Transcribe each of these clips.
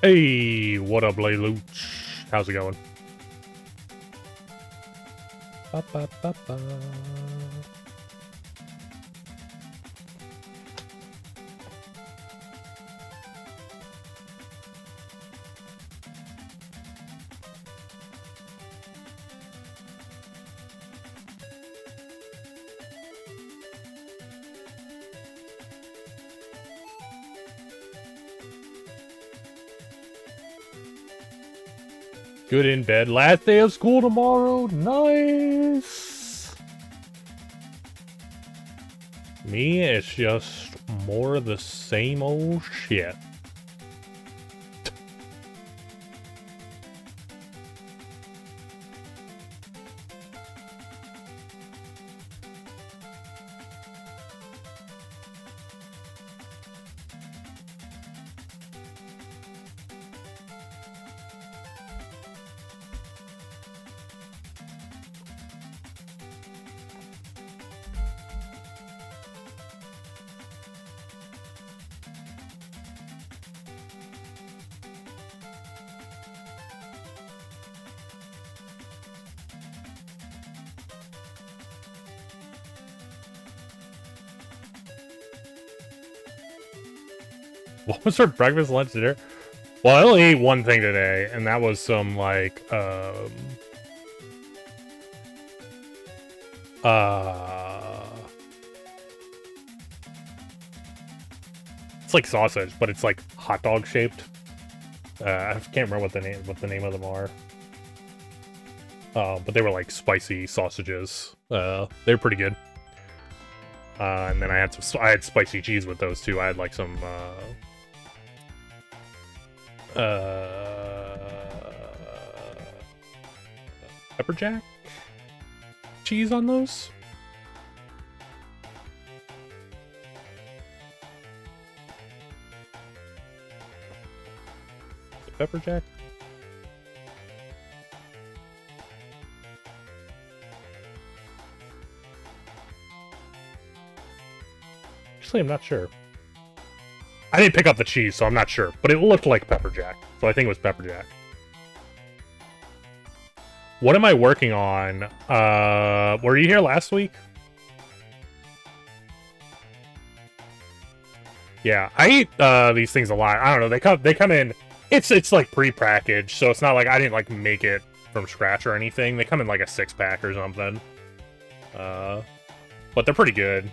Hey, what up, Lelouch? How's it going? Ba, ba, ba, ba. Good in bed. Last day of school tomorrow. Nice. Me, it's just more of the same old shit. What was for breakfast, lunch, dinner? Well, I only ate one thing today, and that was some, like, it's like sausage, but it's like hot dog shaped. I can't remember what the name of them are. But they were like spicy sausages. They're pretty good. And then I had spicy cheese with those too. I had like some pepper jack cheese on those. Pepper jack. Actually, I'm not sure. I didn't pick up the cheese, so I'm not sure. But it looked like pepper jack, so I think it was pepper jack. What am I working on? Were you here last week? Yeah, I eat these things a lot. I don't know. They come in. It's like pre-packaged, so it's not like I didn't like make it from scratch or anything. They come in like a 6-pack or something. But they're pretty good.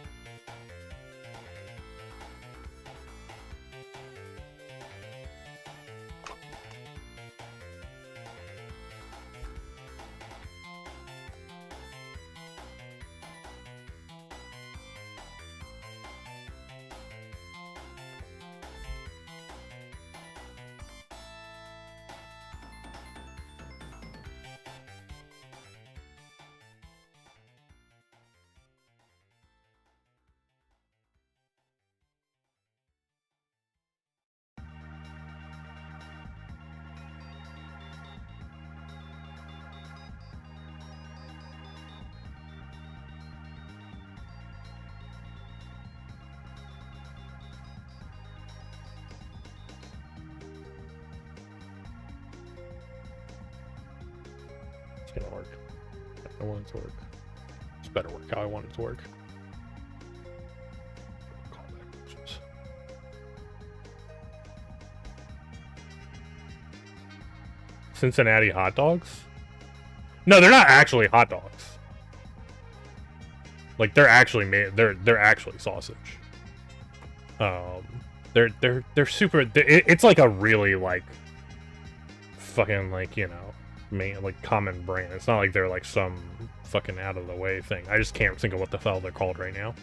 It's gonna work. I want it to work. It's better work how I want it to work. Cincinnati hot dogs? No, they're not actually hot dogs. Like they're actually made. They're actually sausage. They're super. It's like a really like fucking like like common brand. It's not like they're like some fucking out of the way thing. I just can't think of what the hell they're called right now.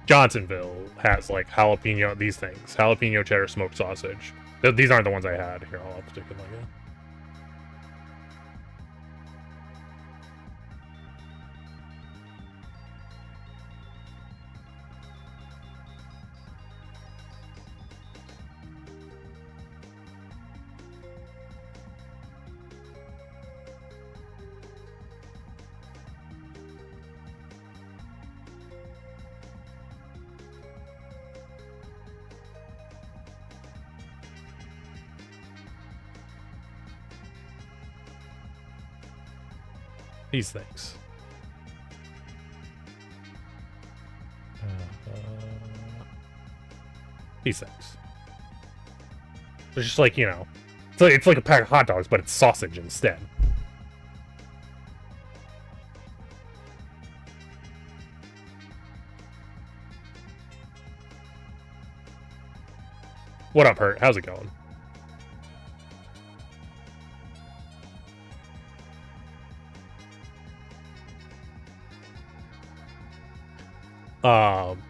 Johnsonville has like jalapeno, these things, jalapeno cheddar smoked sausage. These aren't the ones I had. Here, I'll have to take a look at. these things. These things. It's just like, you know, it's like a pack of hot dogs, but it's sausage instead. What up, Hurt? How's it going?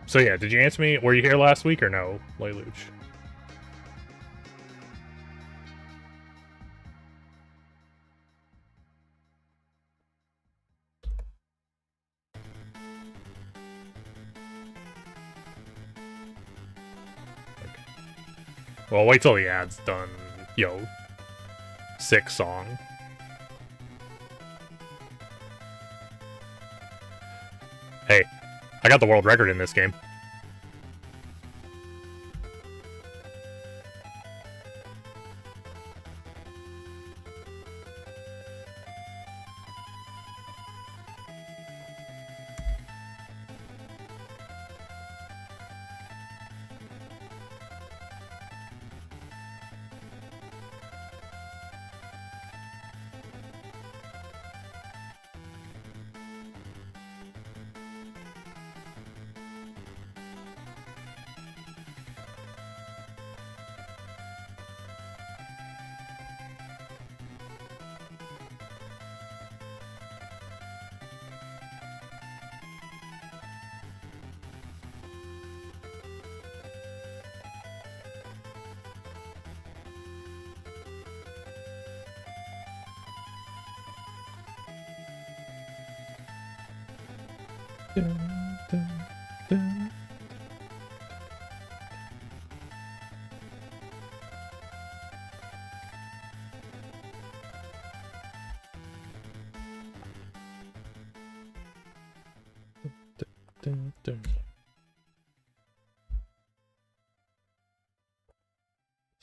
So yeah, did you answer me? Were you here last week or no, Lelouch? Well, wait till the ad's done. Yo. Sick song. Hey, I got the world record in this game.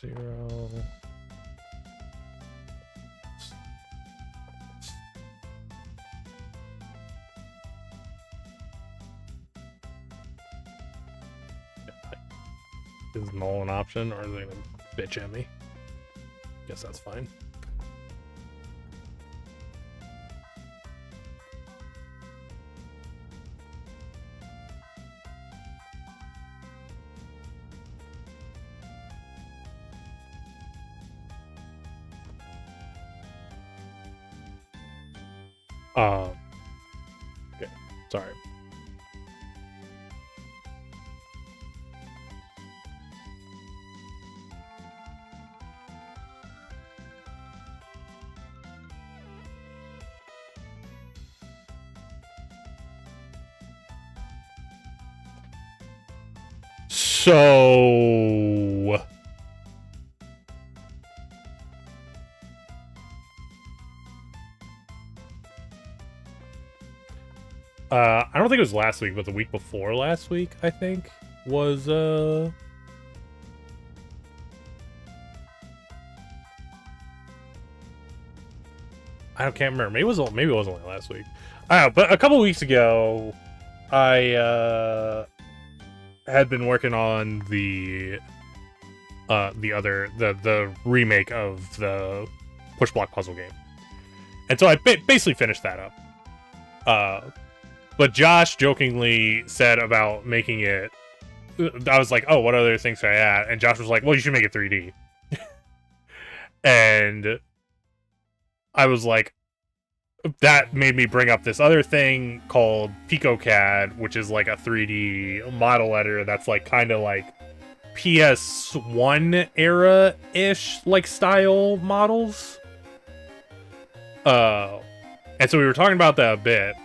Zero. Is null an option, or are they gonna bitch at me? Guess that's fine. Okay, sorry. So... I don't think it was last week, but the week before last week, I think, was, I can't remember. Maybe it was only last week. I don't know, but a couple weeks ago, I, had been working on the remake of the push block puzzle game. And so I basically finished that up. But Josh jokingly said about making it, I was like, oh, what other things can I add? And Josh was like, well, you should make it 3D. And I was like, that made me bring up this other thing called PicoCAD, which is like a 3D model editor that's like kind of like PS1 era-ish like style models. And so we were talking about that a bit.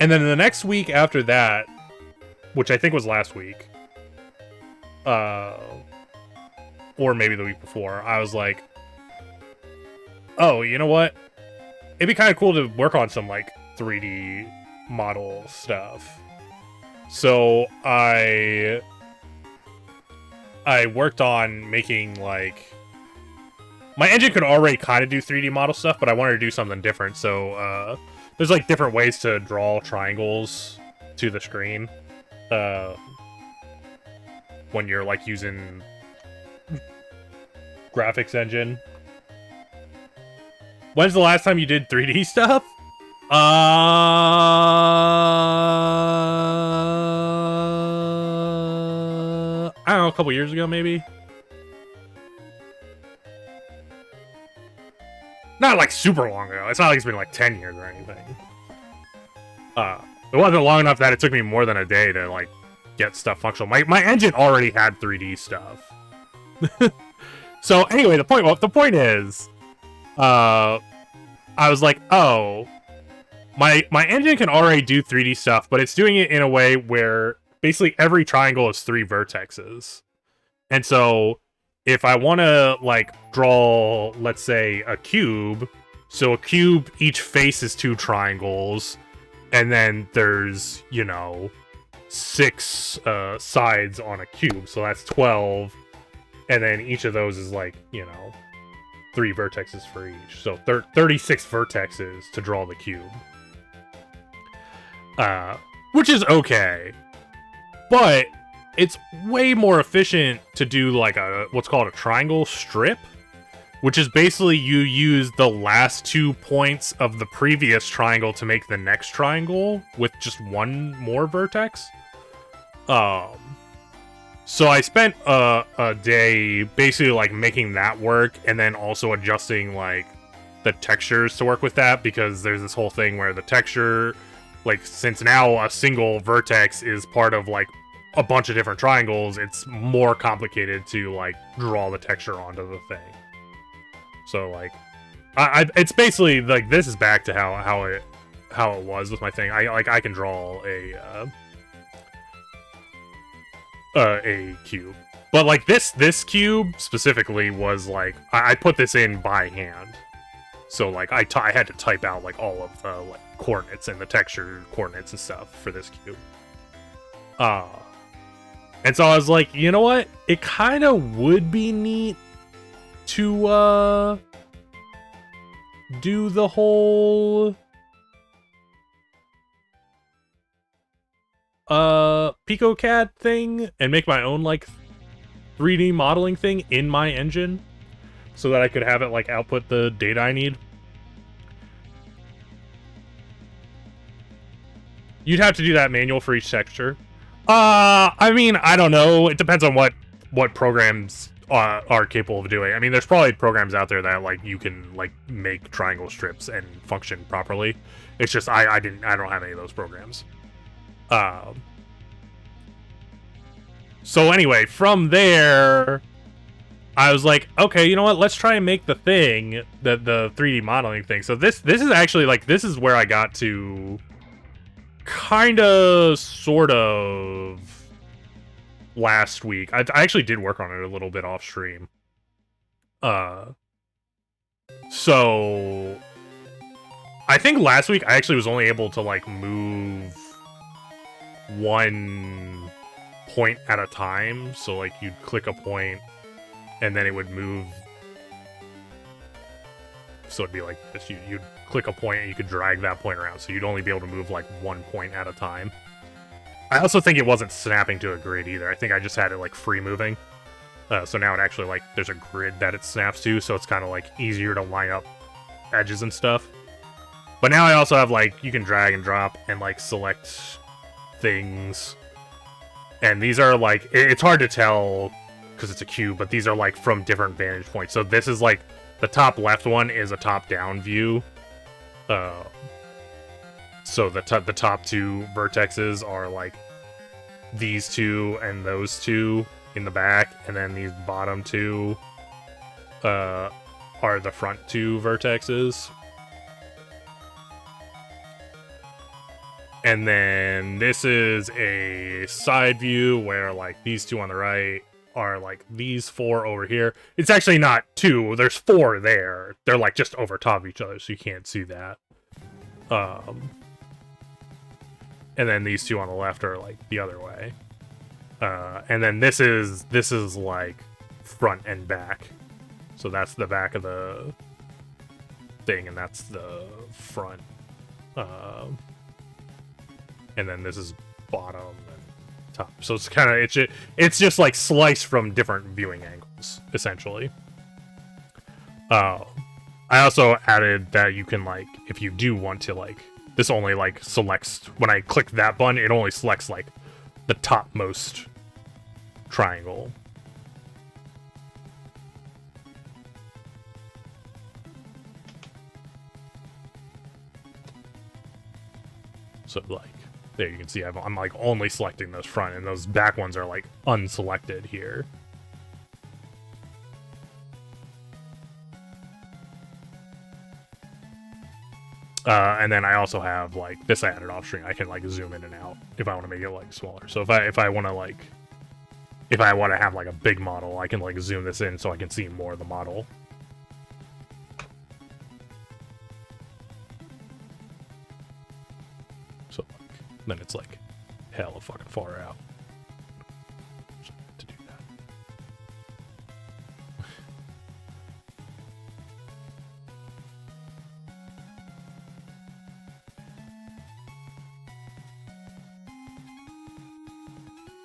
And then the next week after that, which I think was last week, or maybe the week before, I was like, oh, you know what? It'd be kind of cool to work on some, like, 3D model stuff. So I worked on making, like... My engine could already kind of do 3D model stuff, but I wanted to do something different, so, there's like different ways to draw triangles to the screen. When you're like using graphics engine. When's the last time you did 3D stuff? I don't know, a couple years ago, maybe? Not, like, super long ago. It's not like it's been, like, 10 years or anything. It wasn't long enough that it took me more than a day to, like, get stuff functional. My engine already had 3D stuff. So, anyway, the point is... I was like, oh... My engine can already do 3D stuff, but it's doing it in a way where basically every triangle is 3 vertexes. And so if I want to like draw, let's say, a cube, so a cube, each face is 2 triangles, and then there's, you know, 6 sides on a cube, so that's 12, and then each of those is like, you know, 3 vertexes for each. So 36 vertexes to draw the cube. Which is okay, but it's way more efficient to do like what's called a triangle strip, which is basically you use the last 2 points of the previous triangle to make the next triangle with just 1 more vertex. So I spent a day basically like making that work, and then also adjusting like the textures to work with that, because there's this whole thing where the texture, like, since now a single vertex is part of, like, a bunch of different triangles, it's more complicated to, like, draw the texture onto the thing. So, like, it's basically, like, this is back to how it was with my thing. I can draw a cube. But, like, this cube specifically was, like, I put this in by hand. So, like, I had to type out, like, all of the, like, coordinates and the texture coordinates and stuff for this cube. And so I was like, you know what? It kind of would be neat to, do the whole, PicoCAD thing and make my own, like, 3D modeling thing in my engine, so that I could have it, like, output the data I need. You'd have to do that manual for each texture. I mean, I don't know. It depends on what programs are capable of doing. I mean, there's probably programs out there that, like, you can, like, make triangle strips and function properly. It's just, I don't have any of those programs. So anyway, from there, I was like, okay, you know what? Let's try and make the thing, the 3D modeling thing. So this is actually, like, this is where I got to kind of, sort of, last week. I actually did work on it a little bit off stream. So I think last week I actually was only able to, like, move 1 point at a time. So, like, you'd click a point and then it would move. So it'd be like this. You'd click a point and you could drag that point around. So you'd only be able to move, like, 1 point at a time. I also think it wasn't snapping to a grid either. I think I just had it, like, free moving. So now it actually, like, there's a grid that it snaps to, so it's kind of, like, easier to line up edges and stuff. But now I also have, like, you can drag and drop and, like, select things. And these are, like, it's hard to tell because it's a cube, but these are, like, from different vantage points. So this is, like, the top left one is a top-down view. So the top 2 vertexes are, like, these 2 and those 2 in the back, and then these bottom 2 are the front 2 vertexes. And then this is a side view where, like, these 2 on the right are, like, these 4 over here. It's actually not 2, there's 4 there. They're, like, just over top of each other, so you can't see that. And then these 2 on the left are, like, the other way. And then this is, like, front and back. So that's the back of the thing, and that's the front. And then this is bottom and top. So it's kind of it's just like sliced from different viewing angles, essentially. I also added that you can, like, if you do want to, like, this only, like, selects, when I click that button, it only selects, like, the topmost triangle. So, like, there you can see I'm like, only selecting those front, and those back ones are, like, unselected here. And then I also have, like, this I added off screen. I can, like, zoom in and out if I want to make it, like, smaller. So if I want to, like, if I want to have, like, a big model, I can, like, zoom this in so I can see more of the model. So, like, then it's, like, hella fucking far out. To do that.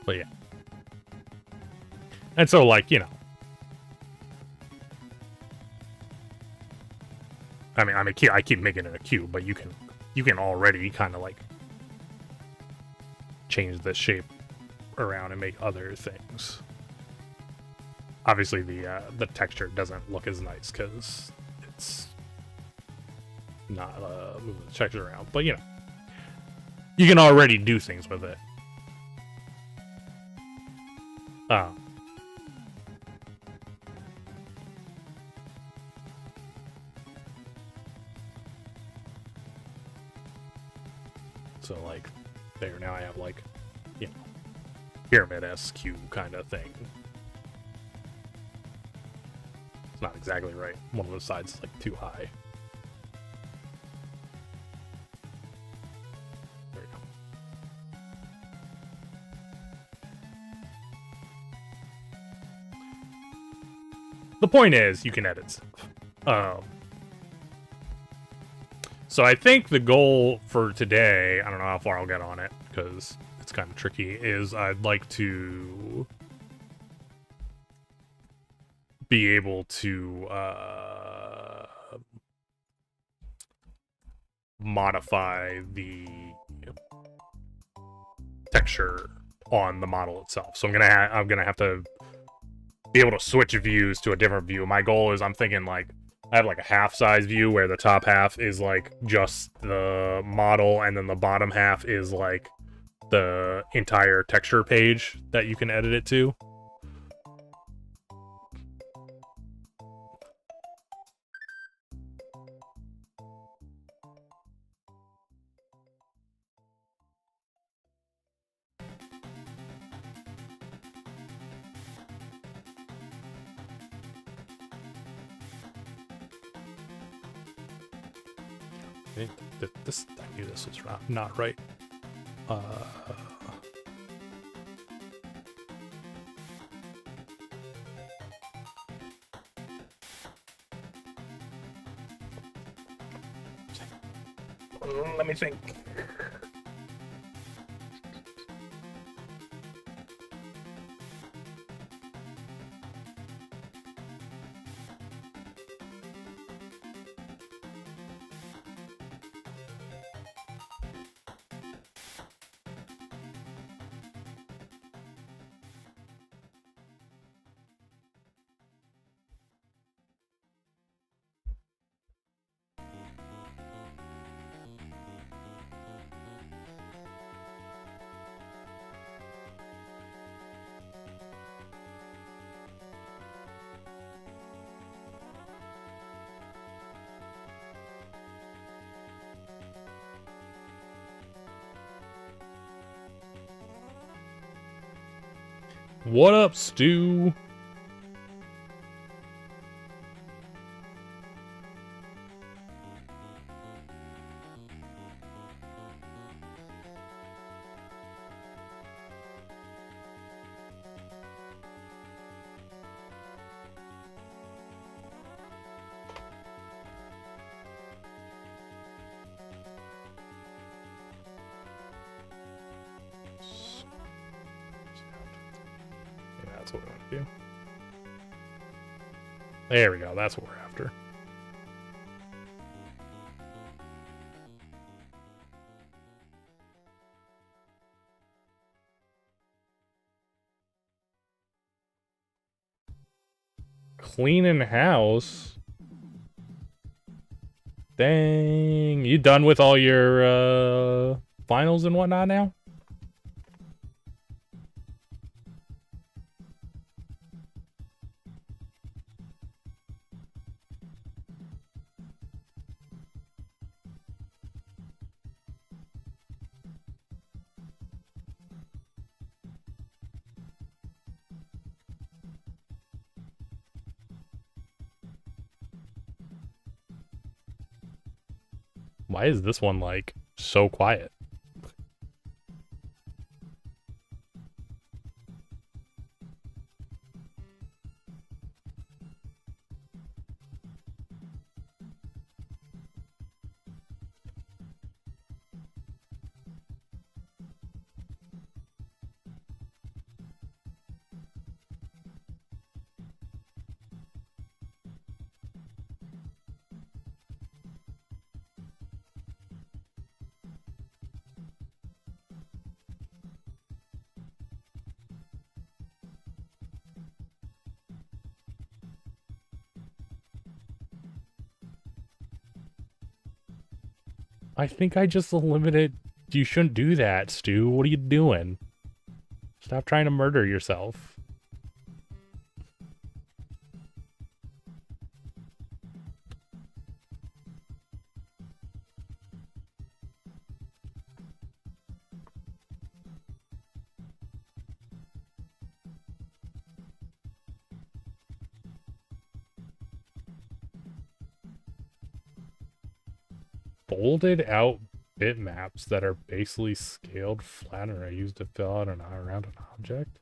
But yeah. And so, like, you know. I mean, I keep making it a cube, but you can already kind of, like, change the shape around and make other things. Obviously, the texture doesn't look as nice because it's not moving the texture around. But, you know, you can already do things with it. So, like, there, now I have, like, you know, pyramid-esque cube kind of thing. It's not exactly right. One of the sides is, like, too high. There we go. The point is, you can edit stuff. So I think the goal for today, I don't know how far I'll get on it, because it's kind of tricky, is I'd like to be able to modify the texture on the model itself. So I'm gonna have to be able to switch views to a different view. My goal is, I'm thinking, like, I have, like, a half-size view where the top half is, like, just the model, and then the bottom half is, like, the entire texture page that you can edit it to. I knew this was not right. Let me think. What up, Stu? That's what we want to do. There we go. That's what we're after. Cleaning house. Dang. You done with all your finals and whatnot now? Why is this one, like, so quiet? I think I just eliminated... You shouldn't do that, Stu. What are you doing? Stop trying to murder yourself. Folded out bitmaps that are basically scaled flat and are used to fill out around an object?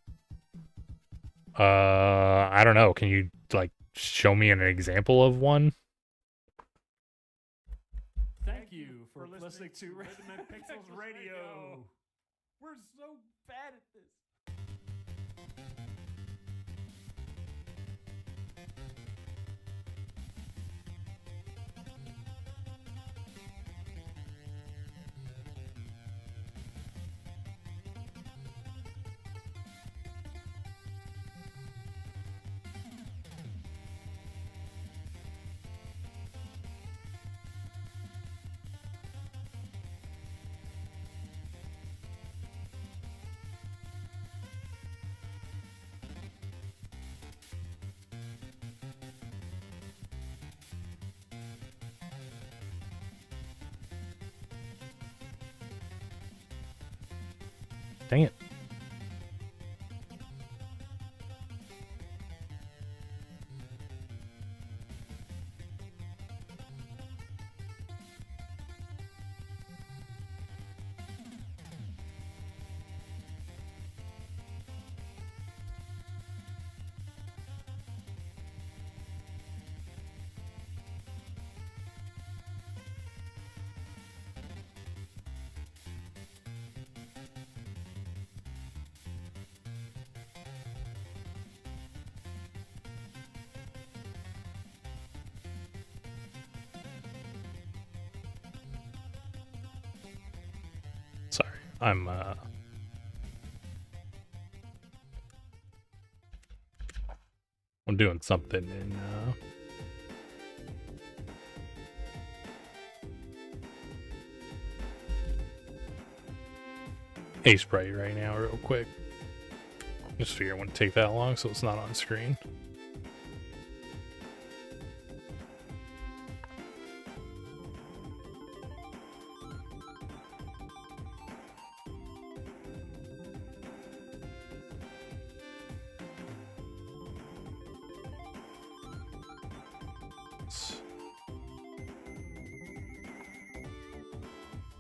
I don't know. Can you, like, show me an example of one? Thank you for listening to Rhythm and Pixels Radio. We're so bad at this. Dang it. Sorry, I'm doing something in Sprite right now real quick. Just figure it wouldn't take that long so it's not on screen.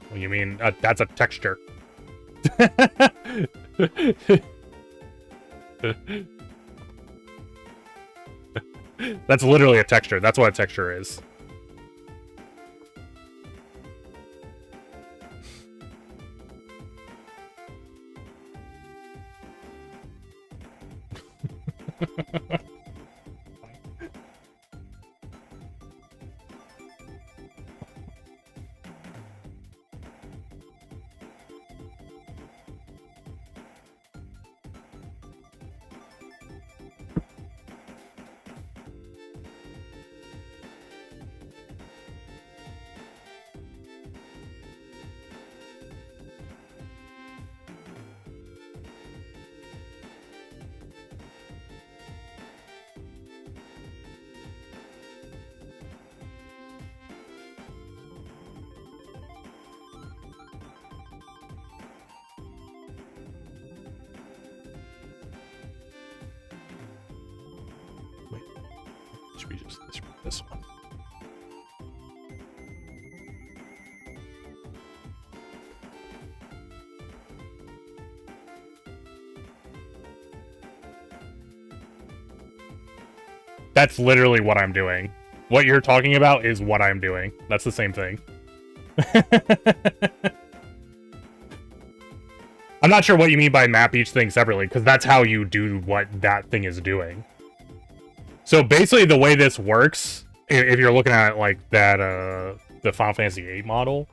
What do you mean? That's a texture. That's literally a texture. That's what a texture is. Should we just this one? That's literally what I'm doing. What you're talking about is what I'm doing. That's the same thing. I'm not sure what you mean by map each thing separately, because that's how you do what that thing is doing. So basically the way this works, if you're looking at like that, the Final Fantasy VIII model,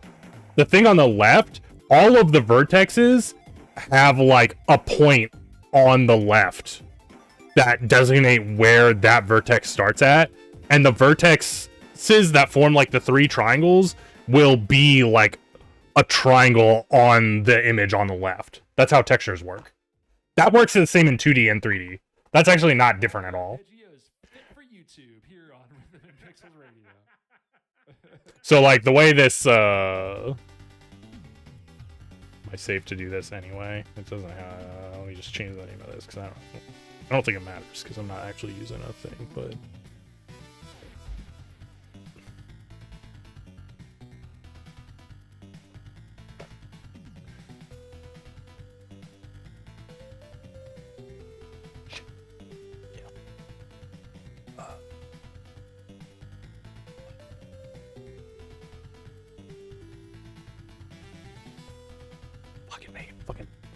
the thing on the left, all of the vertexes have like a point on the left that designate where that vertex starts at, and the vertexes that form like the 3 triangles will be like a triangle on the image on the left. That's how textures work. That works the same in 2D and 3D. That's actually not different at all. So like the way this I save to do this anyway. It doesn't have, let me just change the name of this because I don't think it matters because I'm not actually using a thing, but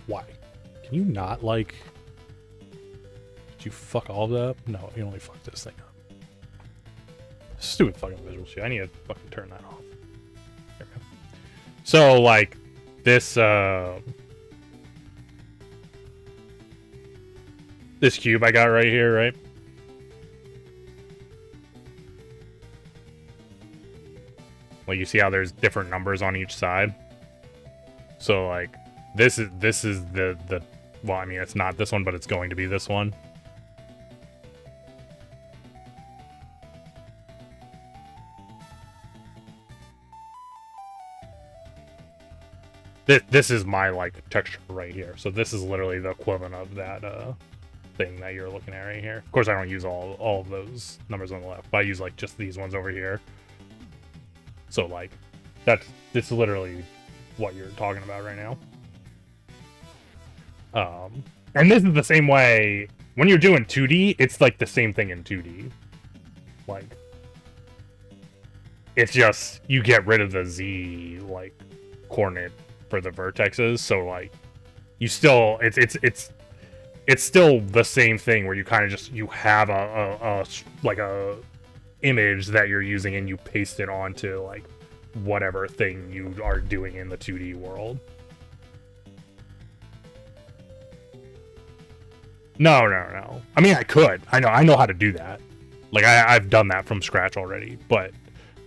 why? Can you not, like... Did you fuck all of that up? No, you only fucked this thing up. Stupid fucking visual shit. I need to fucking turn that off. There we go. So, like, this, this cube I got right here, right? Like, you see how there's different numbers on each side? So, like... This is the well, I mean, it's not this one, but it's going to be this one. This is my like texture right here. So this is literally the equivalent of that thing that you're looking at right here. Of course, I don't use all of those numbers on the left, but I use like just these ones over here. So like it's literally what you're talking about right now. And this is the same way when you're doing 2D, it's like the same thing in 2D. Like, it's just, you get rid of the Z, like, coordinate for the vertexes, so, like, you still, it's still the same thing where you kind of just, you have a image that you're using and you paste it onto, like, whatever thing you are doing in the 2D world. No. I mean, I could. I know how to do that. Like, I've done that from scratch already, but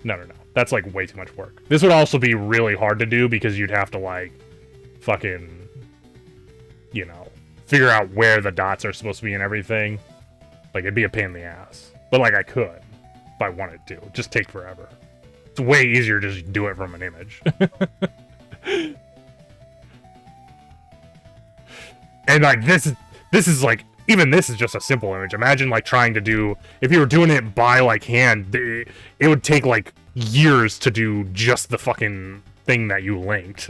no. That's, like, way too much work. This would also be really hard to do because you'd have to, like, fucking, you know, figure out where the dots are supposed to be and everything. Like, it'd be a pain in the ass. But, like, I could if I wanted to. It'd just take forever. It's way easier to just do it from an image. And, like, this is like, even this is just a simple image. Imagine like trying to do, if you were doing it by like hand, it would take like years to do just the fucking thing that you linked.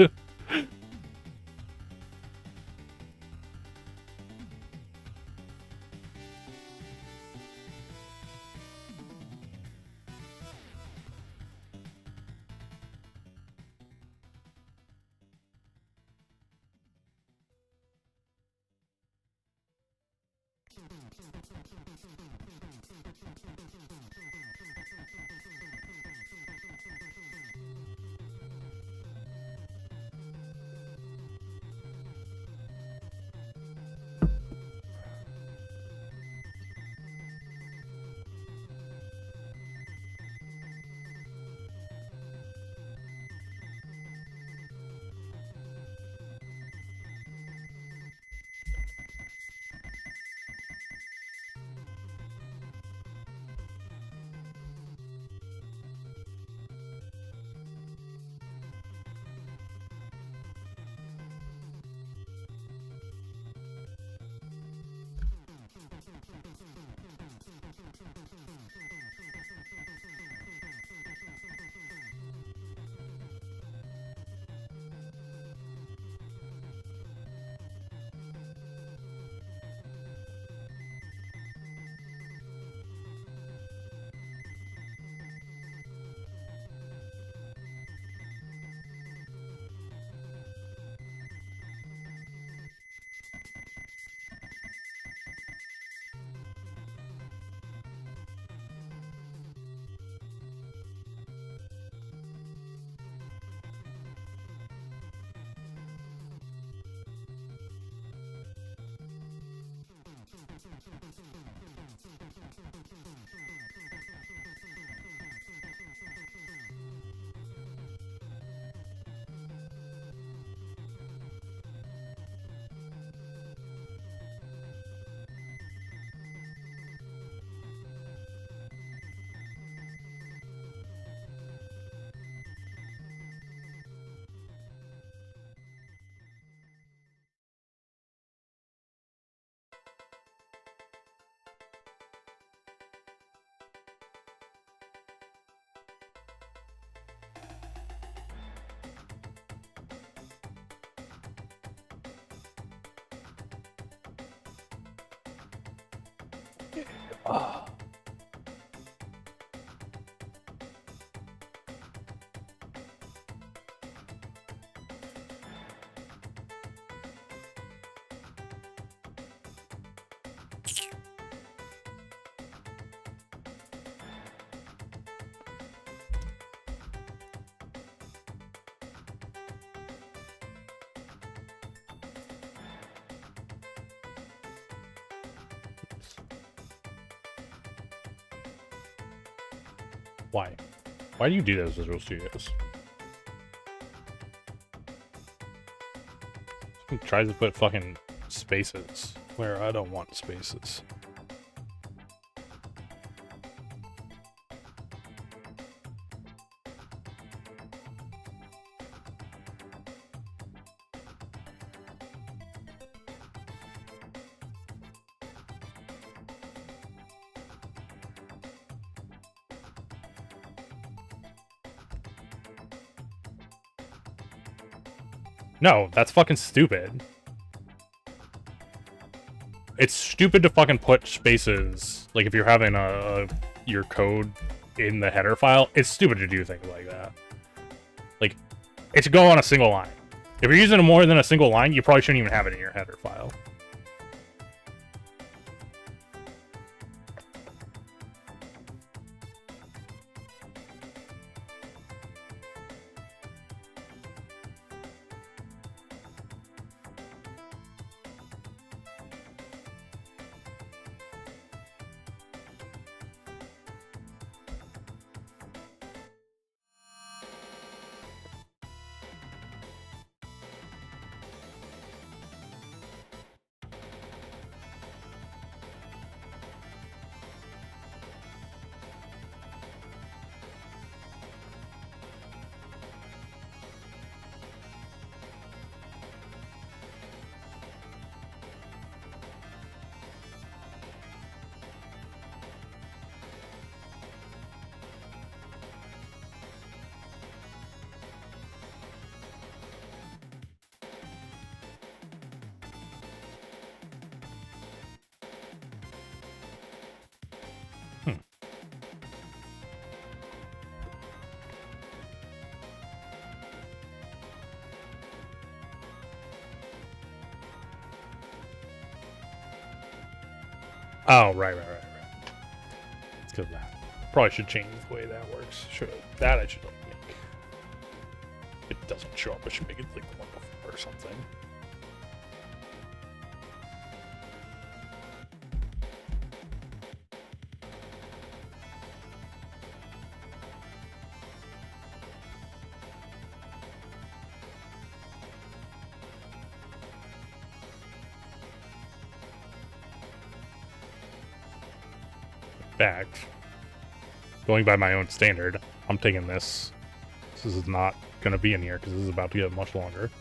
Oh. Why? Why do you do those, Visual Studios? He tries to put fucking spaces where I don't want spaces. No, that's fucking stupid. It's stupid to fucking put spaces, like if you're having your code in the header file, it's stupid to do things like that. Like, it should go on a single line. If you're using more than a single line, you probably shouldn't even have it in your header file. Oh, right. It's because of that. Probably should change the way that works. Should that I should like make. It doesn't show up. I should make it like the one before or something. In fact, going by my own standard, I'm taking this. This is not going to be in here because this is about to get much longer.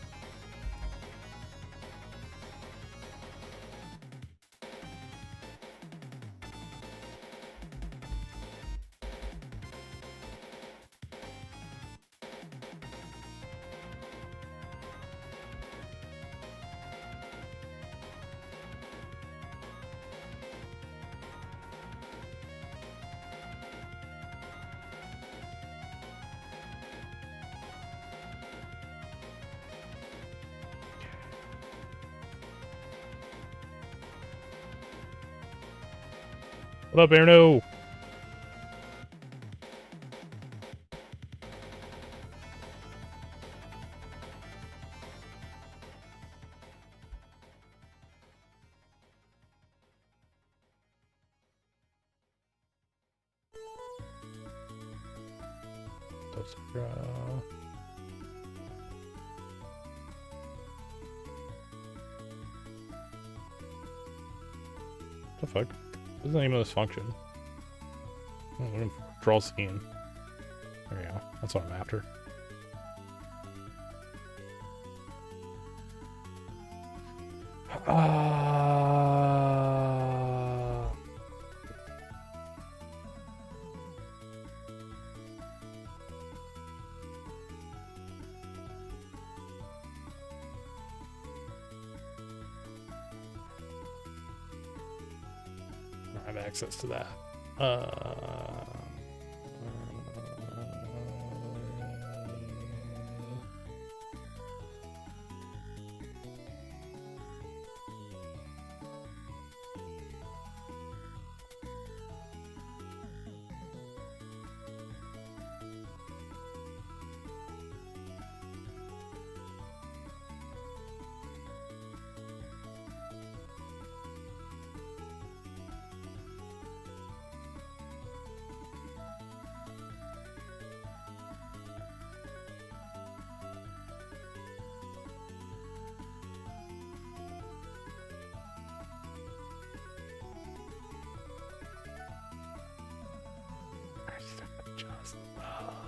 What up, Erno? What the fuck? What's the name of this function? Oh, draw scene. There we go. That's what I'm after. I have access to that.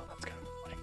That's kind of funny.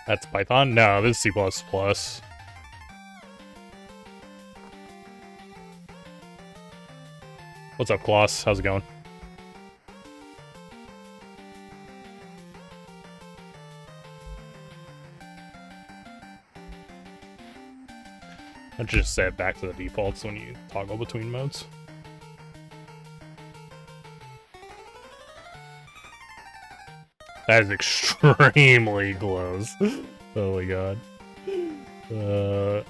That's Python? No, this is C++. What's up, Kloss? How's it going? I just set it back to the defaults when you toggle between modes. That is extremely close. Oh my god.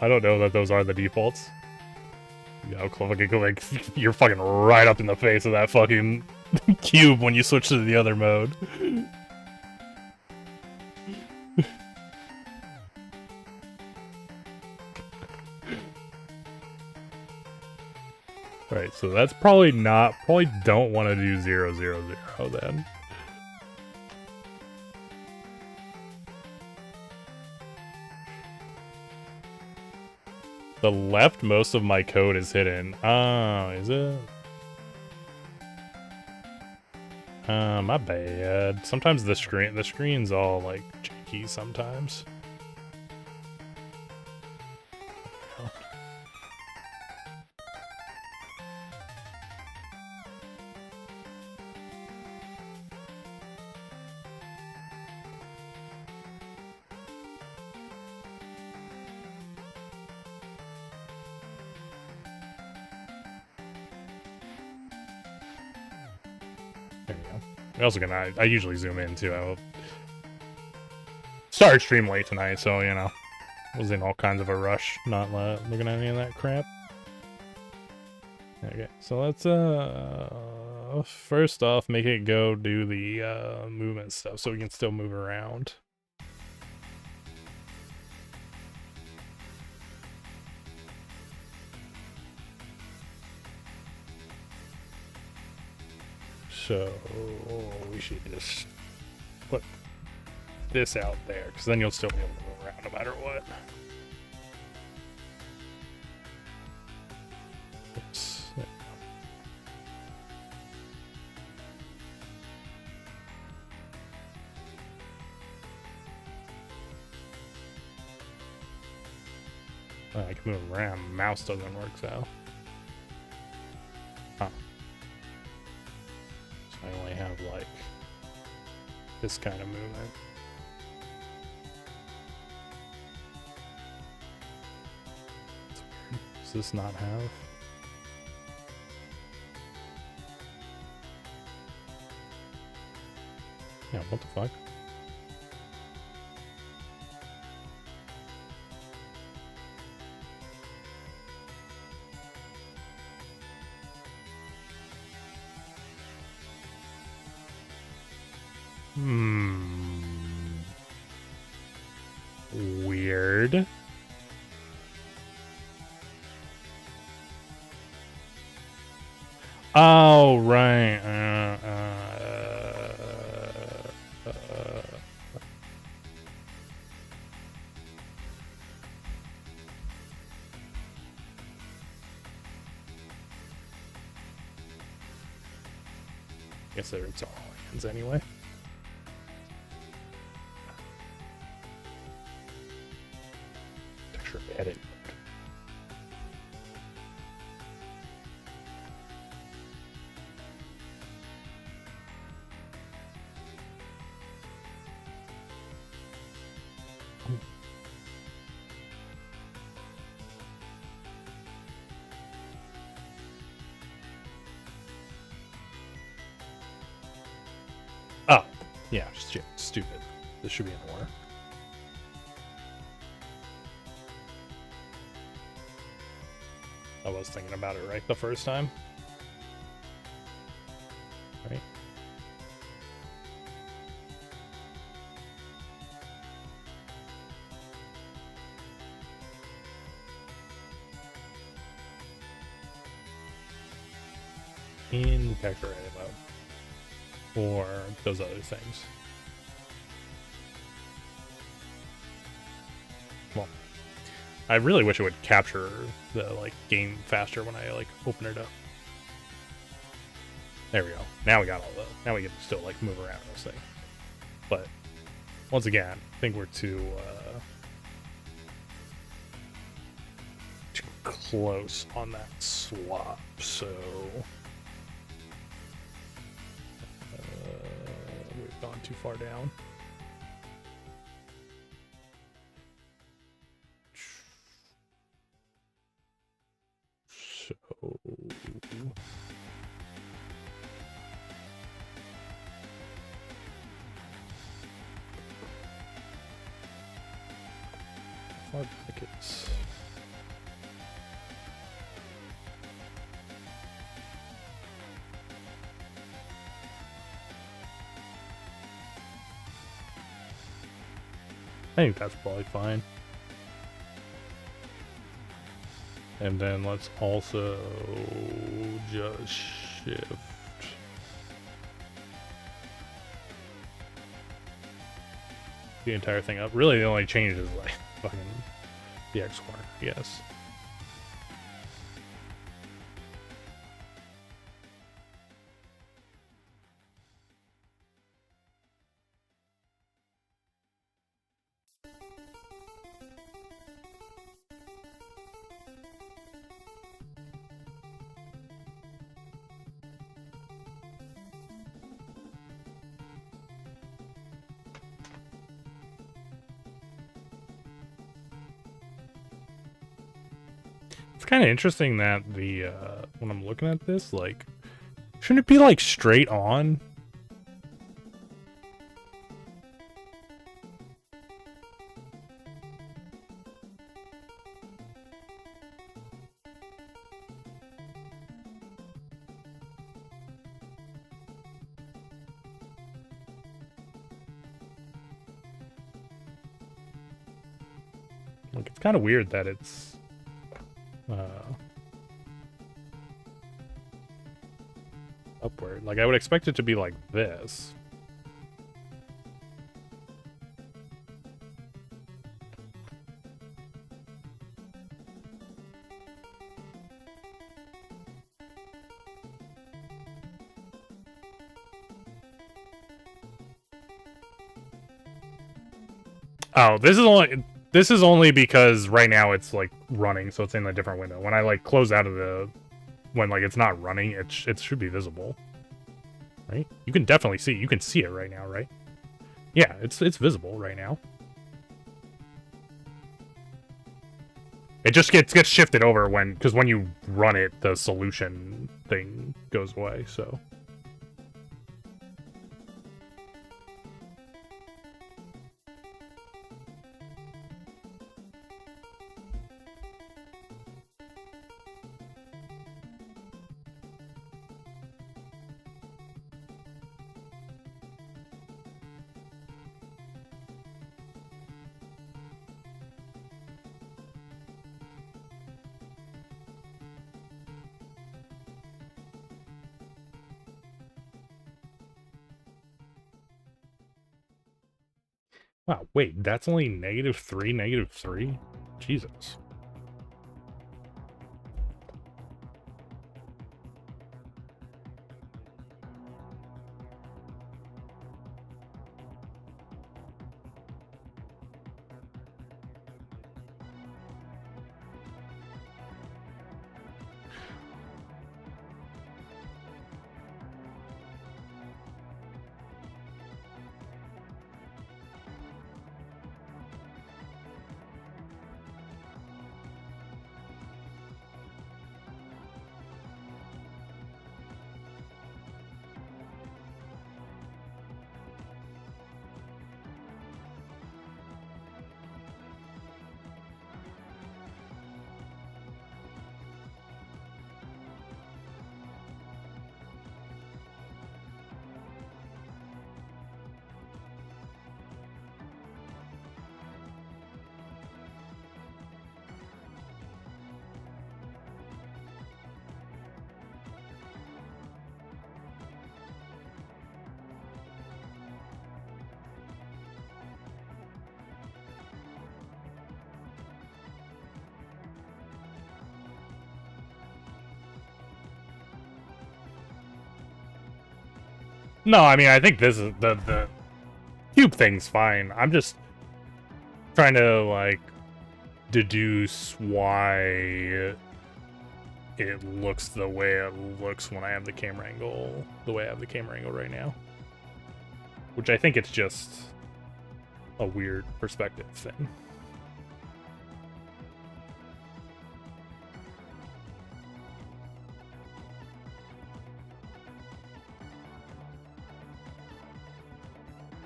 I don't know that those are the defaults. Yeah, like, you're fucking right up in the face of that fucking cube when you switch to the other mode. Right, so that's probably don't want to do 0, 0, 0 then. The left, most of my code is hidden. Oh, is it? My bad. Sometimes the screen's all like janky sometimes. I usually zoom in too. I will start stream late tonight, so you know, was in all kinds of a rush, not looking at any of that crap. Okay, so let's first off make it go do the movement stuff, so we can still move around. So we should just put this out there, because then you'll still be able to move around no matter what. Oops. I can move around. Mouse doesn't work, so. Huh. I only have like this kind of movement. Does this not have? Yeah, what the fuck? Weird. Oh, right. Guess it's all hands anyway. Texture edit. Oh, yeah, stupid. This should be in order. I was thinking about it right the first time. Right? In texture edit mode. Or those other things. Well, I really wish it would capture the like game faster when I like open it up. There we go. Now we got all the. Now we can still like move around this thing. But once again, I think we're too close on that swap. So. We've gone too far down. Far brackets. I think that's probably fine. And then let's also just shift the entire thing up. Really, the only change is like fucking the X corner, I guess. It's kind of interesting that the when I'm looking at this, like, shouldn't it be like straight on? Like, it's kind of weird that it's upward. Like, I would expect it to be like this. Oh, this is only because right now it's like running, so it's in a different window. When I like close out of the, when like it's not running, it should be visible, right? You can definitely see. You can see it right now, right? Yeah, it's visible right now. It just gets shifted over because when you run it, the solution thing goes away. So. Wow, wait, that's only -3, -3? Jesus. No, I mean, I think this is the cube thing's fine. I'm just trying to like deduce why it looks the way it looks when I have the camera angle the way I have the camera angle right now. Which I think it's just a weird perspective thing.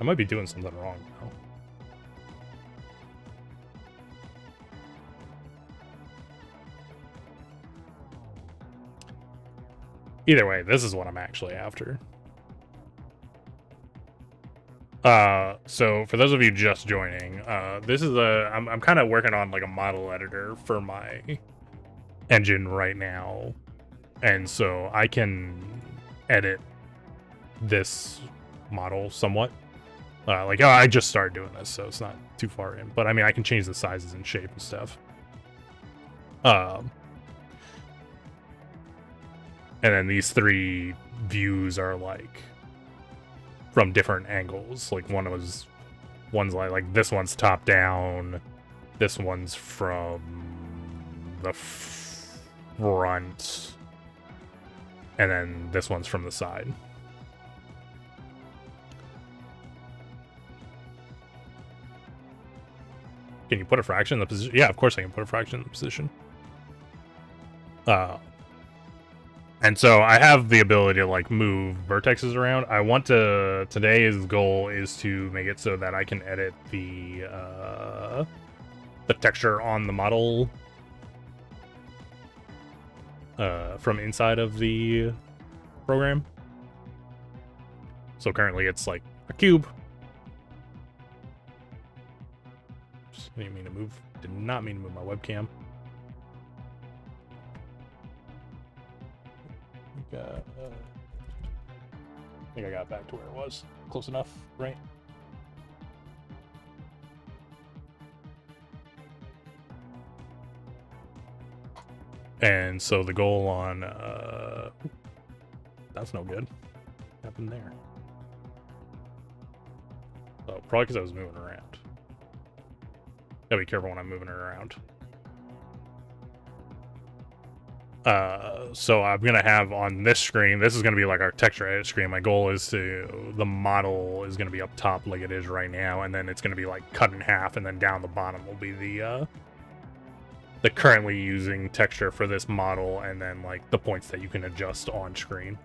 I might be doing something wrong now. Either way, this is what I'm actually after. So for those of you just joining, this is I'm kind of working on like a model editor for my engine right now, and so I can edit this model somewhat. Like, oh, I just started doing this, so it's not too far in, but I mean, I can change the sizes and shape and stuff. And then these 3 views are like from different angles. Like one's like this one's top down, this one's from the front, and then this one's from the side. Can you put a fraction in the position? Yeah, of course I can put a fraction in the position. And so I have the ability to like move vertexes around. I want to, today's goal is to make it so that I can edit the texture on the model from inside of the program. So currently it's like a cube. Didn't mean to move. Did not mean to move my webcam. I think I got back to where it was. Close enough, right? And so the goal on that's no good. What happened there? Oh, probably because I was moving around. Gotta be careful when I'm moving it around. So I'm gonna have on this screen, this is gonna be like our texture edit screen. My goal is the model is gonna be up top like it is right now, and then it's gonna be like cut in half, and then down the bottom will be the currently using texture for this model, and then like the points that you can adjust on screen.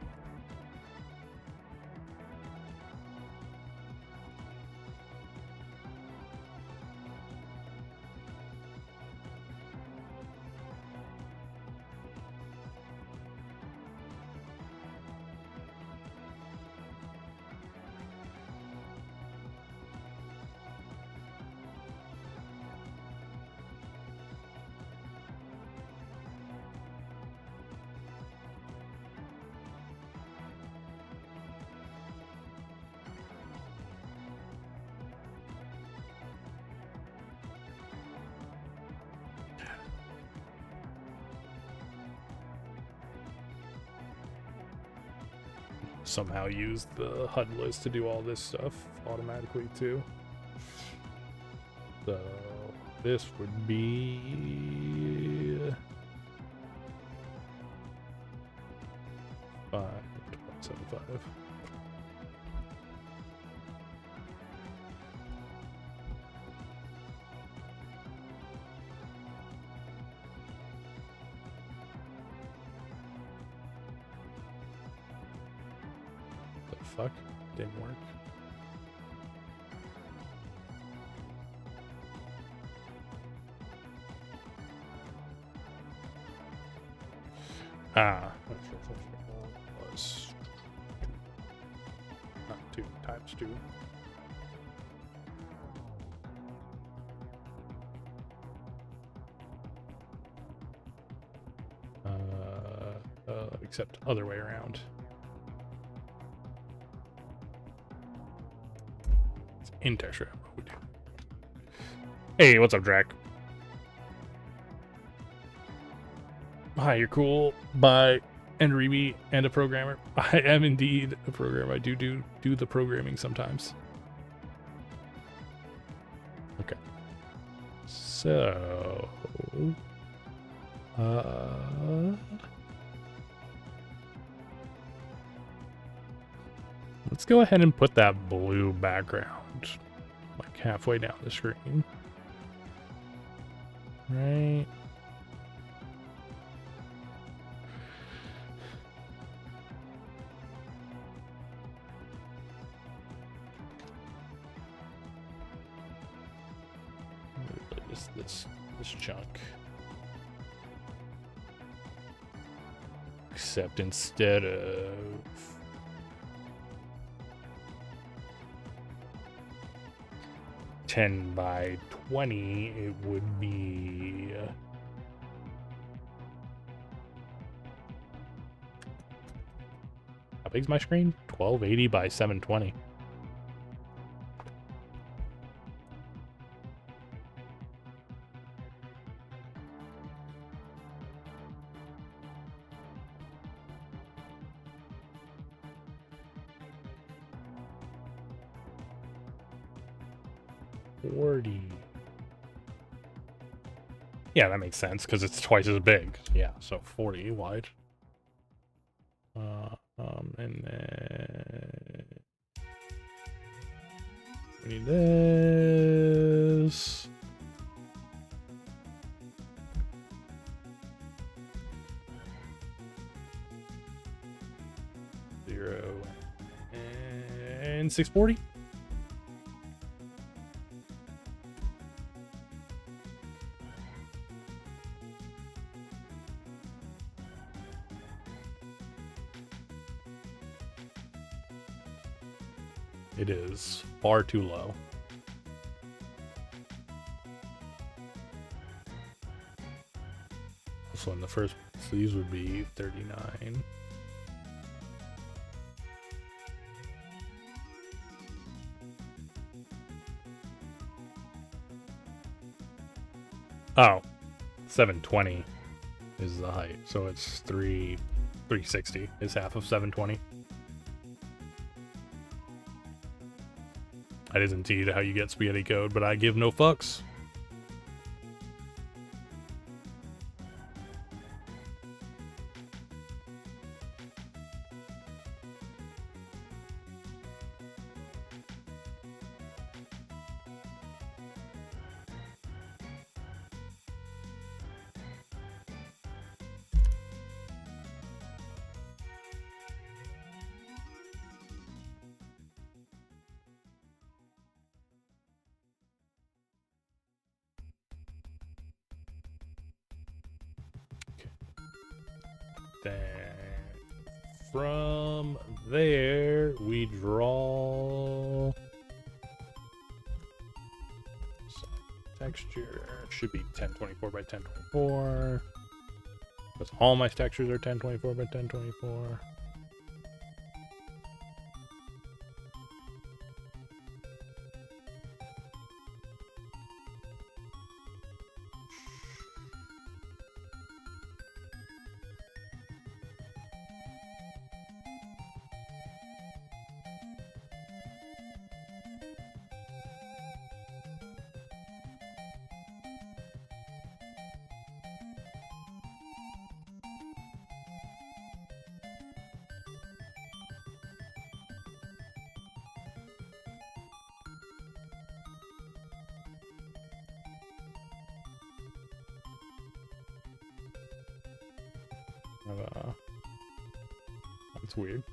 Somehow use the HUD list to do all this stuff automatically too. So this would be 5.75. Fuck, didn't work. Was not 2 times 2. Except other way around. In texture. Hey, what's up, Drac? Hi, you're cool. Bye. And Remy and a programmer. I am indeed a programmer. I do the programming sometimes. Okay. So let's go ahead and put that blue background like halfway down the screen. Right. This chunk. Except instead of 10 by 20, it would be how big's my screen? 1280 by 720. Yeah, that makes sense because it's twice as big. Yeah, so 40 wide. And then we need this. Zero and 640. It is far too low. So in the first, so these would be 39. Oh, 720 is the height. So it's 360 is half of 720. That is indeed how you get spaghetti code, but I give no fucks. Then from there we draw some texture. Should be 1024 by 1024 because all my textures are 1024 by 1024. That's weird.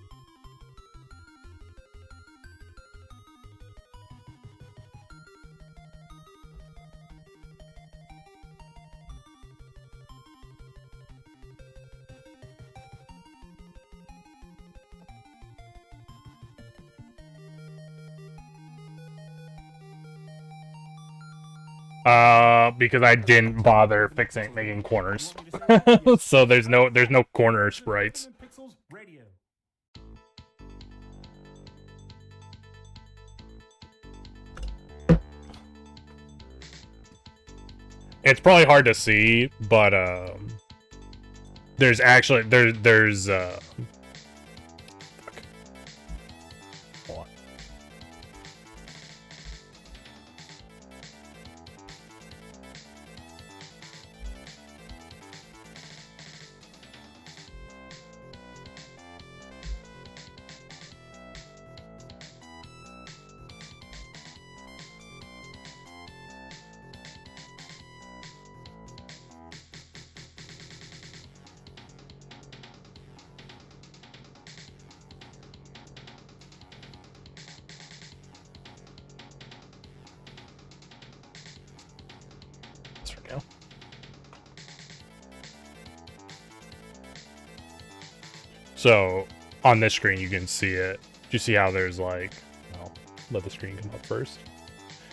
Because I didn't bother making corners. So there's no corner sprites. It's probably hard to see, but there's actually there's So on this screen you can see it. Do you see how there's like, well, let the screen come up first.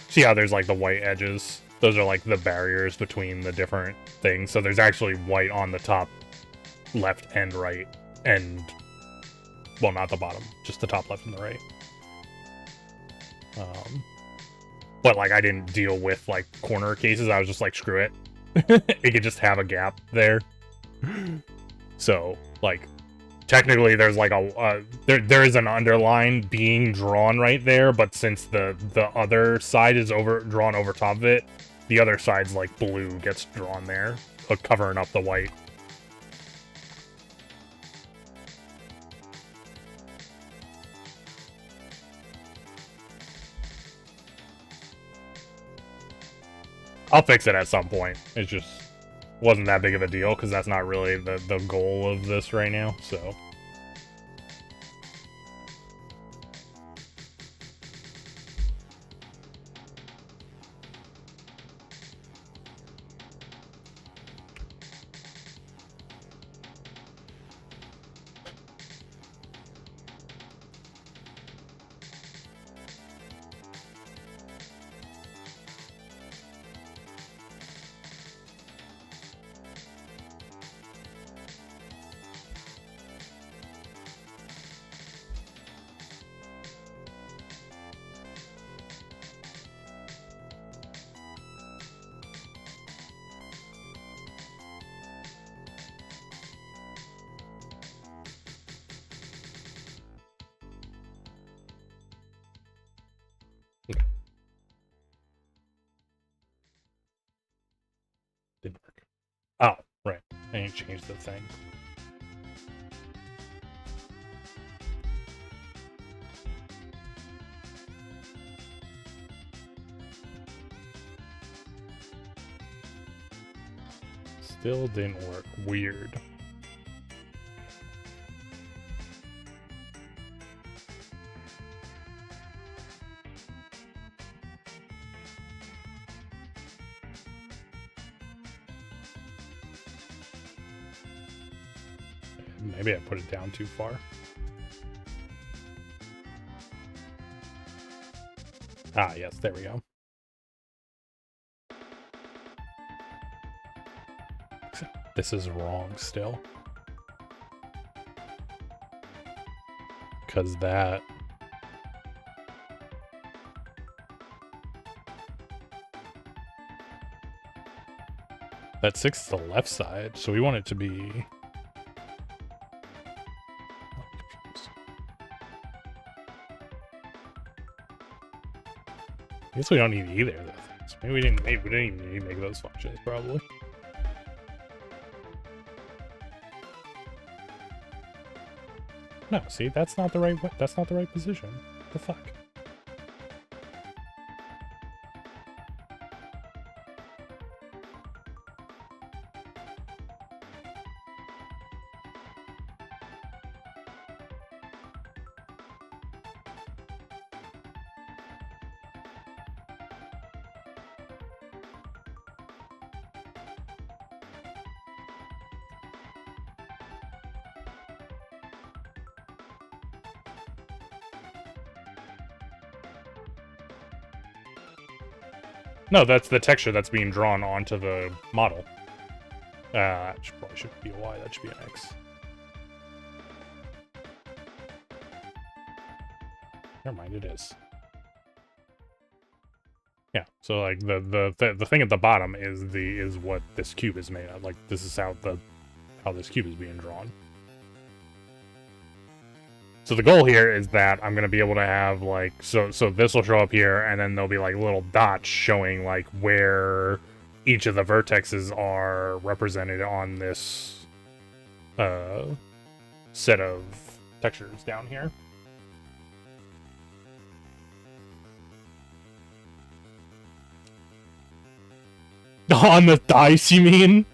See how there's like the white edges? Those are like the barriers between the different things. So there's actually white on the top left and right, and well, not the bottom, just the top left and the right. But like I didn't deal with like corner cases. I was just like, screw it. It could just have a gap there. So like technically there's like a there is an underline being drawn right there, but since the other side is drawn over top of it, the other side's like blue gets drawn there, covering up the white. I'll fix it at some point. It just wasn't that big of a deal because that's not really the goal of this right now, so. Didn't work. Oh, right. I need to change the thing. Still didn't work. Weird. Maybe I put it down too far. Ah, yes, there we go. This is wrong still. Because that... That 6 is the left side, so we want it to be... I guess we don't need either of those things. Maybe we didn't even need to make those functions, probably. No, see, that's not the right position. What the fuck? No, that's the texture that's being drawn onto the model. That probably shouldn't be a Y, that should be an X. Never mind, it is. Yeah, so like the thing at the bottom is what this cube is made of. Like this is how this cube is being drawn. So the goal here is that I'm going to be able to have, like, so this will show up here, and then there'll be, like, little dots showing, like, where each of the vertexes are represented on this set of textures down here. On the dice, you mean?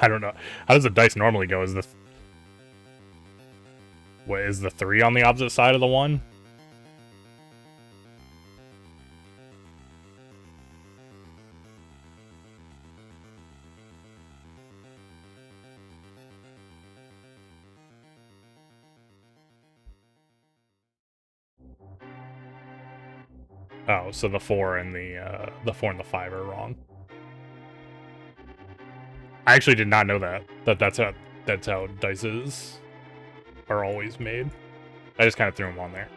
I don't know. How does the dice normally go? Is what is the 3 on the opposite side of the 1? Oh, so the 4 and the 4 and the 5 are wrong. I actually did not know that. That's how dices are always made. I just kind of threw them on there.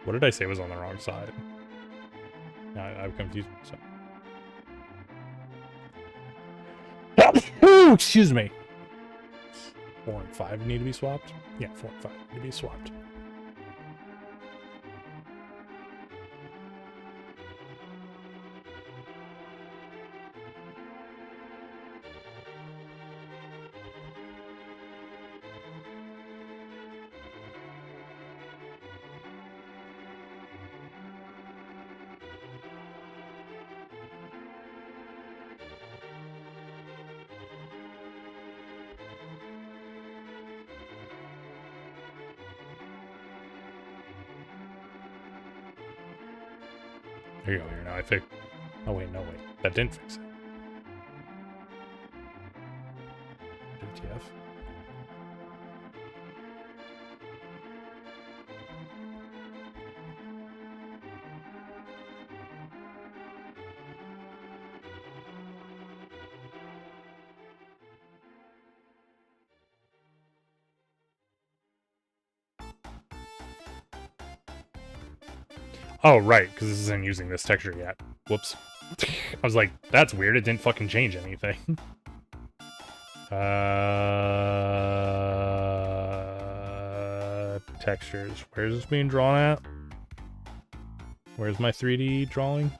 What did I say was on the wrong side? I'm confused myself. Excuse me. 4 and 5 need to be swapped? Yeah, 4 and 5 need to be swapped. There you go. Here now I fix. Oh wait, no wait, that didn't fix it. WTF? Oh right, because this isn't using this texture yet. Whoops. I was like, that's weird. It didn't fucking change anything. Textures. Where's this being drawn at? Where's my 3D drawing?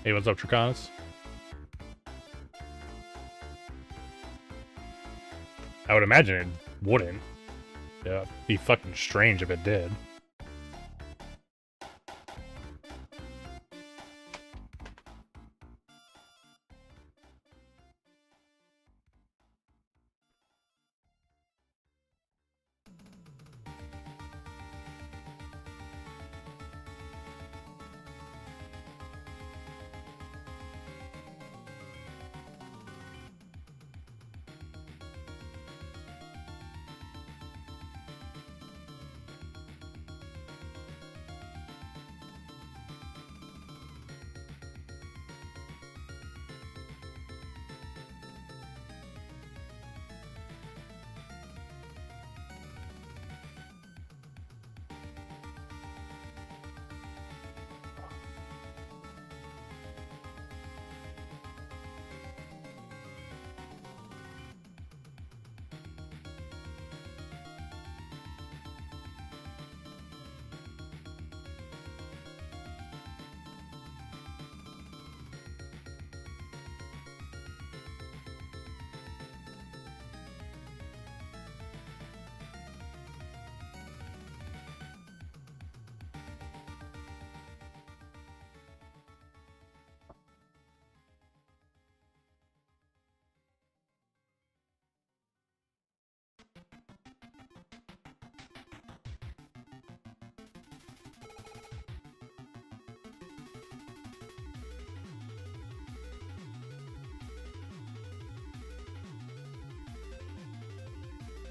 Hey, what's up, Triconis? I would imagine it wouldn't. Yeah, it'd be fucking strange if it did.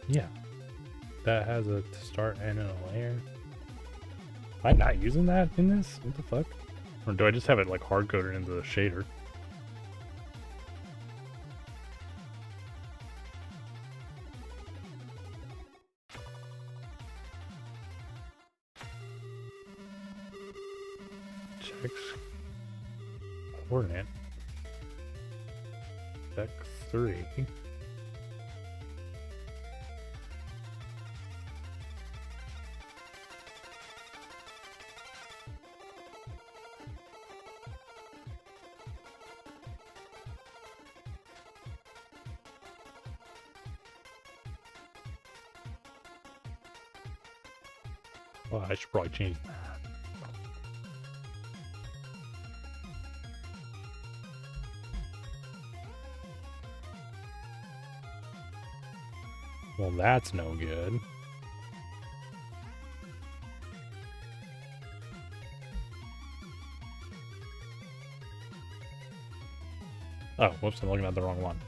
Yeah. That has a start and a layer. Am I not using that in this? What the fuck? Or do I just have it like hard coded into the shader? Checks coordinate. Check 3. Well, I should probably change that. Well, that's no good. Oh, whoops, I'm looking at the wrong one.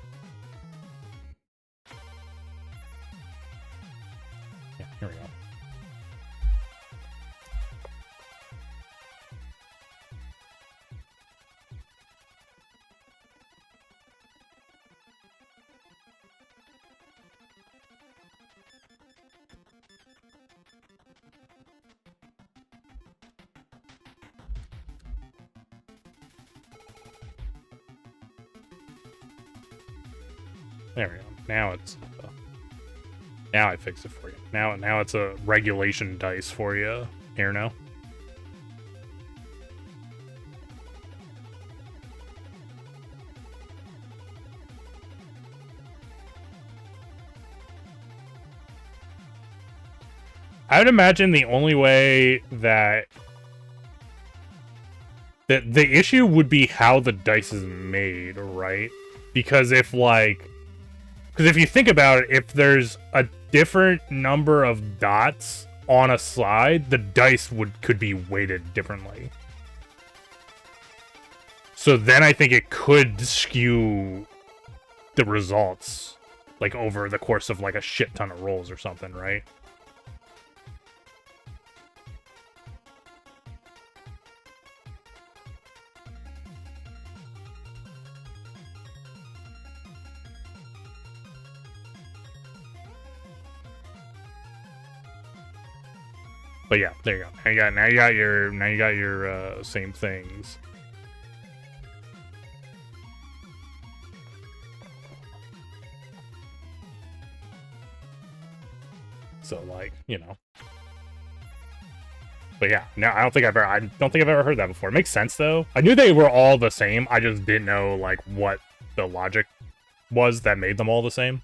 Yeah, here we go. There we go. Now it's now I fix it for you. Now it's a regulation dice for you. Here now. I would imagine the only way that the issue would be how the dice is made, right? Because if you think about it, if there's a different number of dots on a side, the dice could be weighted differently. So then I think it could skew the results, like over the course of like a shit ton of rolls or something, right? But yeah, there you go. Now you got your same things. So like, you know. But yeah, no, I don't think I've ever heard that before. It makes sense though. I knew they were all the same. I just didn't know like what the logic was that made them all the same.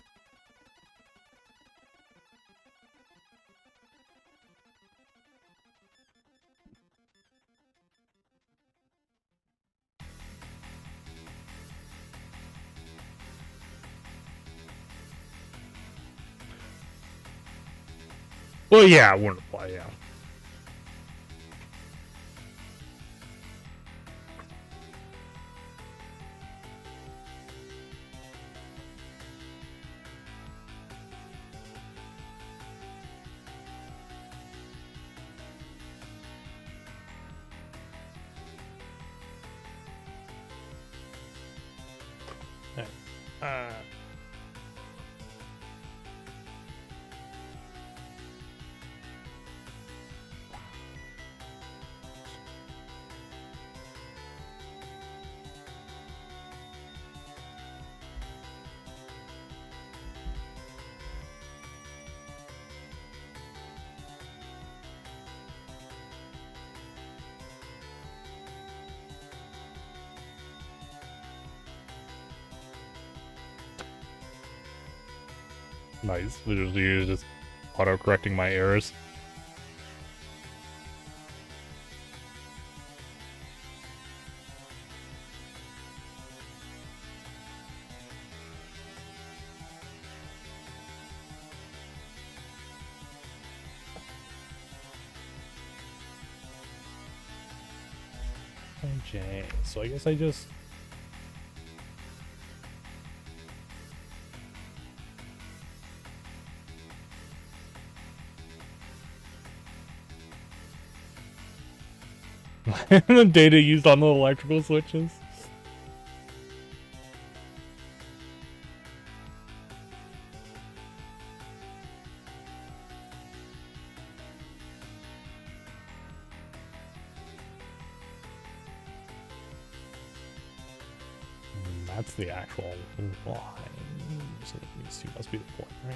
Well, yeah, it wouldn't apply, yeah. Nice. Literally just auto-correcting my errors. Okay, so I guess I just... The data used on the electrical switches. That's the actual line. So these must be the point, right?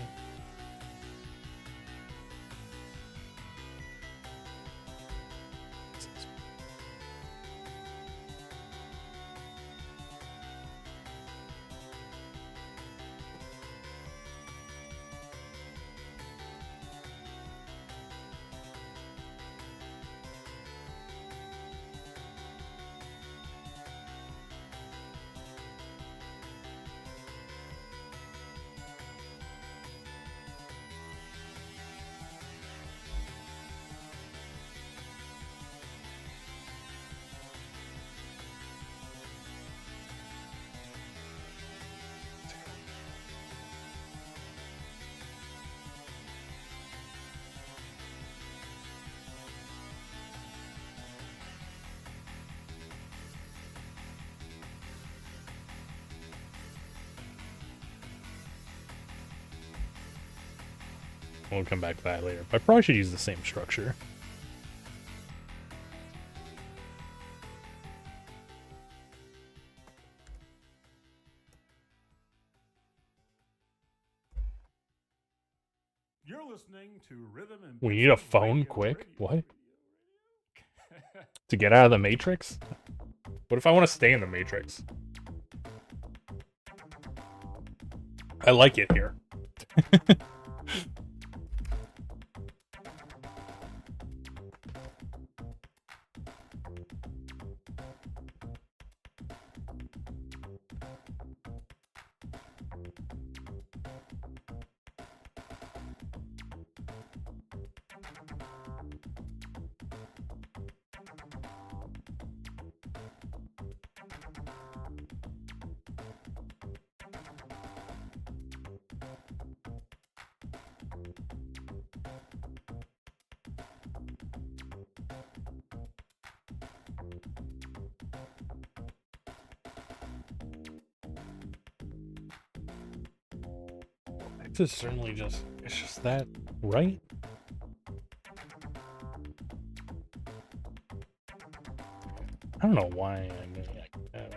We'll come back to that later. But I probably should use the same structure. You're listening to Rhythm and We need a phone quick? What? To get out of the Matrix? What if I want to stay in the Matrix? I like it here. It's certainly just, it's just that, right? I don't know why I'm doing like that.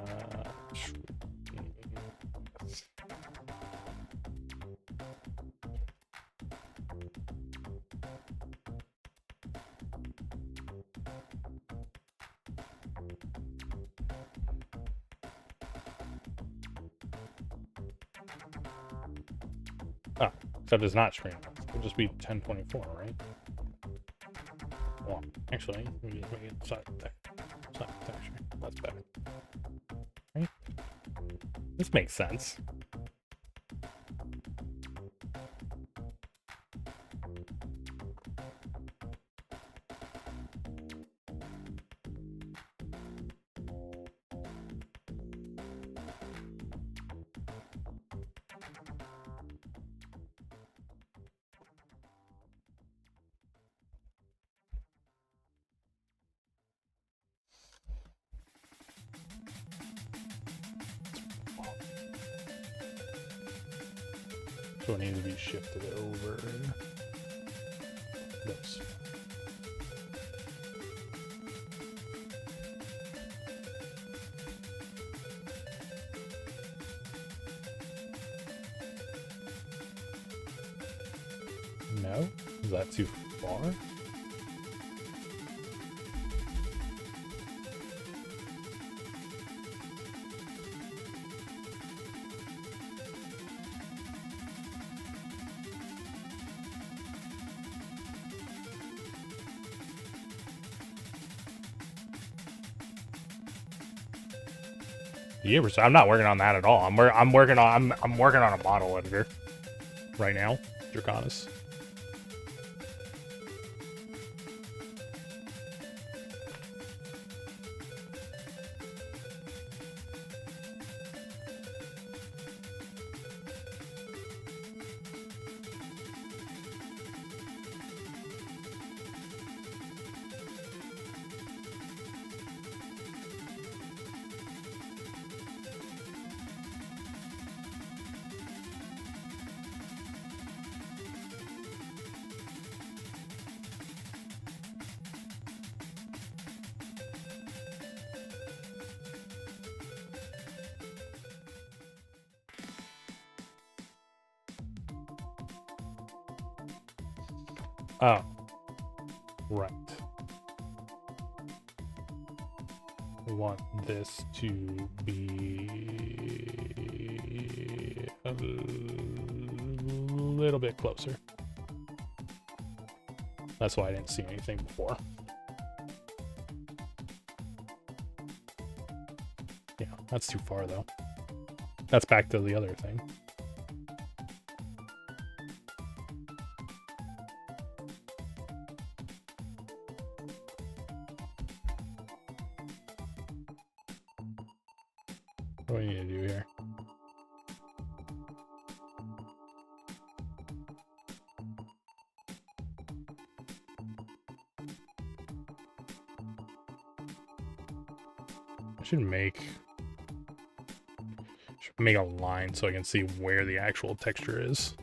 Oh, except it's not screen. It'll just be 1024, right? Well, actually, we just make it side texture. That's better. Right? This makes sense. So it needs to be shifted over. This. No? Is that too far? Yeah, so I'm not working on that at all. I'm working on a model editor right now, Draconis. Oh. Right. We want this to be a little bit closer. That's why I didn't see anything before. Yeah, that's too far though. That's back to the other thing. What do we need to do here? I should make a line so I can see where the actual texture is.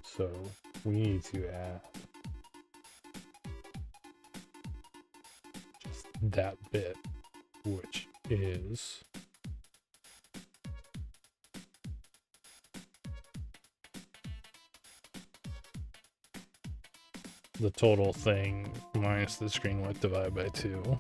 So we need to add just that bit, which is the total thing minus the screen width divided by 2.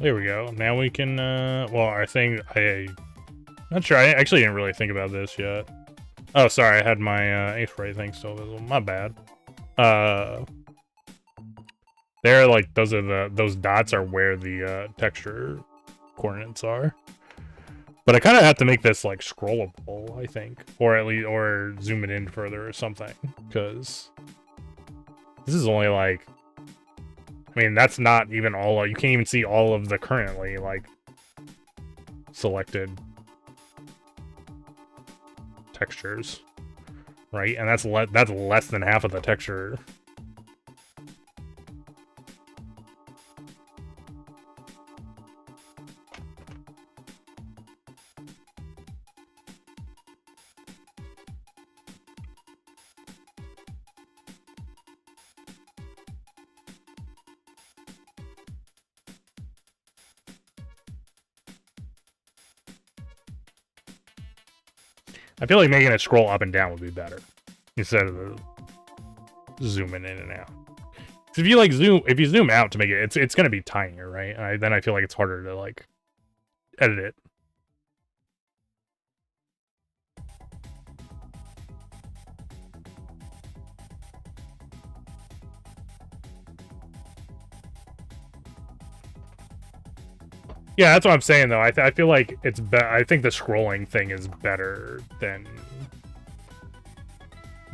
There we go. Now we can, well, I think not sure. I actually didn't really think about this yet. Oh, sorry. I had my, A-spray thing still visible. My bad. There, like, those dots are where the, texture coordinates are. But I kind of have to make this, like, scrollable, I think. Or at least, or zoom it in further or something. Because this is only, like, I mean, that's not even all. You can't even see all of the currently, like, selected textures, right? And that's less than half of the texture. I feel like making it scroll up and down would be better instead of zooming in and out. If you like if you zoom out to make it, it's gonna be tinier, right? Then I feel like it's harder to like edit it. Yeah, that's what I'm saying though. I feel like it's I think the scrolling thing is better than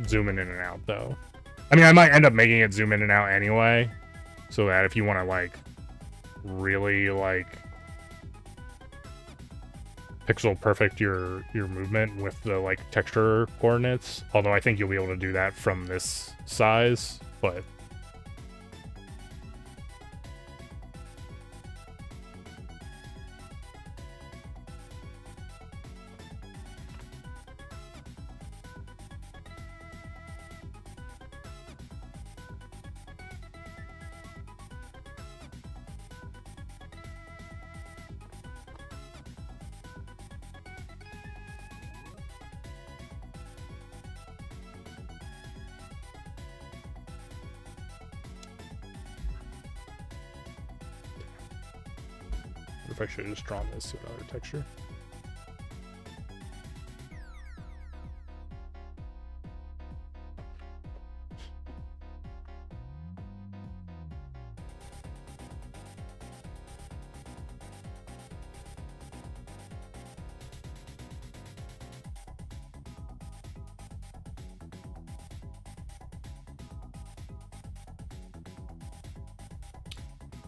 zooming in and out though. I mean, I might end up making it zoom in and out anyway, so that if you want to like really like pixel perfect your movement with the like texture coordinates, although I think you'll be able to do that from this size, but if I should have just drawn this to another texture.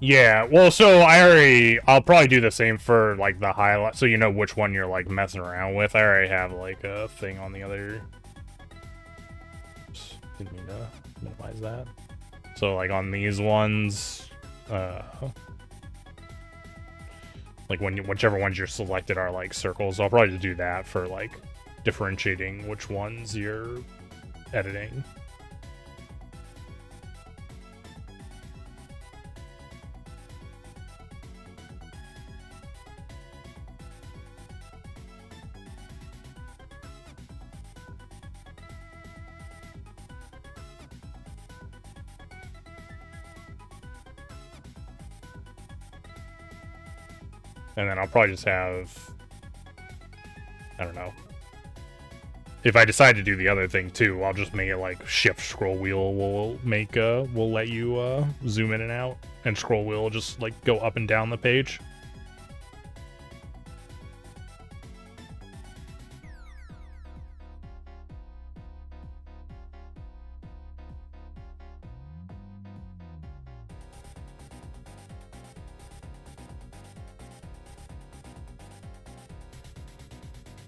Yeah, well, so I'll probably do the same for, like, the highlight, so you know which one you're, like, messing around with. I already have, like, a thing on the other... Oops, didn't mean to minimize that. So, like, on these ones, like, whichever ones you're selected are, like, circles, I'll probably do that for, like, differentiating which ones you're editing. And then I'll probably just have, I don't know. If I decide to do the other thing too, I'll just make it like shift scroll wheel will let you zoom in and out, and scroll wheel will just like go up and down the page.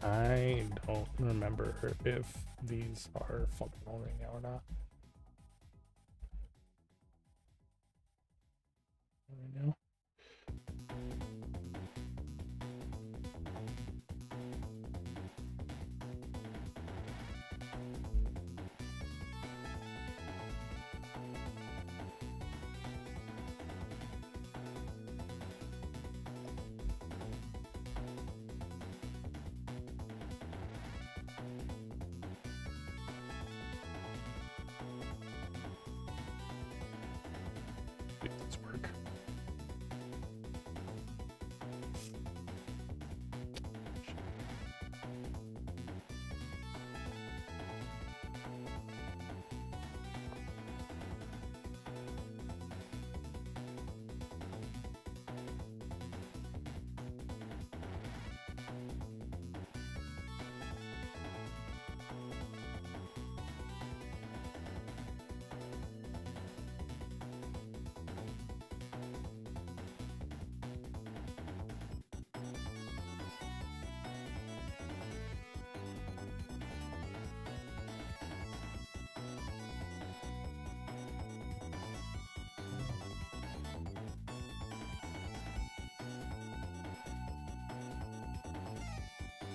I don't remember if these are functional right now or not. Right now. Let's work.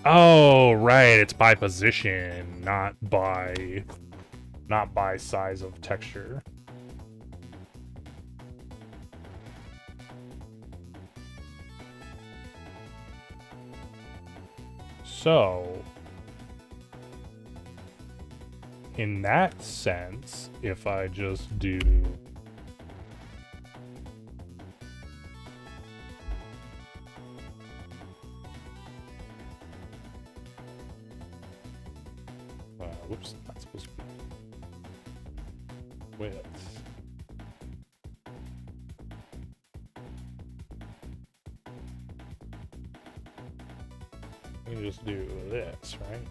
Oh, right, it's by position, not by size of texture. So, in that sense, if I just do whoops, not supposed to be width. You just do this, right?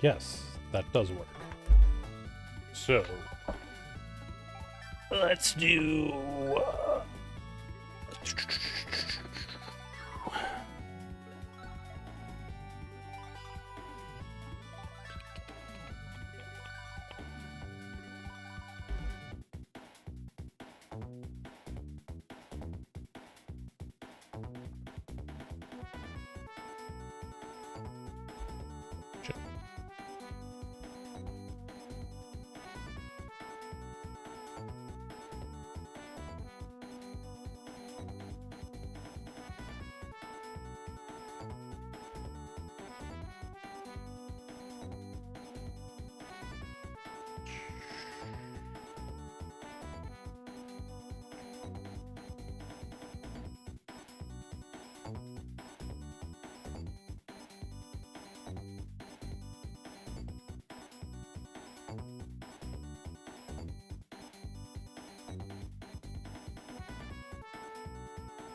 Yes, that does work. So, let's do...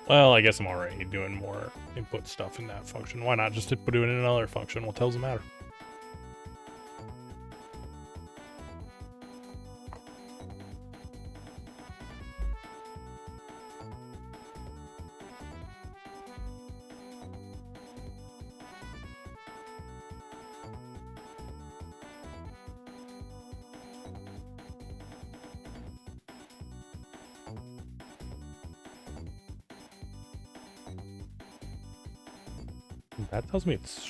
Well, I guess I'm already doing more input stuff in that function. Why not just put it in another function? What tells the matter? That tells me it's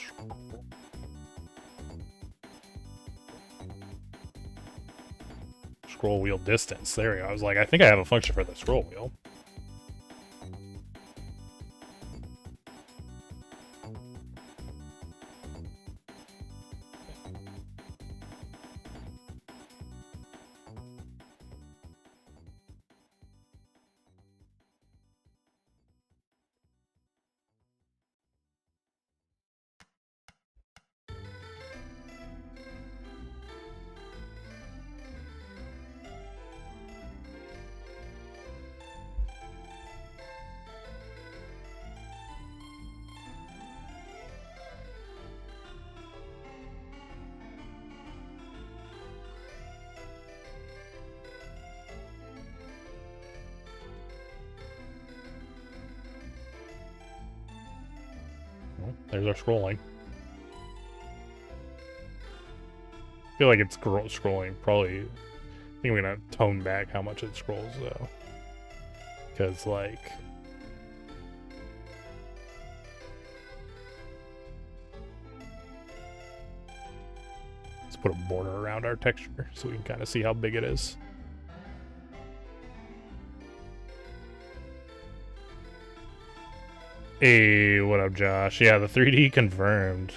scroll wheel distance. There we go. I was like, I think I have a function for the scroll wheel. Well, there's our scrolling. I feel like it's scrolling. Probably, I think I'm gonna tone back how much it scrolls though, because like. Let's put a border around our texture so we can kind of see how big it is. Hey, what up, Josh? Yeah, the 3D confirmed.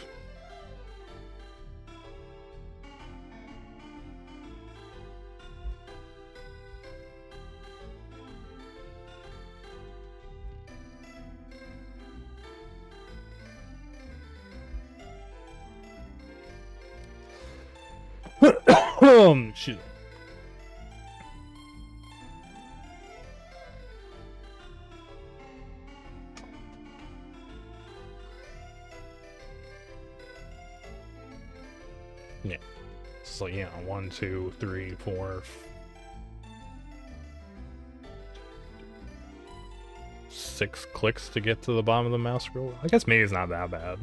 Shoot. Yeah. So yeah, 1, 2, 3, 4, 6 clicks to get to the bottom of the mouse scroll. I guess maybe it's not that bad.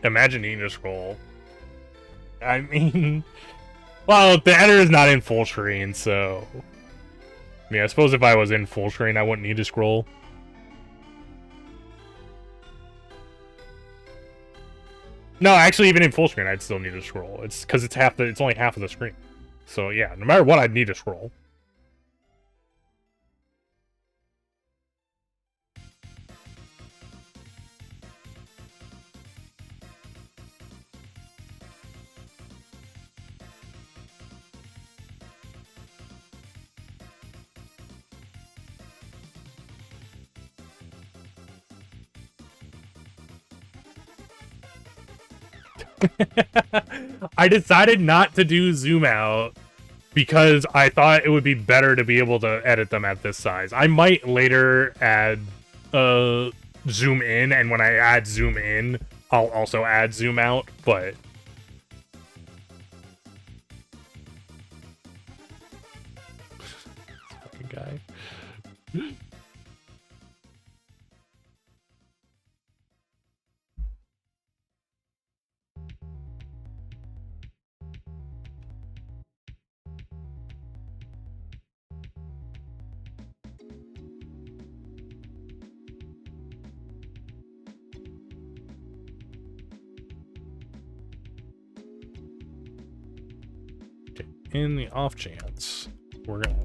Imagine needing to scroll. I mean, well, the editor is not in full screen, so. I mean, I suppose if I was in full screen, I wouldn't need to scroll. No, actually, even in full screen, I'd still need to scroll. It's because it's only half of the screen. So yeah, no matter what, I'd need to scroll. I decided not to do zoom out because I thought it would be better to be able to edit them at this size. I might later add zoom in, and when I add zoom in, I'll also add zoom out, but fucking guy. In the off chance, we're gonna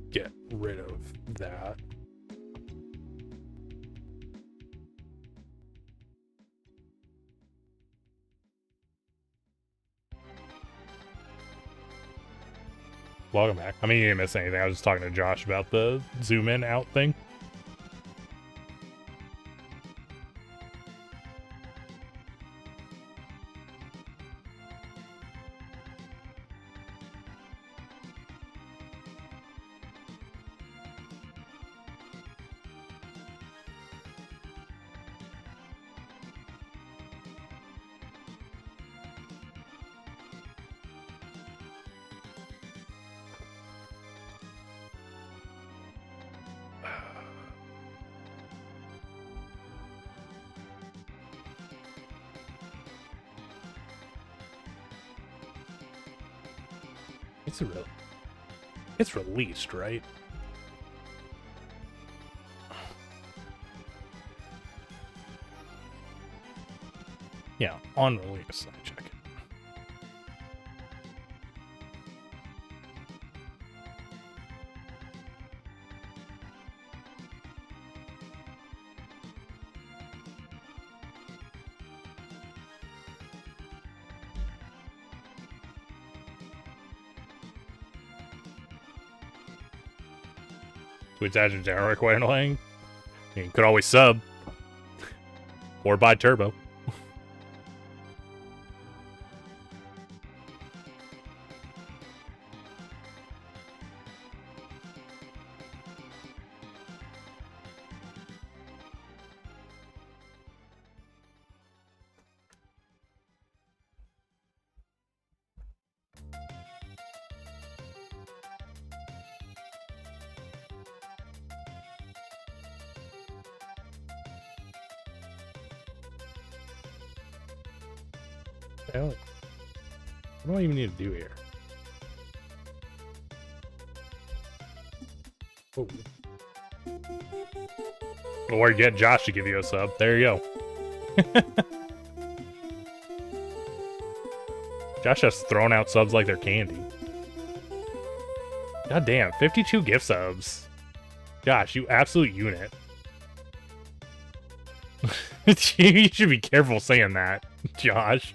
get rid of that. Welcome back. I mean, you didn't miss anything. I was just talking to Josh about the zoom in out thing. It's released, right? Yeah, on release. I check it. Switch Agent General quite annoying. You could always sub. Or buy Turbo. Hell, what do I even need to do here? Oh. Or get Josh to give you a sub. There you go. Josh has thrown out subs like they're candy. God damn, 52 gift subs. Josh, you absolute unit. You should be careful saying that, Josh.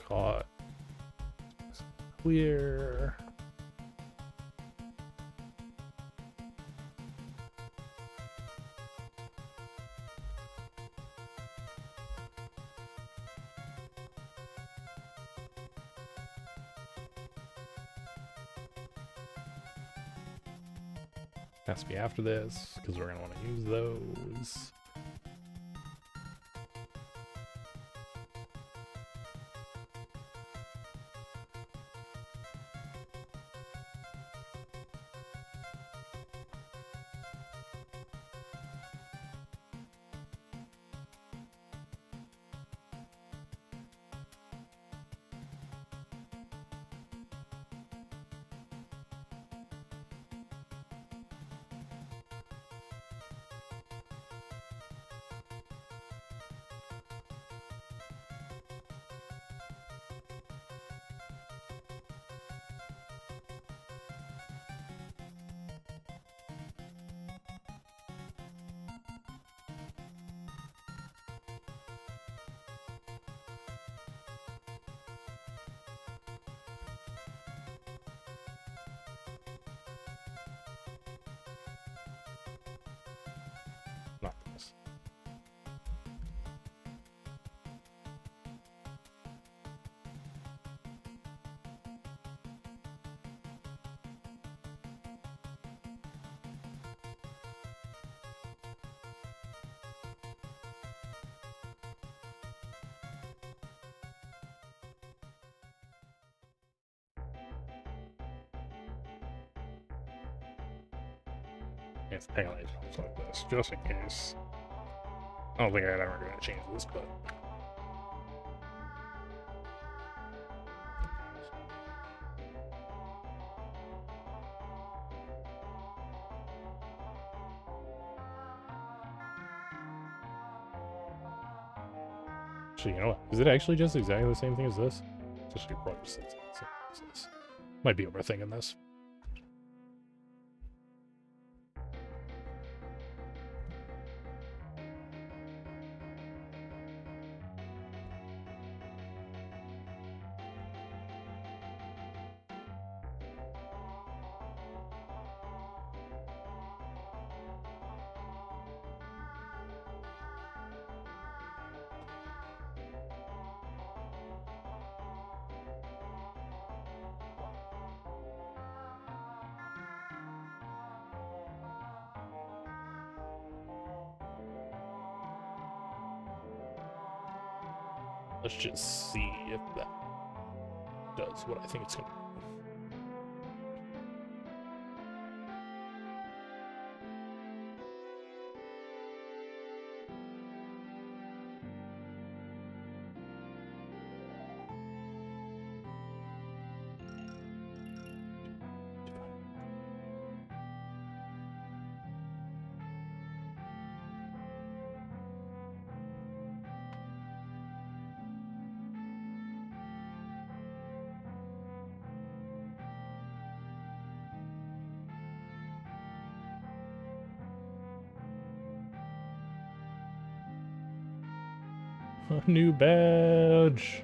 Caught. Clear. Has to be after this, because we're going to want to use those. It's pale age like this, just in case. I don't think I'm ever gonna change this, but. Actually, you know what? Is it actually just exactly the same thing as this? It's actually probably just the same as this. Might be overthinking this. Let's just see if that does what I think it's gonna do. A new badge.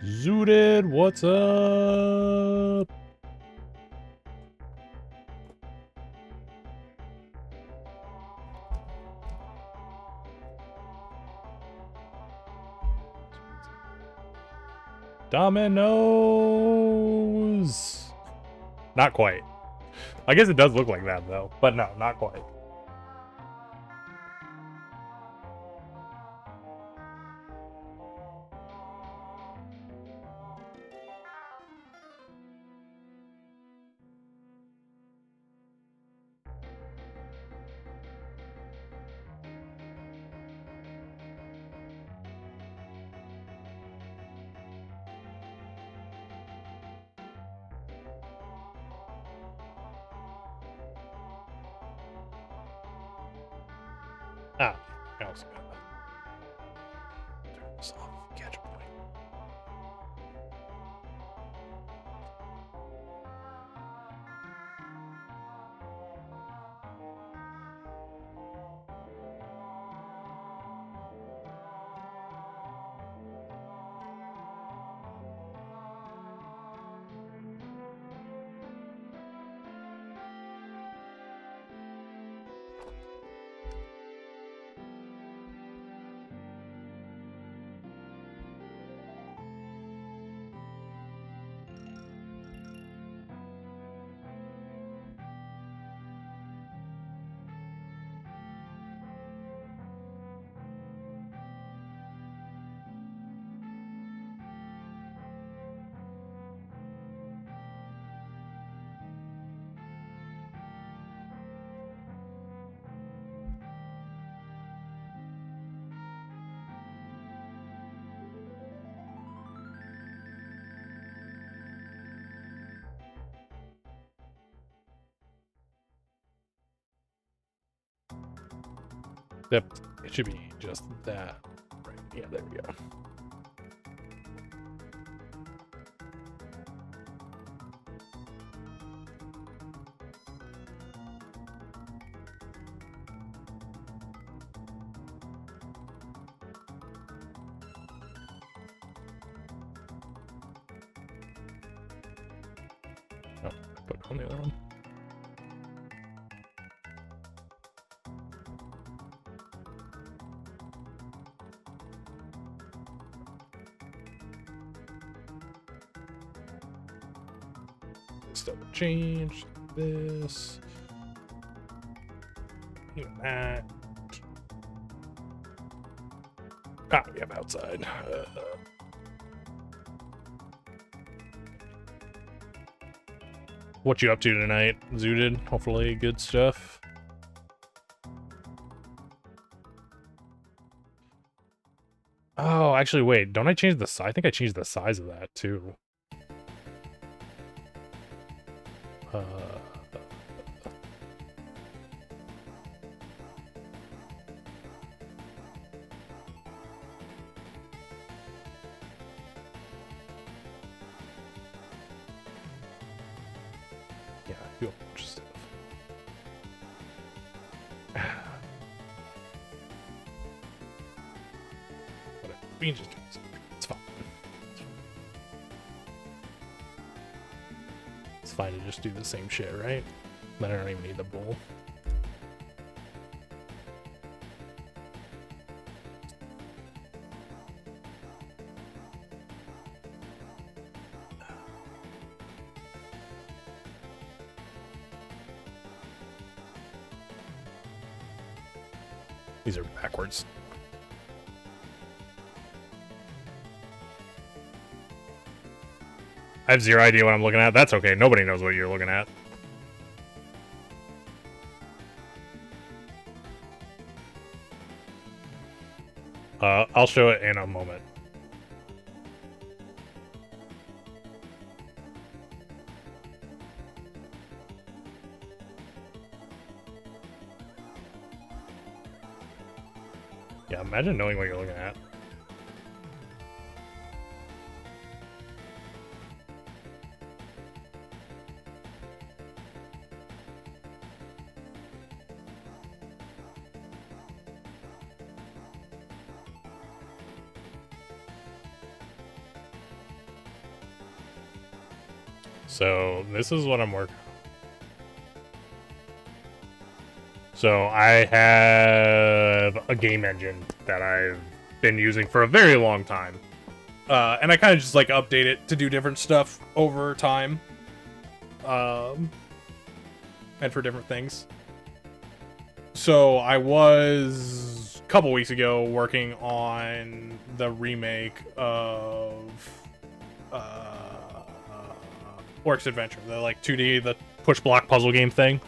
Zooted, what's up? Dominoes. Not quite. I guess it does look like that though, but no, not quite. Ah, I also got that. Turn this off. Catch a point. Yep, it should be just that. Right. Yeah, there we go. Oh, I put it on the other one. Stuff change this. Even that. Ah, we have outside. What you up to tonight, Zooted? Hopefully good stuff. Oh, actually, wait. Don't I change the size? I think I changed the size of that, too. Yeah, I do a bunch of stuff. Whatever. We can just do this. It's fine. It's fine to just do the same shit, right? Then I don't even need the bowl. These are backwards. I have zero idea what I'm looking at. That's okay. Nobody knows what you're looking at. I'll show it in a moment. Yeah, imagine knowing what you're looking at. So this is what I'm working on. So I have a game engine that I've been using for a very long time. And I kind of just like update it to do different stuff over time. And for different things. So I was a couple weeks ago working on the remake of Orcs Adventure, the like 2D, the push block puzzle game thing.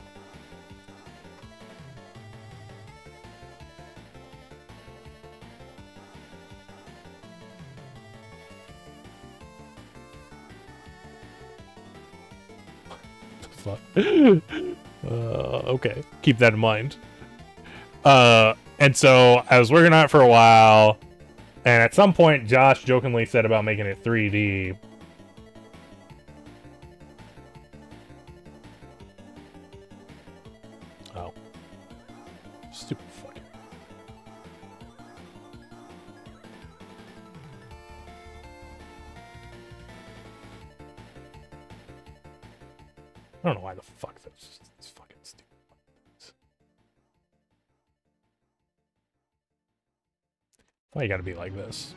Okay, keep that in mind. And so I was working on it for a while, and at some point Josh jokingly said about making it 3D. Oh. Stupid fucking. I don't know why the fuck that's fucking stupid. Why you gotta be like this?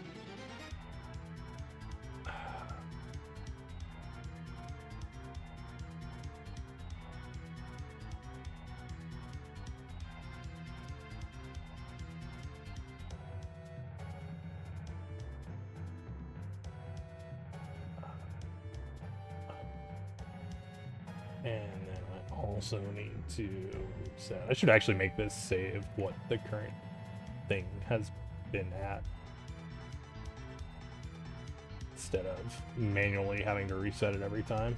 And then I also need to set. I should actually make this save what the current thing has been at, instead of manually having to reset it every time.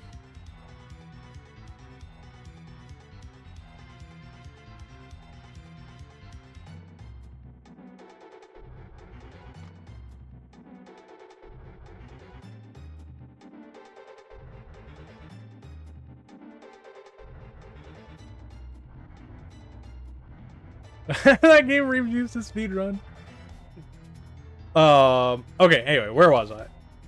That game refused to speedrun. Okay, anyway, where was I?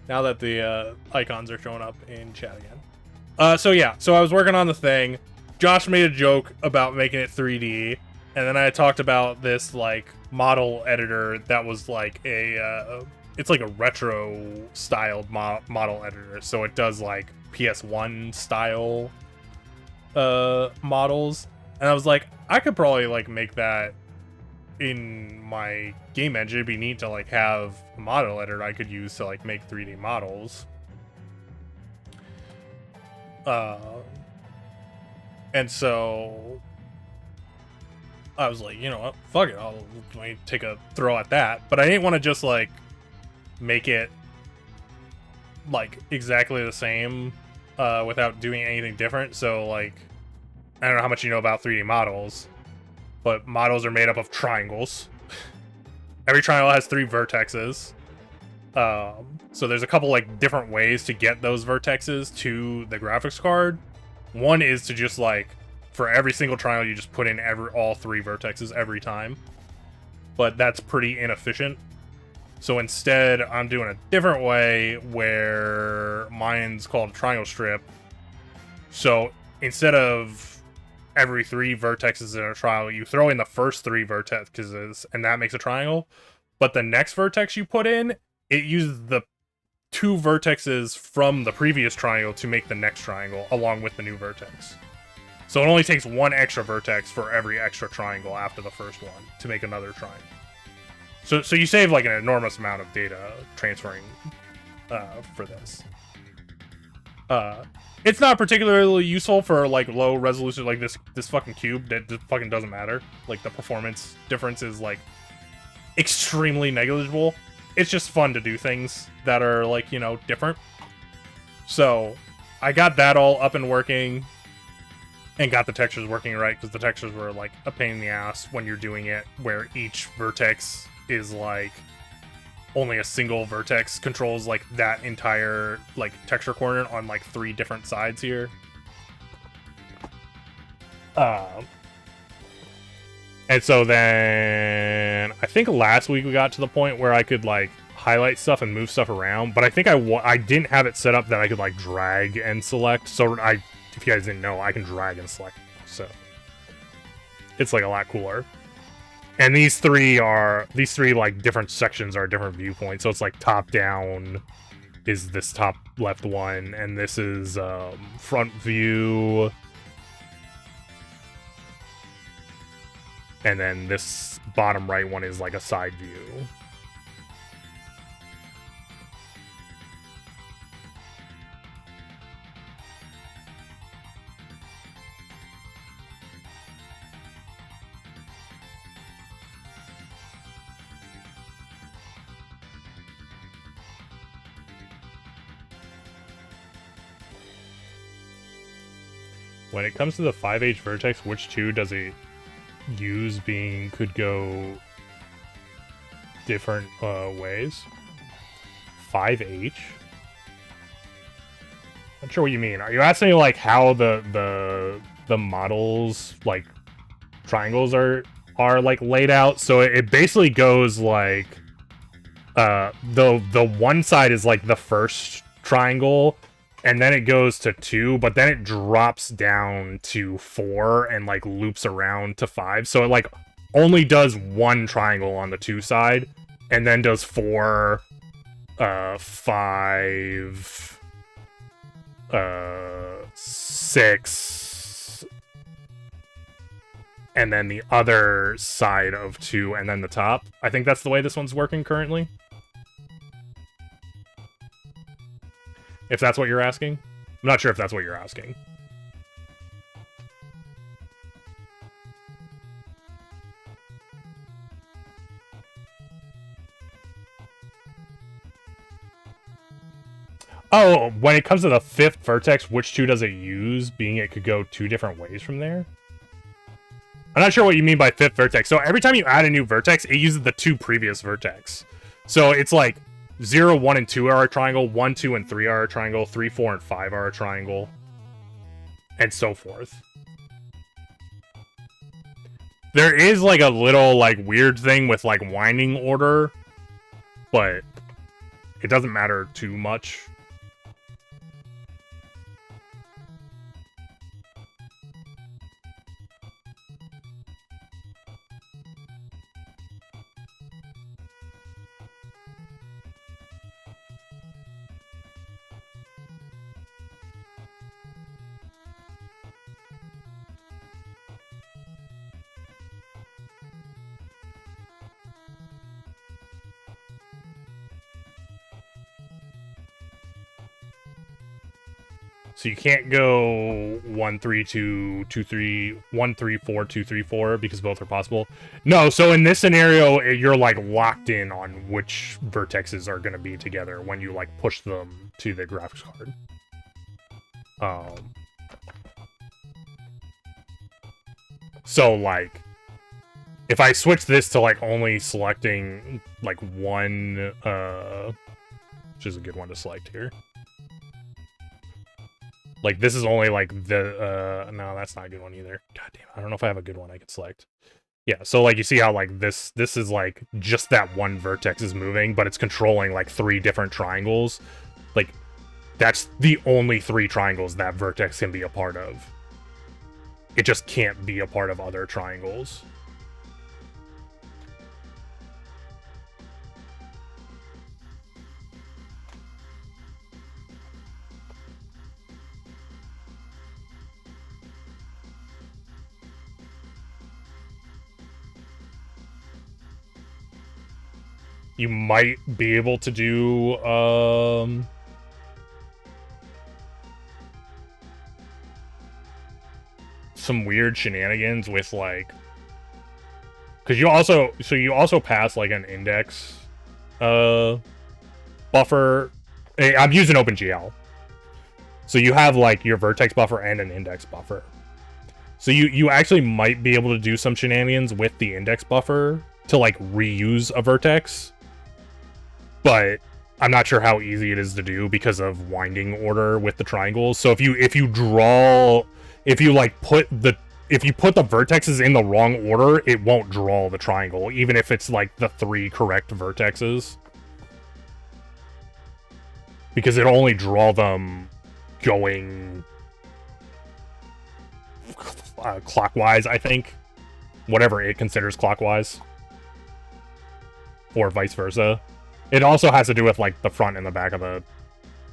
Now that the icons are showing up in chat again. So yeah, so I was working on the thing. Josh made a joke about making it 3D, and then I talked about this like model editor that was like a it's like a retro styled model editor, so it does like PS1 style models. And I was like, I could probably like make that in my game engine. It'd be neat to like have a model editor I could use to like make 3D models. And so I was like, you know what, fuck it, let me take a throw at that. But I didn't want to just like make it like exactly the same without doing anything different. So like, I don't know how much you know about 3D models, but models are made up of triangles. Every triangle has 3 vertexes. So there's a couple like different ways to get those vertexes to the graphics card. One is to just like, for every single triangle, you just put in all 3 vertexes every time. But that's pretty inefficient. So instead, I'm doing a different way where mine's called triangle strip. So instead of every 3 vertexes in a triangle, you throw in the first 3 vertexes, and that makes a triangle. But the next vertex you put in, it uses the 2 vertexes from the previous triangle to make the next triangle, along with the new vertex. So it only takes 1 extra vertex for every extra triangle after the first one to make another triangle. So you save like an enormous amount of data transferring for this. It's not particularly useful for like low resolution, like this fucking cube that just fucking doesn't matter. Like the performance difference is like extremely negligible. It's just fun to do things that are like, you know, different. So I got that all up and working and got the textures working right, because the textures were like a pain in the ass when you're doing it where each vertex is like only a single vertex controls like that entire like texture coordinate on like 3 different sides here. And so then I think last week we got to the point where I could like highlight stuff and move stuff around, but I think I didn't have it set up that I could like drag and select. So if you guys didn't know, I can drag and select. So it's like a lot cooler. And these three like different sections are different viewpoints. So it's like top down is this top left one, and this is front view. And then this bottom right one is like a side view. When it comes to the 5H vertex, which 2 does it use could go different ways? 5H? Not sure what you mean. Are you asking like how the models like triangles are like laid out? So it basically goes like the one side is like the first triangle, and then it goes to 2, but then it drops down to 4 and like loops around to 5. So it like only does 1 triangle on the 2 side, and then does 4, 5, 6, and then the other side of 2, and then the top. I think that's the way this one's working currently. If that's what you're asking. I'm not sure if that's what you're asking. Oh, when it comes to the 5th vertex, which 2 does it use, being it could go 2 different ways from there? I'm not sure what you mean by 5th vertex. So every time you add a new vertex, it uses the 2 previous vertex. So it's like 0, 1, and 2 are a triangle, 1, 2, and 3 are a triangle, 3, 4, and 5 are a triangle, and so forth. There is like a little like weird thing with like winding order, but it doesn't matter too much. So you can't go 1, 3, 2, 2, 3, 1, 3, 4, 2, 3, 4 because both are possible. No, so in this scenario, you're like locked in on which vertexes are going to be together when you like push them to the graphics card. So like, if I switch this to like only selecting like one, which is a good one to select here. Like, this is only, like, the, no, that's not a good one either. God damn it, I don't know if I have a good one I could select. Yeah, so, like, you see how, like, this is, like, just that one vertex is moving, but it's controlling, like, 3 different triangles. Like, that's the only 3 triangles that vertex can be a part of. It just can't be a part of other triangles. You might be able to do, some weird shenanigans with, like... Because you also... So you also pass, like, an index, buffer... I'm using OpenGL. So you have, like, your vertex buffer and an index buffer. So you actually might be able to do some shenanigans with the index buffer to, like, reuse a vertex. But I'm not sure how easy it is to do because of winding order with the triangles. So if you like put the vertexes in the wrong order, it won't draw the triangle, even if it's like the 3 correct vertexes. Because it'll only draw them going clockwise, I think. Whatever it considers clockwise. Or vice versa. It also has to do with, like, the front and the back of the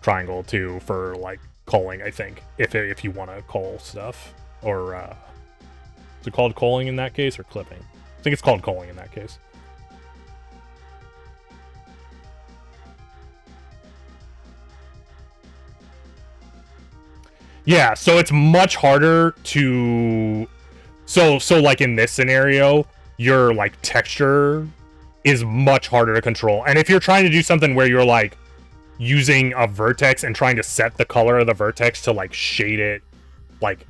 triangle, too, for, like, culling, I think. If you want to cull stuff. Or, is it called culling in that case, or clipping? I think it's called culling in that case. Yeah, so it's much harder to... So like, in this scenario, your, like, texture is much harder to control. And if you're trying to do something where you're, like, using a vertex and trying to set the color of the vertex to, like, shade it, like,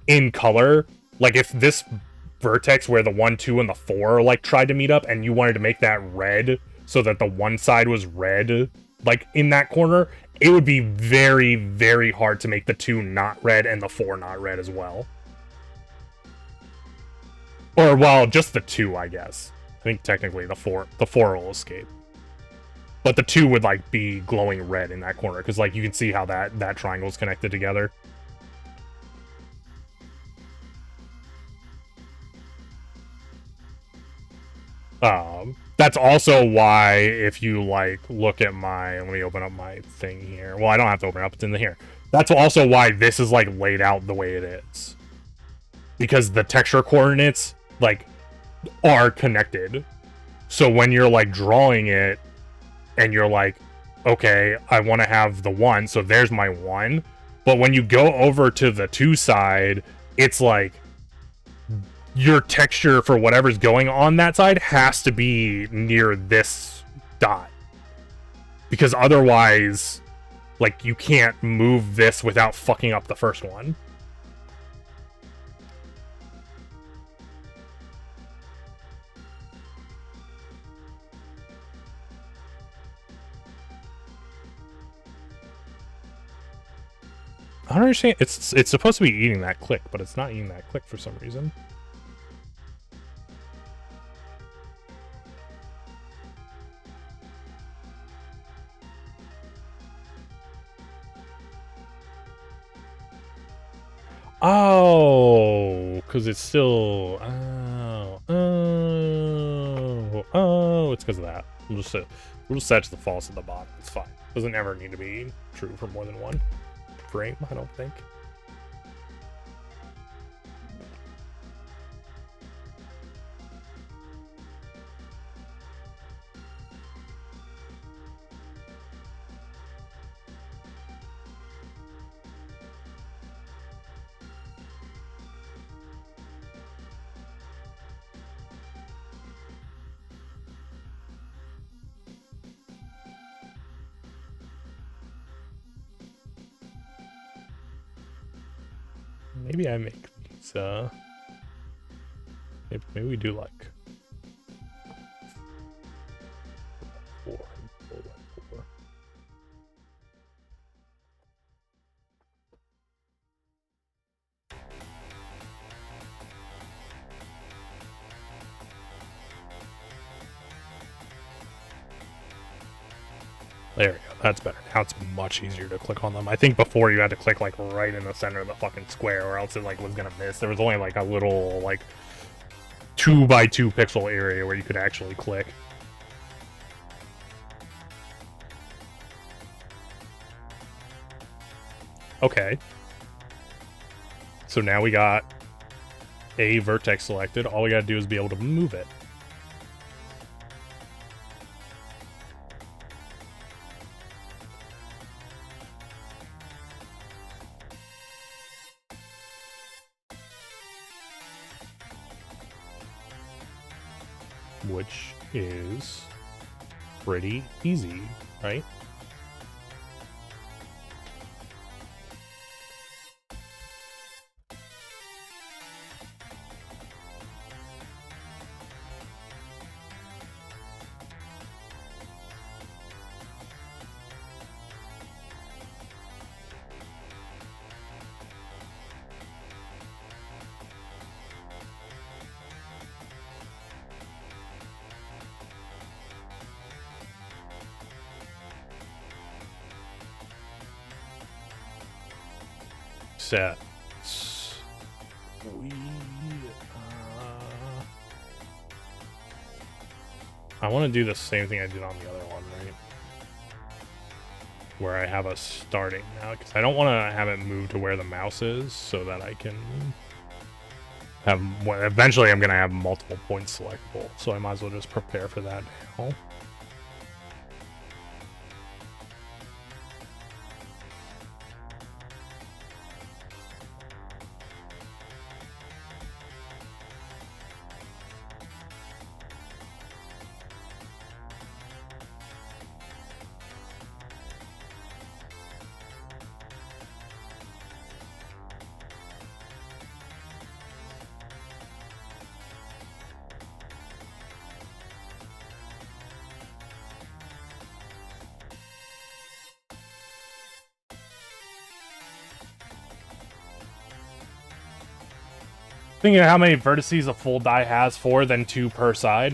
in color, like, if this vertex where the 1, 2, and the 4, like, tried to meet up, and you wanted to make that red so that the one side was red, like, in that corner, it would be very, very hard to make the 2 not red and the 4 not red as well. Or, well, just the 2, I guess. I think technically the 4 will escape. But the 2 would, like, be glowing red in that corner, because, like, you can see how that triangle is connected together. That's also why, if you, like, look at my... Let me open up my thing here. Well, I don't have to open it up, it's in here. That's also why this is, like, laid out the way it is. Because the texture coordinates, like, are connected. So when you're, like, drawing it, and you're like, okay, I want to have the 1, so there's my 1. But when you go over to the 2 side, it's like, your texture for whatever's going on that side has to be near this dot. Because otherwise, like, you can't move this without fucking up the first one. I don't understand. It's supposed to be eating that click, but it's not eating that click for some reason. Oh, because it's still... Oh, it's because of that. We'll just set to the false at the bottom. It's fine. Doesn't ever need to be true for more than one frame, I don't think. Maybe I make these, maybe we do like 4 and 4 by 4. There we go. That's better. Now it's much easier to click on them. I think before you had to click like right in the center of the fucking square, or else it like was gonna miss. There was only like a little like 2 by 2 pixel area where you could actually click. Okay. So now we got a vertex selected. All we gotta do is be able to move it. Which is pretty easy, right? Sets. I want to do the same thing I did on the other one, right? Where I have us starting now, because I don't want to have it move to where the mouse is, so that I can have. Well, eventually, I'm going to have multiple points selectable, so I might as well just prepare for that now. Thinking of how many vertices a full die has, 4, then 2 per side.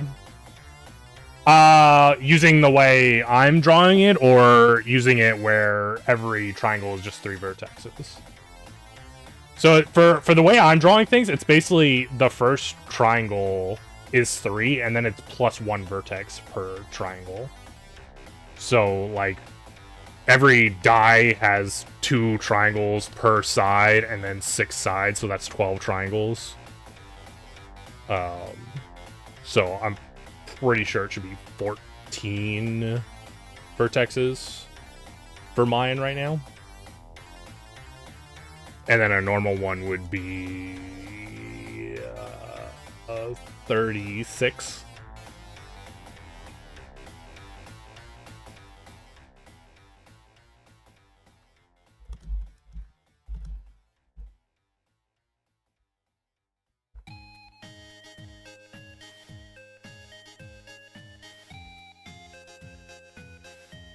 Using the way I'm drawing it, or using it where every triangle is just 3 vertexes. So for the way I'm drawing things, it's basically the first triangle is 3, and then it's plus 1 vertex per triangle. So like every die has 2 triangles per side, and then 6 sides, so that's 12 triangles. So I'm pretty sure it should be 14 vertexes for mine right now. And then a normal one would be 36.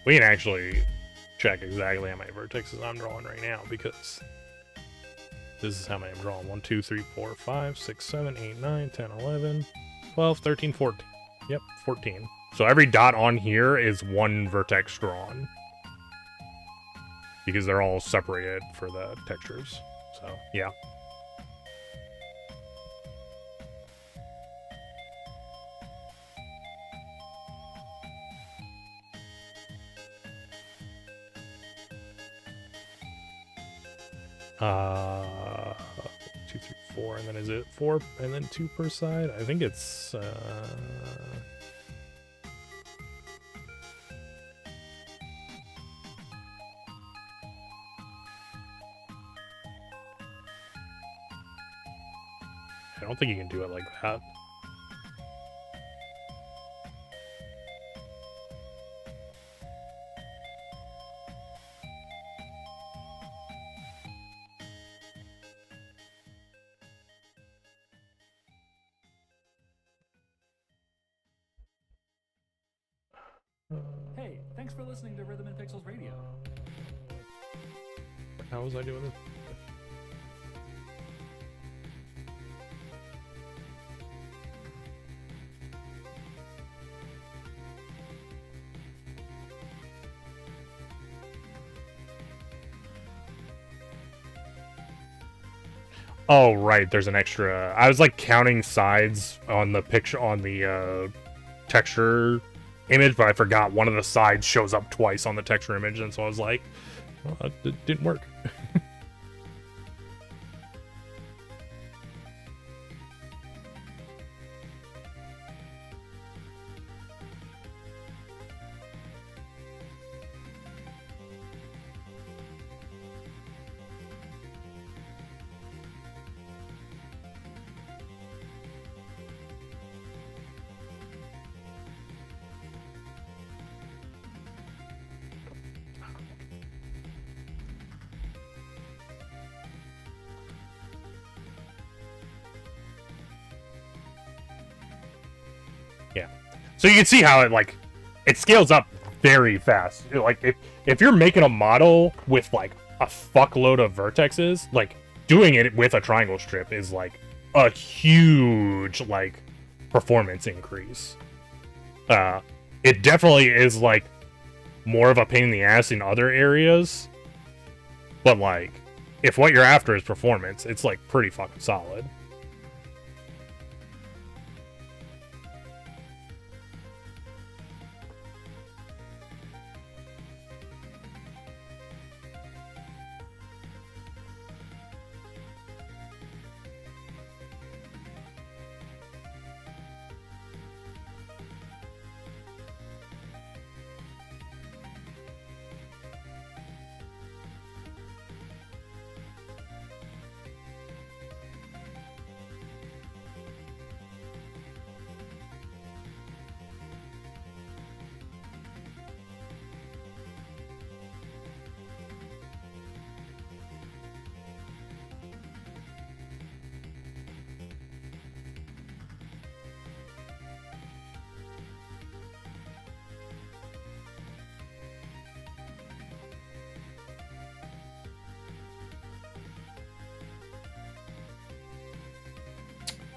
We can actually check exactly how many vertexes I'm drawing right now, because this is how many I'm drawing. 1, 2, 3, 4, 5, 6, 7, 8, 9, 10, 11, 12, 13, 14. Yep, 14. So every dot on here is 1 vertex drawn, because they're all separated for the textures. So, yeah. Uh, 2, 3, 4, and then is it 4 and then 2 per side? I think it's I don't think you can do it like that. Hey, thanks for listening to Rhythm and Pixels Radio. How was I doing this? Oh, right, there's an extra... I was, like, counting sides on the picture, on the, texture image, but I forgot one of the sides shows up twice on the texture image, and so I was like, well, it didn't work. Yeah. So you can see how it scales up very fast. Like, if you're making a model with, like, a fuckload of vertexes, like, doing it with a triangle strip is, like, a huge, like, performance increase. It definitely is, like, more of a pain in the ass in other areas, but, like, if what you're after is performance, it's, like, pretty fucking solid.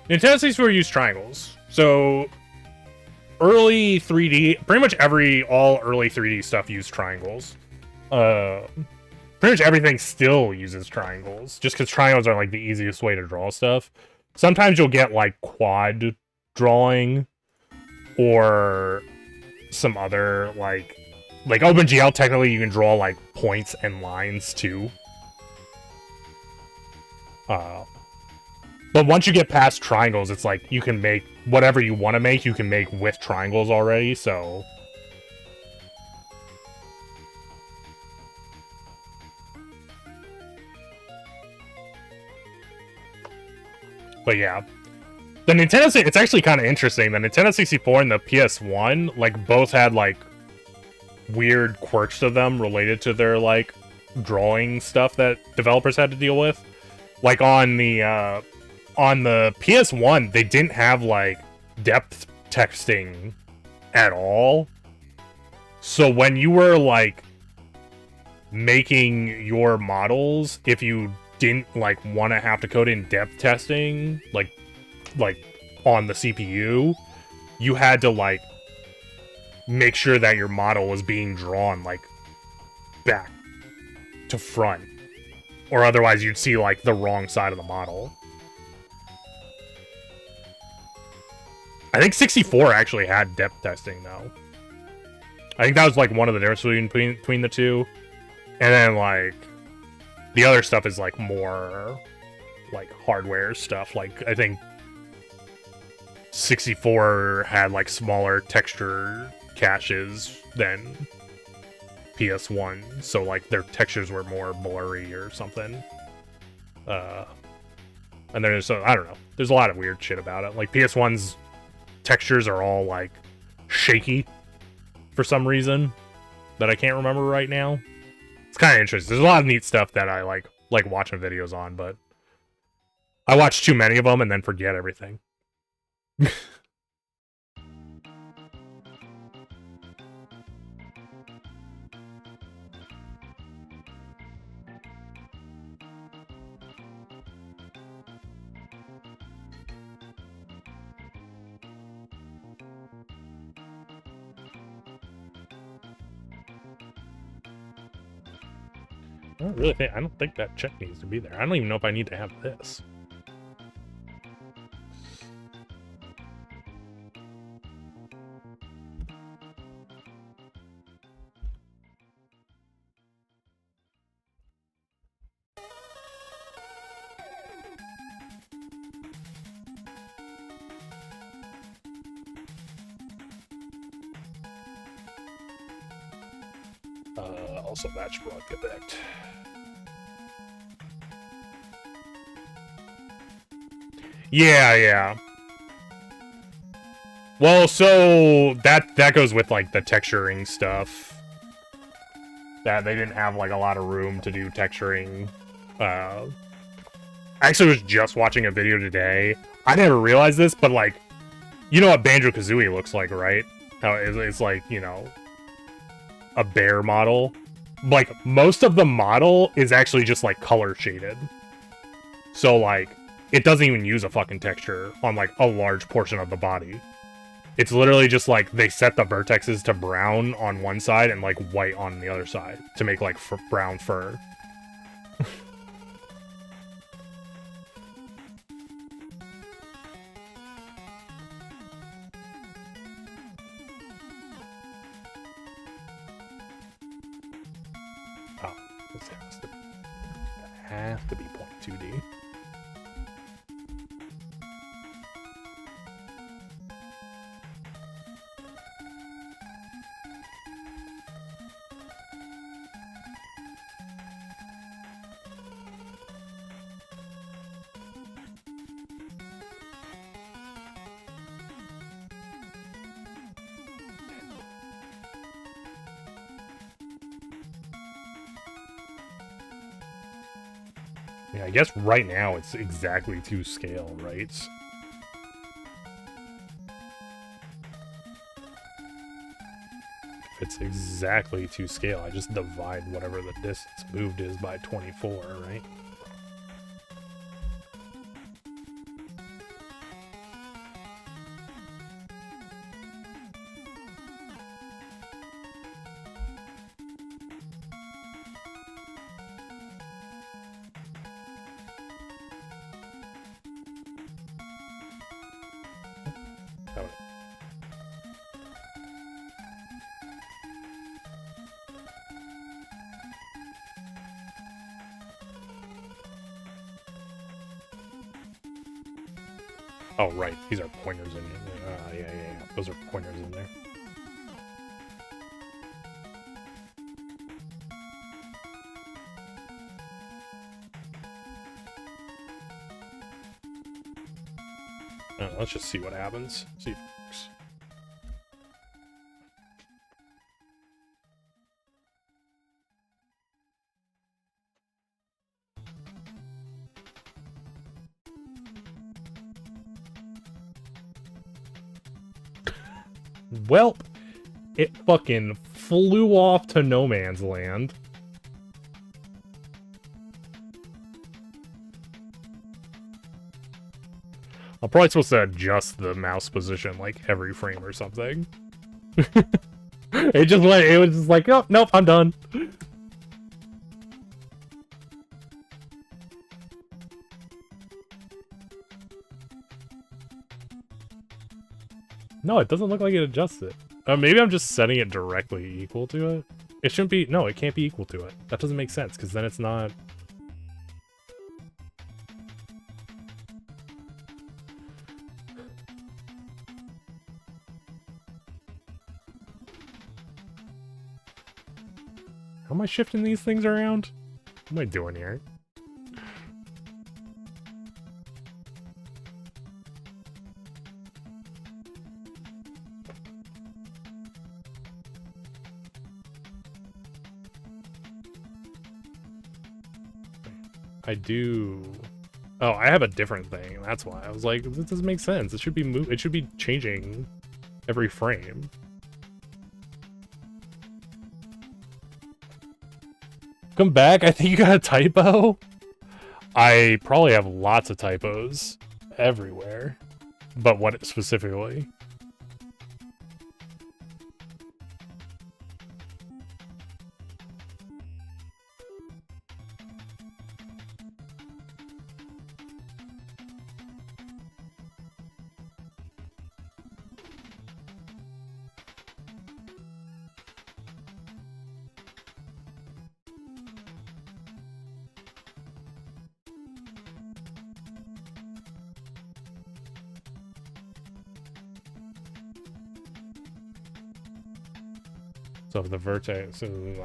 Nintendo 64 used triangles. So early 3D, pretty much all early 3D stuff used triangles. Pretty much everything still uses triangles, just because triangles are like the easiest way to draw stuff. Sometimes you'll get like quad drawing or some other like OpenGL. Technically, you can draw like points and lines too. But once you get past triangles, it's like you can make whatever you want to make, you can make with triangles already, so... But yeah. The Nintendo... It's actually kind of interesting. The Nintendo 64 and the PS1, like, both had, like, weird quirks to them related to their, like, drawing stuff that developers had to deal with. Like, on the PS1, they didn't have, like, depth texting at all. So when you were, like, making your models, if you didn't, like, want to have to code in depth testing, like, on the CPU, you had to, like, make sure that your model was being drawn, like, back to front. Or otherwise you'd see, like, the wrong side of the model. I think 64 actually had depth testing, though. I think that was, like, one of the differences between the two. And then, like, the other stuff is, like, more, like, hardware stuff. Like, I think 64 had, like, smaller texture caches than PS1. So, like, their textures were more blurry or something. And there's, I don't know. There's a lot of weird shit about it. Like, PS1's textures are all, like, shaky for some reason that I can't remember right now. It's kind of interesting. There's a lot of neat stuff that I like watching videos on, but I watch too many of them and then forget everything. I don't think that check needs to be there. I don't even know if I need to have this. Also match block effect. Yeah. Well, so that goes with like the texturing stuff. That they didn't have like a lot of room to do texturing. I actually was just watching a video today. I never realized this, but like, you know what Banjo-Kazooie looks like, right? How it's like, you know, a bear model. Like, most of the model is actually just, like, color shaded. So, like, it doesn't even use a fucking texture on, like, a large portion of the body. It's literally just, like, they set the vertexes to brown on one side and, like, white on the other side to make, like, brown fur. Has to be 0.2D. Yeah, I guess right now it's exactly to scale, right? If it's exactly to scale, I just divide whatever the distance moved is by 24, right? Oh, right. These are pointers in there. Yeah. Those are pointers in there. Let's just see what happens. See if it works. Welp, it fucking flew off to no man's land. I'm probably supposed to adjust the mouse position like every frame or something. It was just like, oh, nope, I'm done. No, it doesn't look like it adjusts it. Maybe I'm just setting it directly equal to it. It shouldn't be, no, it can't be equal to it. That doesn't make sense, because then it's not... How am I shifting these things around? What am I doing here? I do... Oh, I have a different thing. That's why. I was like, this doesn't make sense. It should be it should be changing every frame. Come back. I think you got a typo. I probably have lots of typos everywhere. But what specifically? So if the vertex is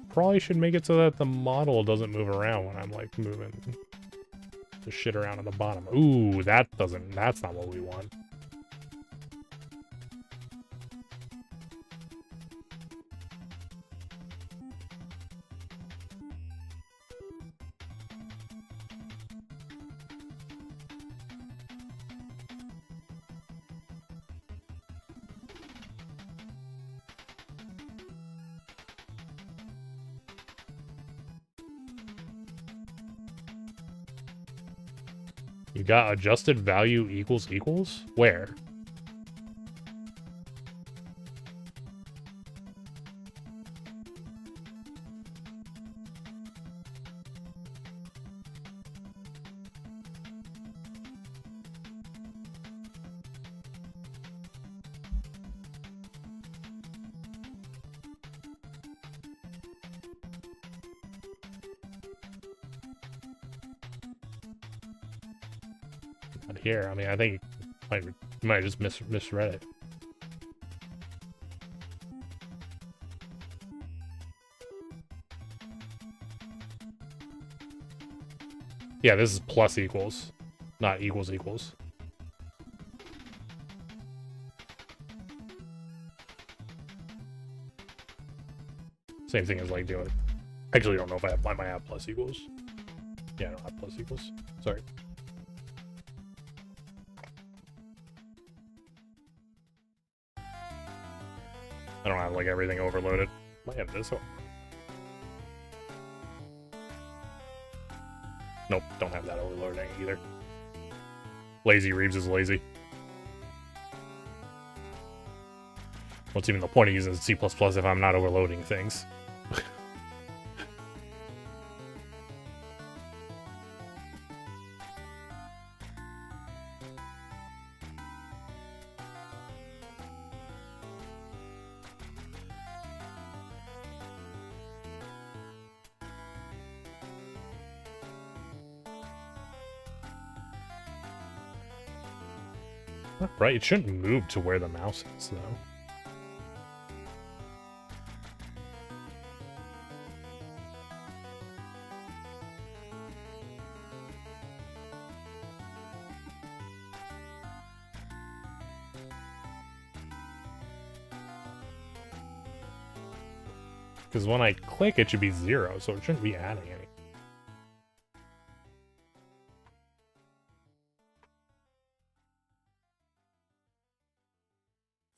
probably should make it so that the model doesn't move around when I'm like moving the shit around at the bottom. Ooh, that's not what we want. You got adjusted value equals equals? Where? Not here. I mean, I think you might have just misread it. Yeah, this is plus equals, not equals equals. Same thing as like doing. Actually, I don't know if I might have plus equals. Yeah, I don't have plus equals. Sorry. I don't have like everything overloaded. Might have this one. Nope, don't have that overloading either. Lazy Reeves is lazy. What's even the point of using C++ if I'm not overloading things? Right, it shouldn't move to where the mouse is, though. Because when I click, it should be 0, so it shouldn't be adding any.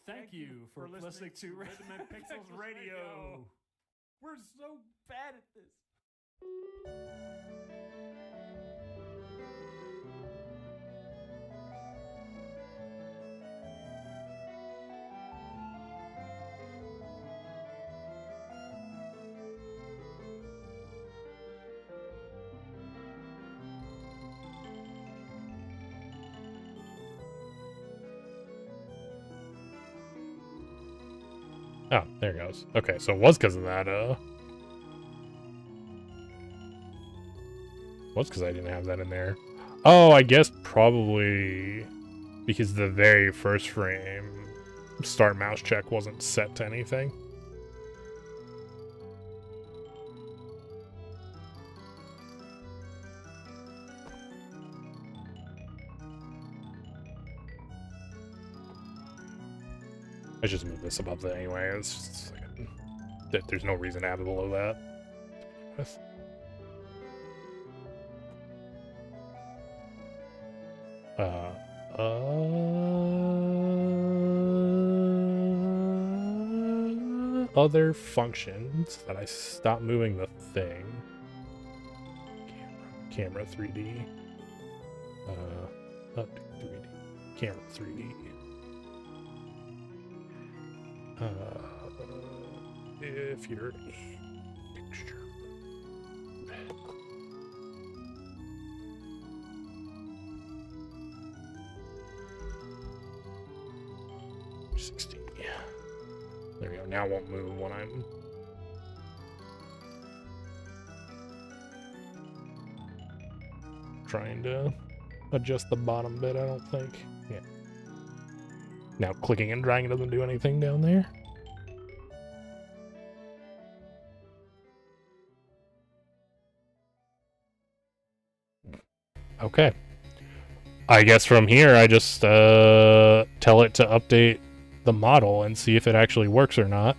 Thank you for listening to Rhythm and Pixels Radio. We're so bad at this. Oh, there it goes. Okay, so it was because of that, was because I didn't have that in there. Oh, I guess probably because the very first frame start mouse check wasn't set to anything. I just moved this above that anyway. It's just like there's no reason to have it below that. Other functions that I stopped moving the thing. Camera 3D. Up 3D. Camera 3D. If you're a picture. 60. There we go. go. Now it won't move when I'm... trying to adjust the bottom bit, I don't think. Yeah. Now clicking and dragging doesn't do anything down there. Okay. I guess from here I just tell it to update the model and see if it actually works or not.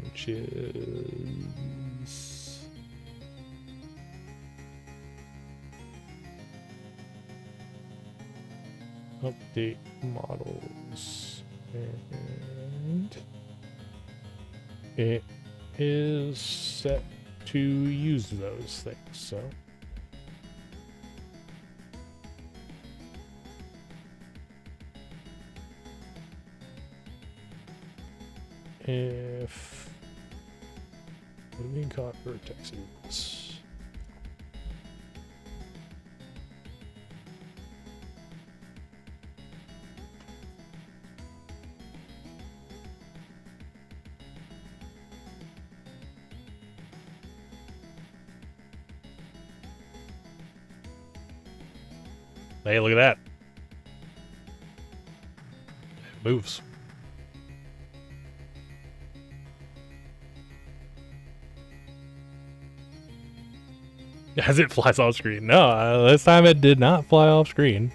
Which is... update models, and it is set to use those things, so if moving caught vertexes. Hey, look at that. It moves. As it flies off screen. No, this time it did not fly off screen.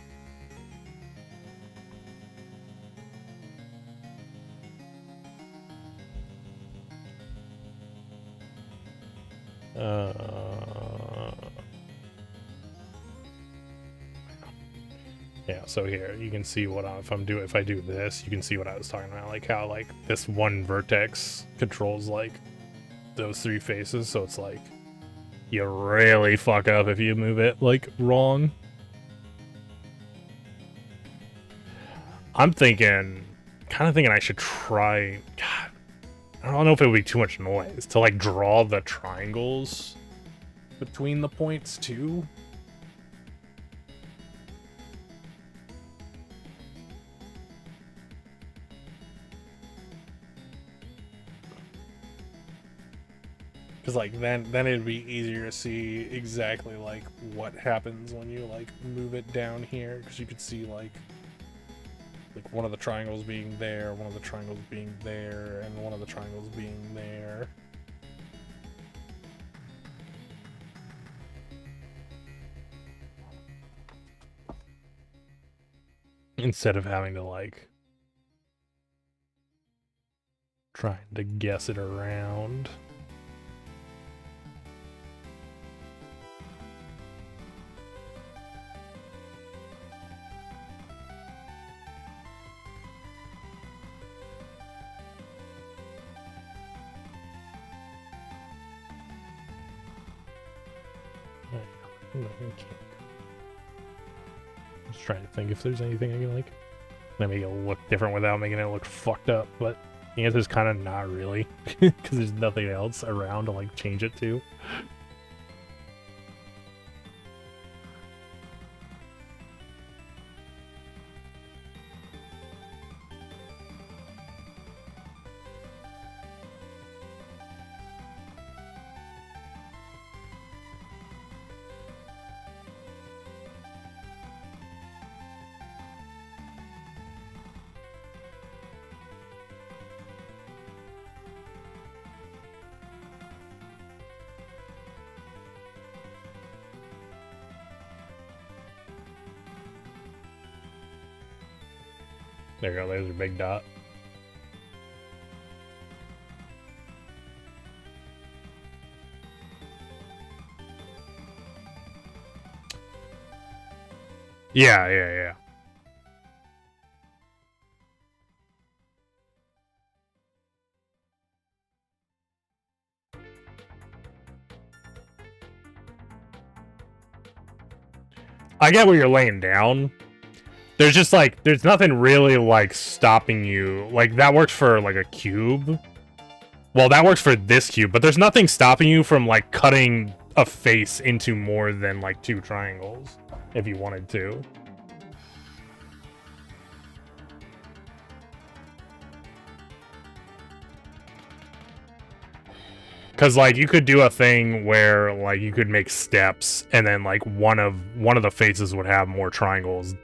Yeah, so here you can see what if I do this, you can see what I was talking about, like how like this one vertex controls like those three faces, so it's like you really fuck up if you move it like wrong. I'm kind of thinking I should try. God, I don't know if it would be too much noise to like draw the triangles between the points too. Because like then it'd be easier to see exactly like what happens when you like move it down here, because you could see like one of the triangles being there, one of the triangles being there, and one of the triangles being there. Instead of having to like trying to guess it around. No, I can't. I'm just trying to think if there's anything I can like make it look different without making it look fucked up, but the answer's kind of not really, because there's nothing else around to like change it to. There you go, there's your big dot. Yeah. I get what you're laying down. There's just like, there's nothing really like stopping you. Like that works for like a cube. Well, that works for this cube, but there's nothing stopping you from like cutting a face into more than like 2 triangles if you wanted to. Cause like you could do a thing where like you could make steps and then like one of the faces would have more triangles.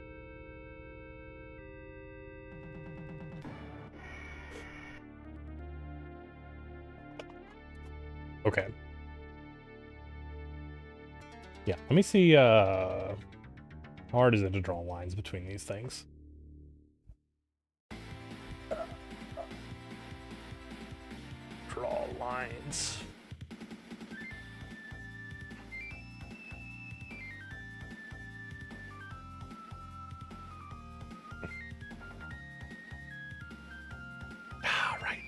Okay. Yeah, let me see how hard is it to draw lines between these things? Draw lines. Ah, right.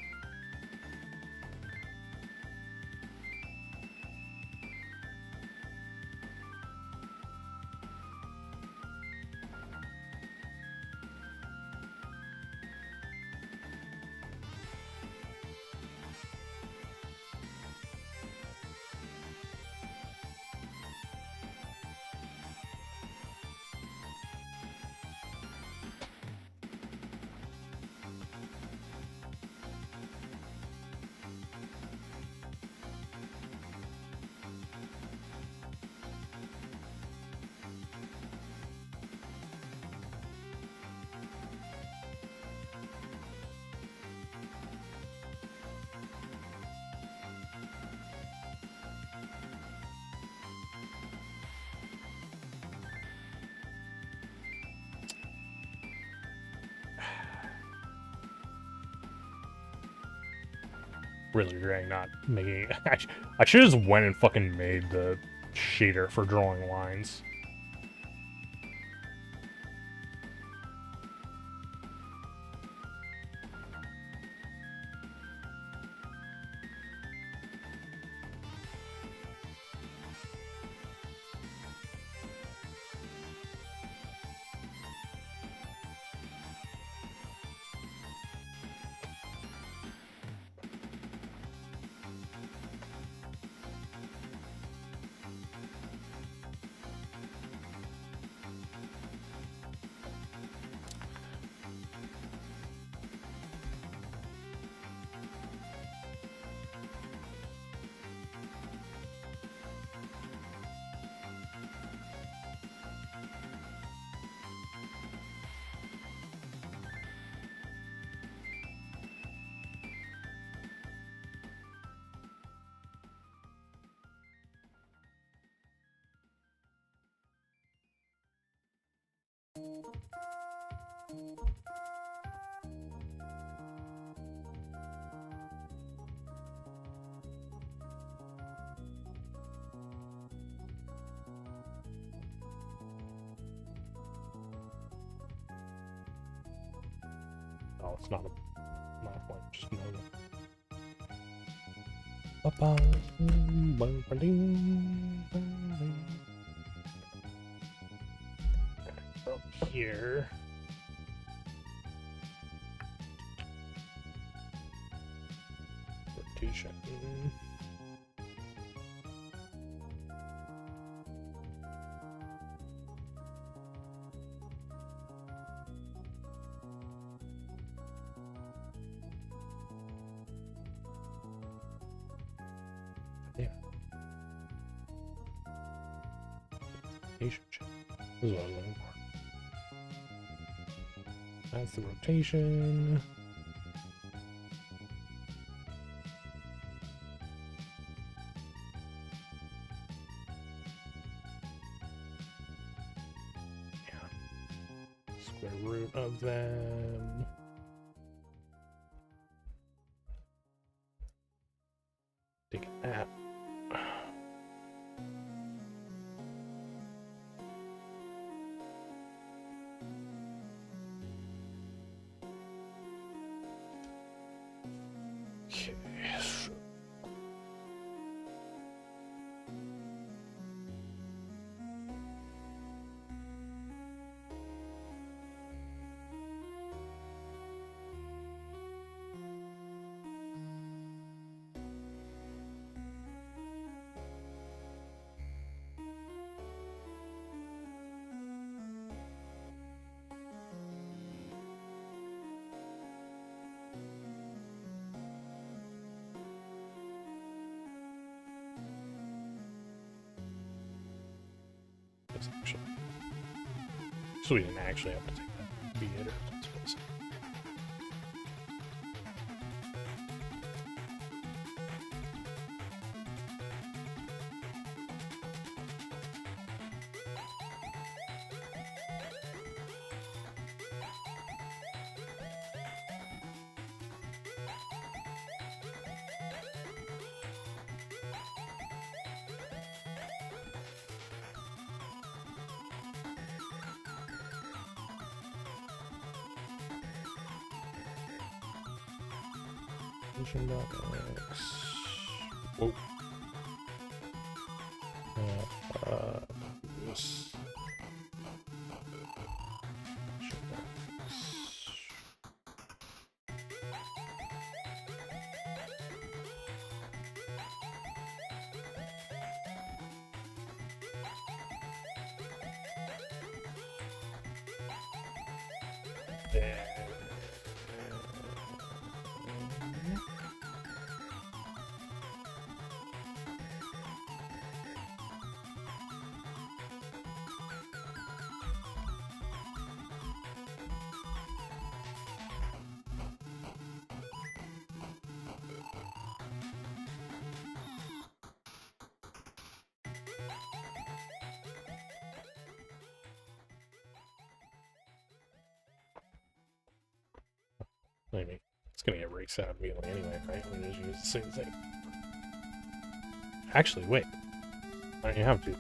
Really regretting not making it. I should have just went and fucking made the shader for drawing lines. Oh, it's not a point, just know that. Here. Rotation. Yeah. Rotation check. This is what I was looking for. That's the rotation. Yeah. Square root of them. Take that. Okay. this actually. So we didn't actually have to take that theater. Whoa. Yes. Maybe. It's gonna get race out immediately anyway, right? We just use the same thing. Actually, wait. I don't even have to,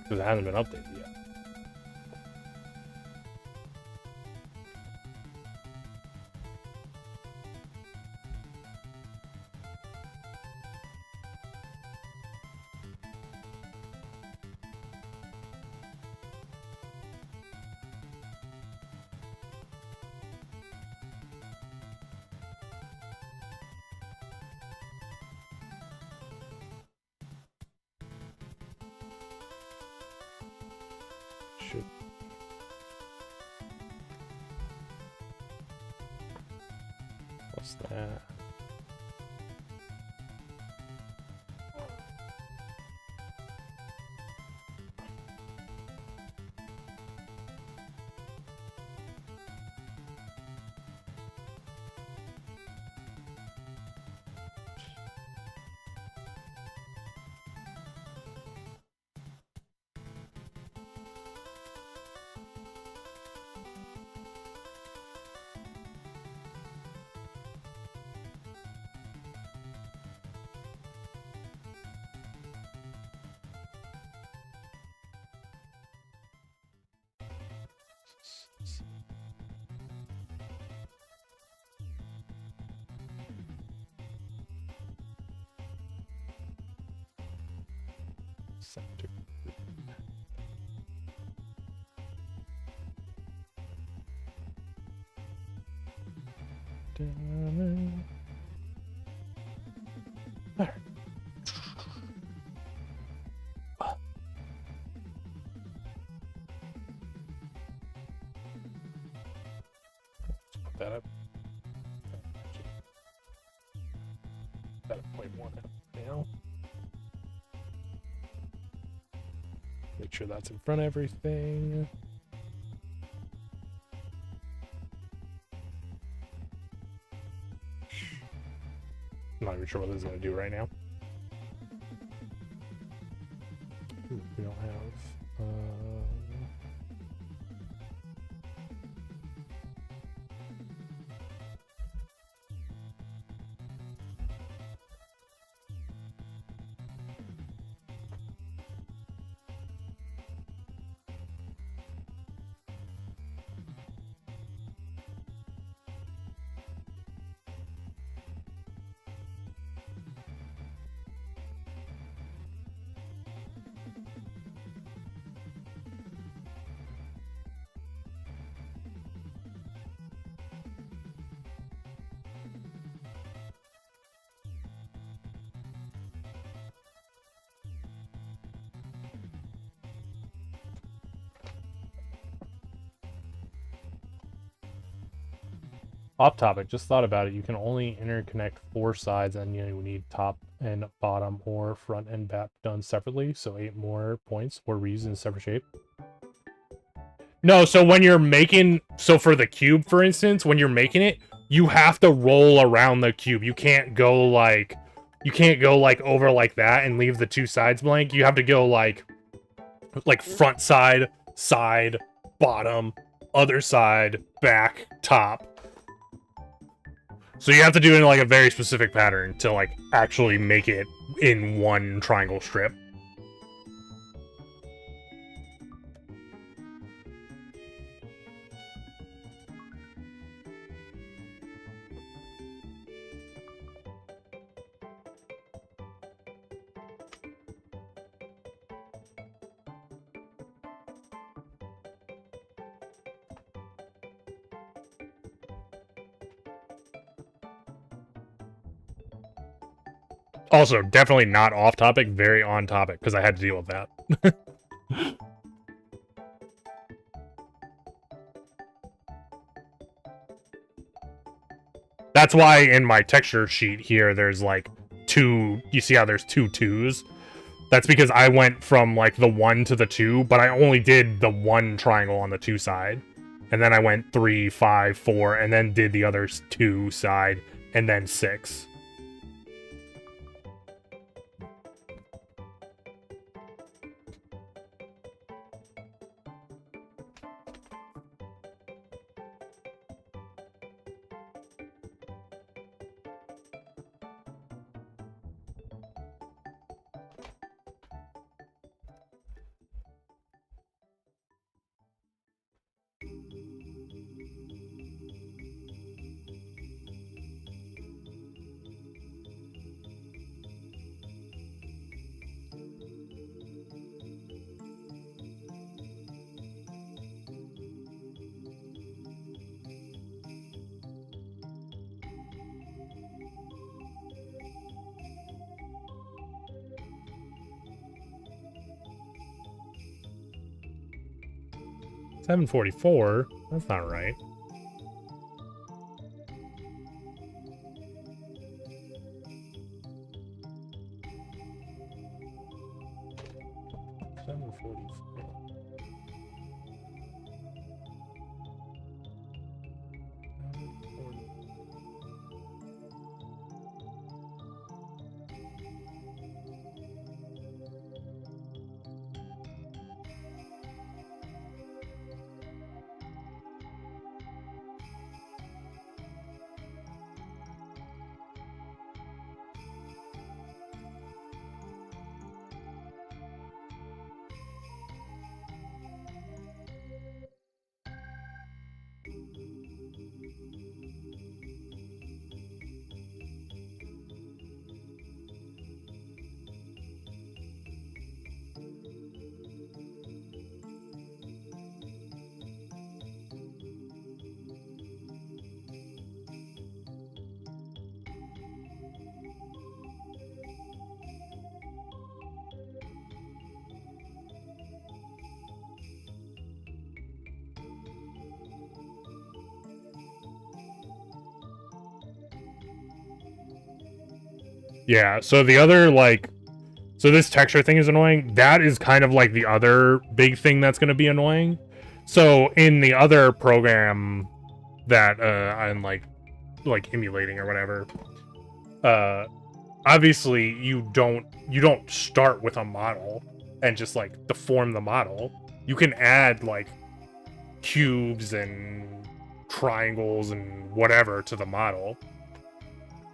because it hasn't been updated yet. Shoot. What's that? Center. There. Put that up. Got a 0.1 now. Make sure that's in front of everything. I'm not even sure what this is going to do right now. Ooh, we don't have... Off topic, just thought about it. You can only interconnect 4 sides, and you need top and bottom or front and back done separately. So 8 more points or reused in a separate shape. No, so when you're making, so for the cube, for instance, when you're making it, you have to roll around the cube. You can't go like over like that and leave the two sides blank. You have to go like front side, side, bottom, other side, back, top. So you have to do it in like a very specific pattern to like actually make it in one triangle strip. Also, definitely not off topic, very on topic, because I had to deal with that. That's why in my texture sheet here, there's like two, you see how there's two twos? That's because I went from like the 1 to the 2, but I only did the one triangle on the 2 side. And then I went 3, 5, 4, and then did the other 2 side, and then 6. $7.44? That's not right. Yeah, so the other, like... So this texture thing is annoying. That is kind of like the other big thing that's going to be annoying. So in the other program that I'm like emulating or whatever, obviously you don't start with a model and just like deform the model. You can add like cubes and triangles and whatever to the model.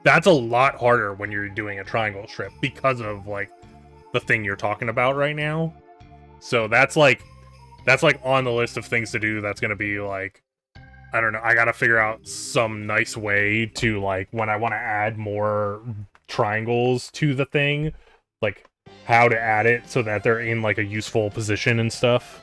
That's a lot harder when you're doing a triangle strip because of like the thing you're talking about right now. So that's like on the list of things to do. That's gonna be like, I don't know, I gotta figure out some nice way to, like, when I want to add more triangles to the thing, like how to add it so that they're in like a useful position and stuff.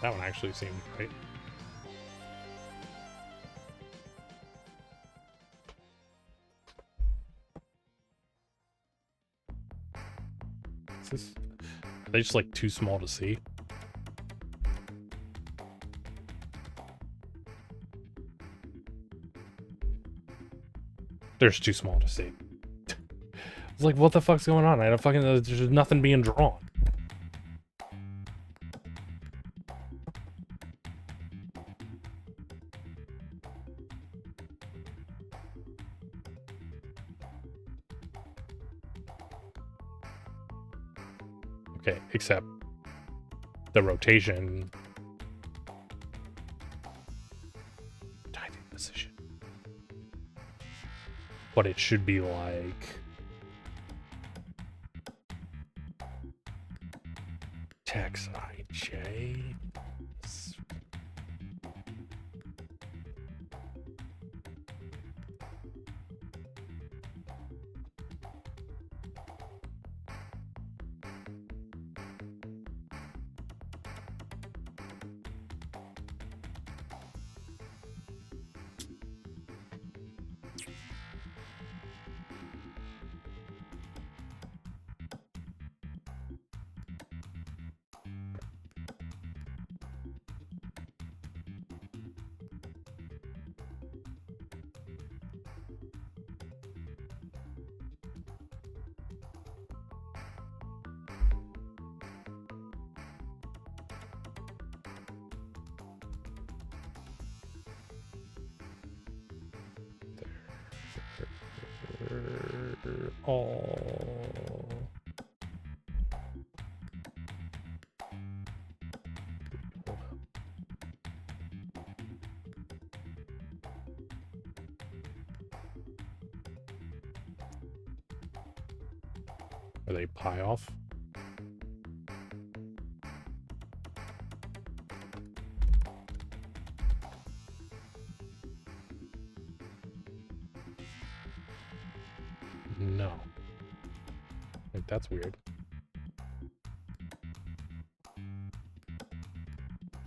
That one actually seemed right. Is this... Are they just like too small to see? They're just too small to see. It's like, what the fuck's going on? I don't fucking... There's nothing being drawn. Okay, except the rotation. Diving position. But it should be like... Text IJ. All... Are they pie off? No. Like, that's weird.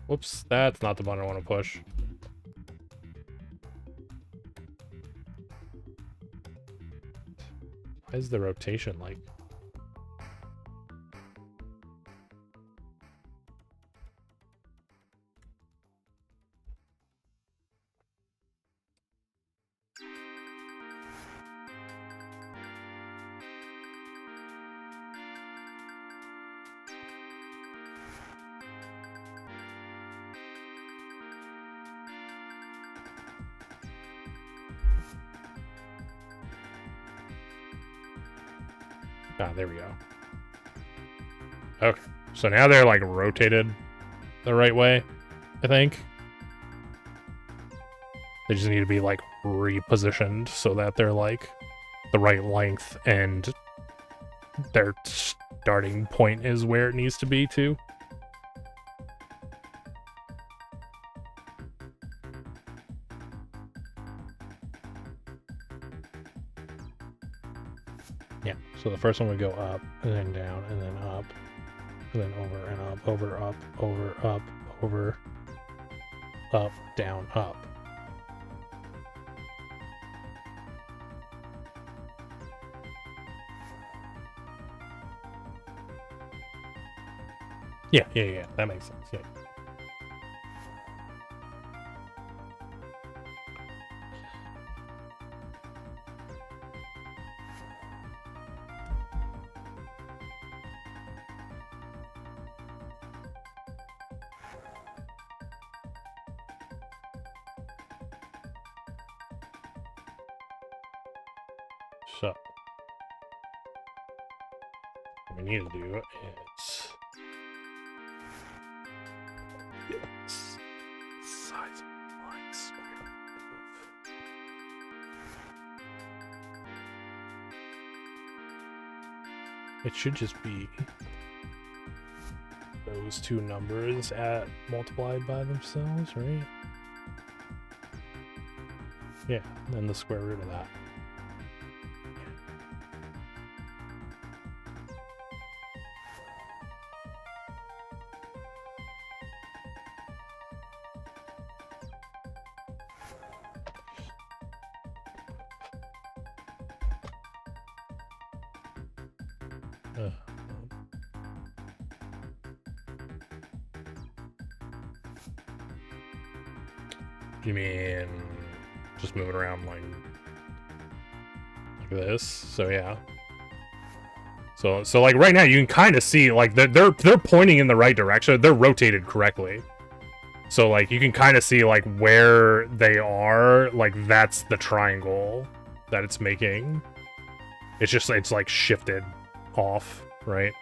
Whoops, that's not the button I want to push. Why is the rotation like... Ah, there we go. Okay, so now they're like rotated the right way, I think. They just need to be like repositioned so that they're like the right length and their starting point is where it needs to be too. Yeah, so the first one would go up, and then down, and then up, and then over, and up, over, up, over, up, down, up. Yeah, that makes sense, yeah. So, what we need to do is size of line square. It should just be those two numbers multiplied by themselves, right? Yeah, and then the square root of that. You mean just moving around like this? So yeah. So like right now you can kind of see like they're pointing in the right direction. They're rotated correctly. So like you can kind of see like where they are. Like that's the triangle that it's making. It's like shifted off, right?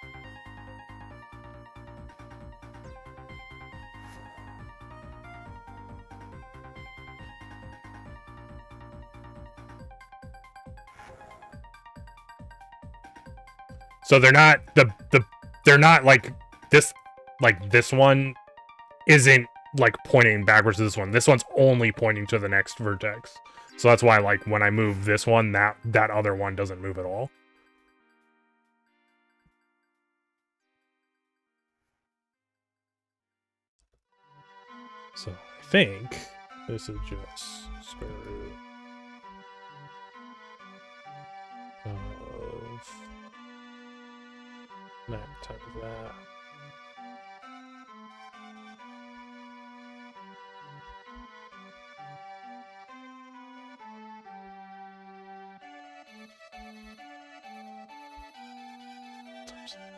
So they're not they're not like this one isn't like pointing backwards to this one. This one's only pointing to the next vertex. So that's why like when I move this one, that other one doesn't move at all. So I think this is just square root of that times that. Times that.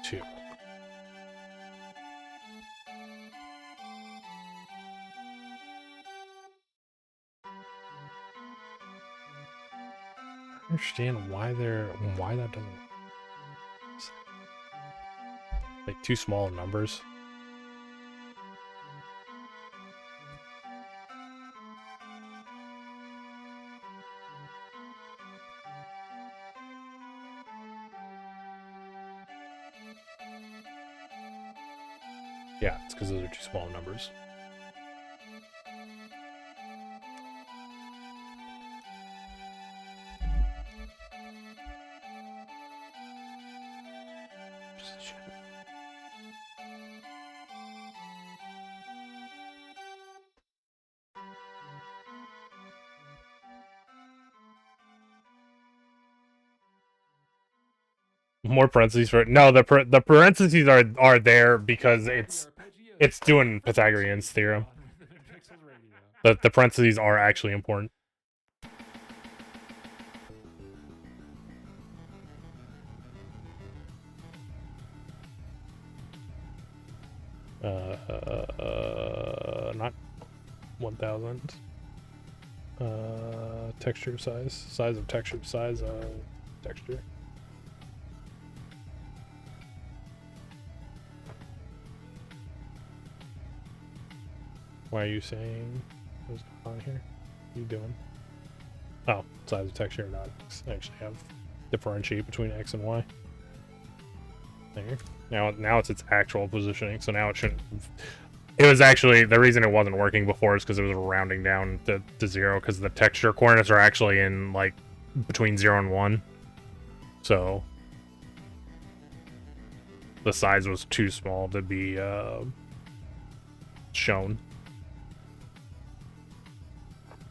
Two. I understand why that doesn't like too small numbers. Yeah, it's because those are too small numbers. More parentheses for no. The parentheses are there because it's doing Pythagorean's theorem. But the parentheses are actually important. Not 1000. Texture size of texture, size of texture. Why are you saying what's going on here? What are you doing? Oh, size of texture, not X. I actually have differentiate between X and Y. There. Now it's its actual positioning, so now it shouldn't. It was actually the reason it wasn't working before is because it was rounding down to 0 because the texture coordinates are actually in like between 0 and 1. So the size was too small to be shown.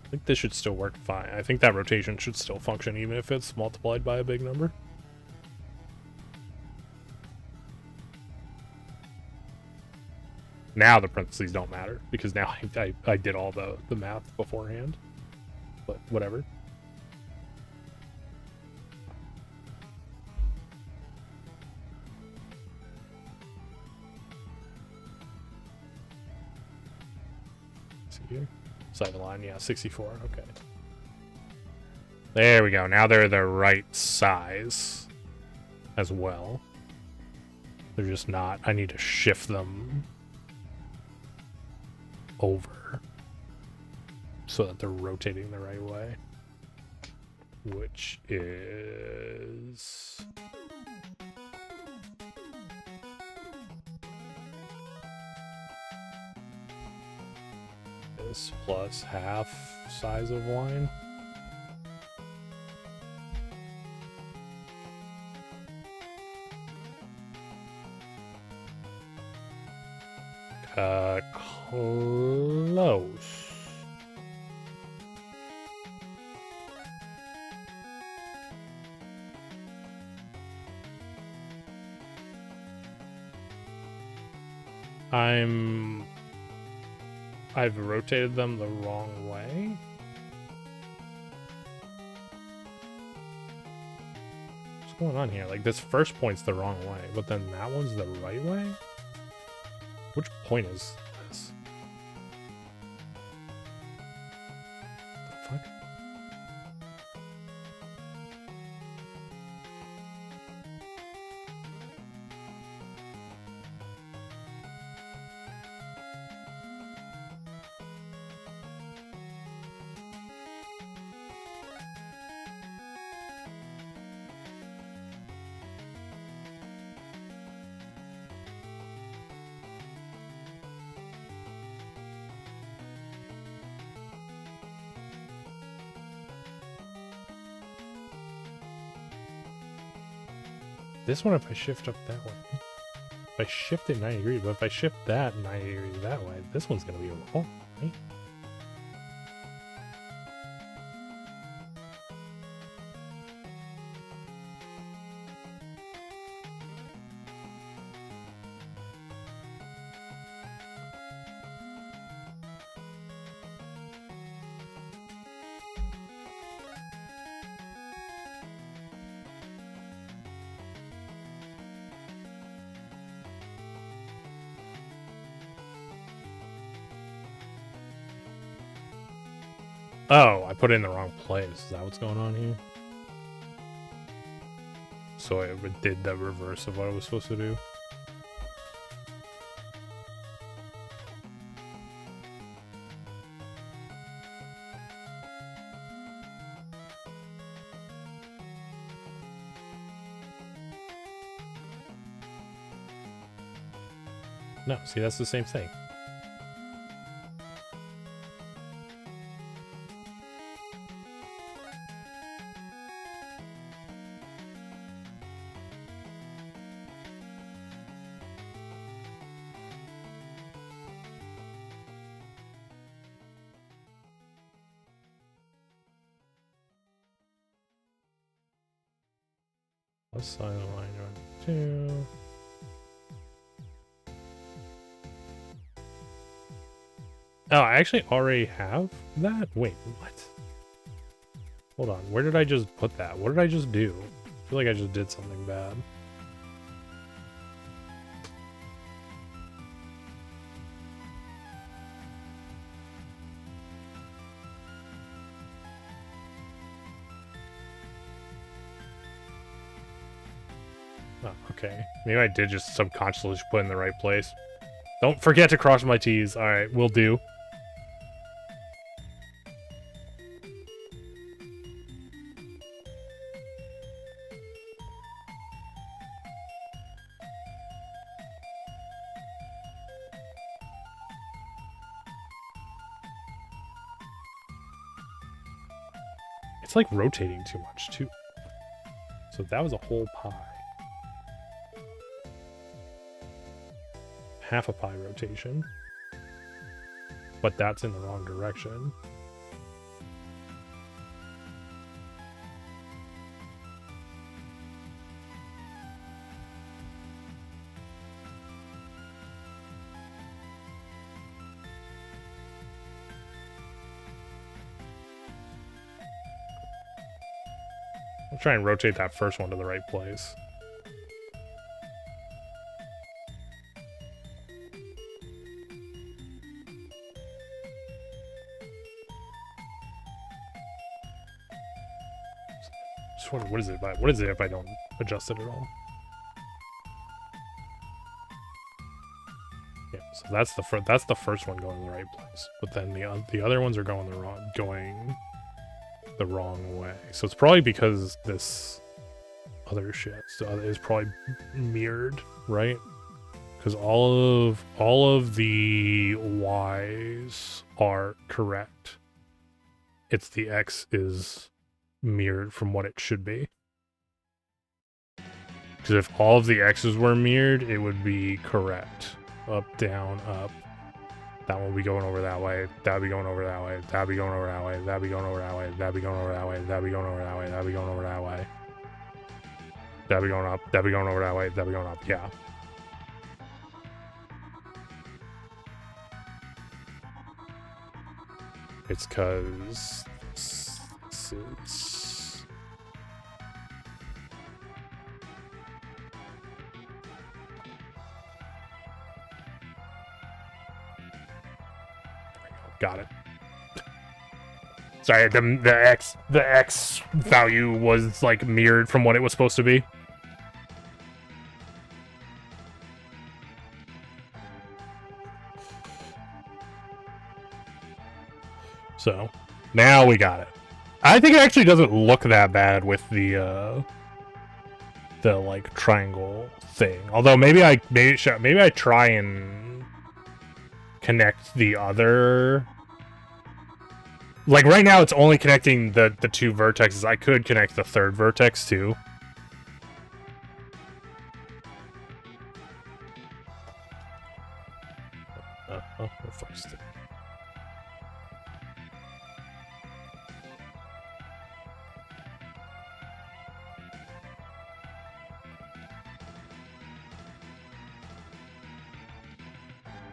I think this should still work fine. I think that rotation should still function even if it's multiplied by a big number. Now the parentheses don't matter because now I did all the math beforehand. But whatever. See here? Side of the line, yeah, 64, okay. There we go. Now they're the right size as well. They're just not. I need to shift them over so that they're rotating the right way, which is this plus half size of line. Close. I've rotated them the wrong way. What's going on here? Like, this first point's the wrong way, but then that one's the right way? Which point is this? The fuck? This one, if I shift up that way. If I shift it 90 degrees, but if I shift that 90 degrees that way, this one's going to be wrong, right? Oh, I put it in the wrong place. Is that what's going on here? So it did the reverse of what I was supposed to do. No, see, that's the same thing. Side line on 2. Oh, I actually already have that? Wait, what? Hold on, where did I just put that? What did I just do? I feel like I just did something bad. Oh, okay. Maybe I did just subconsciously put in the right place. Don't forget to cross my T's. Alright, will do. It's like rotating too much, too. So that was a whole pie. Half a pie rotation. But that's in the wrong direction. I'll try and rotate that first one to the right place. What is it? What is it if I don't adjust it at all? Yeah, so that's the first one going in the right place, but then the other ones are going the wrong way. So it's probably because this other shit is probably mirrored, right? Because all of the Y's are correct. It's the X is mirrored from what it should be. Because if all of the X's were mirrored, it would be correct. Up, down, up, That one will be going over that way. That'll be going over that way. That'll be going over that way. That'll be going over that way. That'll be going over that way. That'll be going over that way. That'll be going over that way. That'll be going up. That'll be going over that way. That'll be going up. Yeah. It's because this is... Got it. Sorry, the X value was like mirrored from what it was supposed to be. So now we got it. I think it actually doesn't look that bad with the like triangle thing. Although maybe I try and connect the other. Like right now, it's only connecting the two vertexes. I could connect the third vertex too. Oh, first.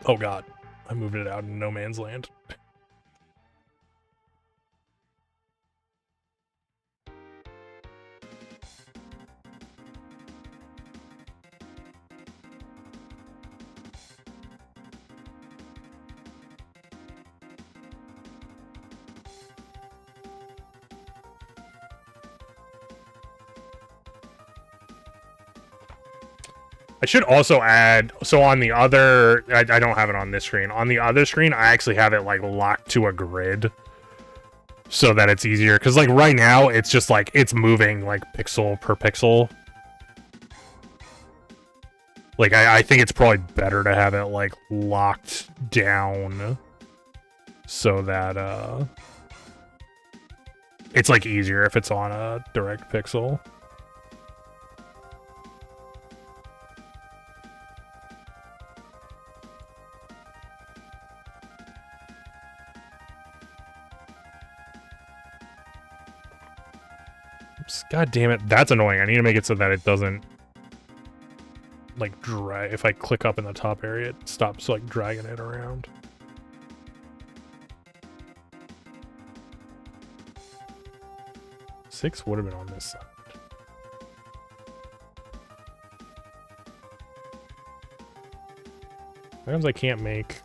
Oh god, I moved it out in no man's land. I should also add, so on the other, I don't have it on this screen. On the other screen, I actually have it like locked to a grid so that it's easier. Because like right now, it's just like, it's moving like pixel per pixel. Like I think it's probably better to have it like locked down so that it's like easier if it's on a direct pixel. God damn it, that's annoying. I need to make it so that it doesn't like drag. If I click up in the top area, it stops like dragging it around. Six would have been on this side. Sometimes I can't make...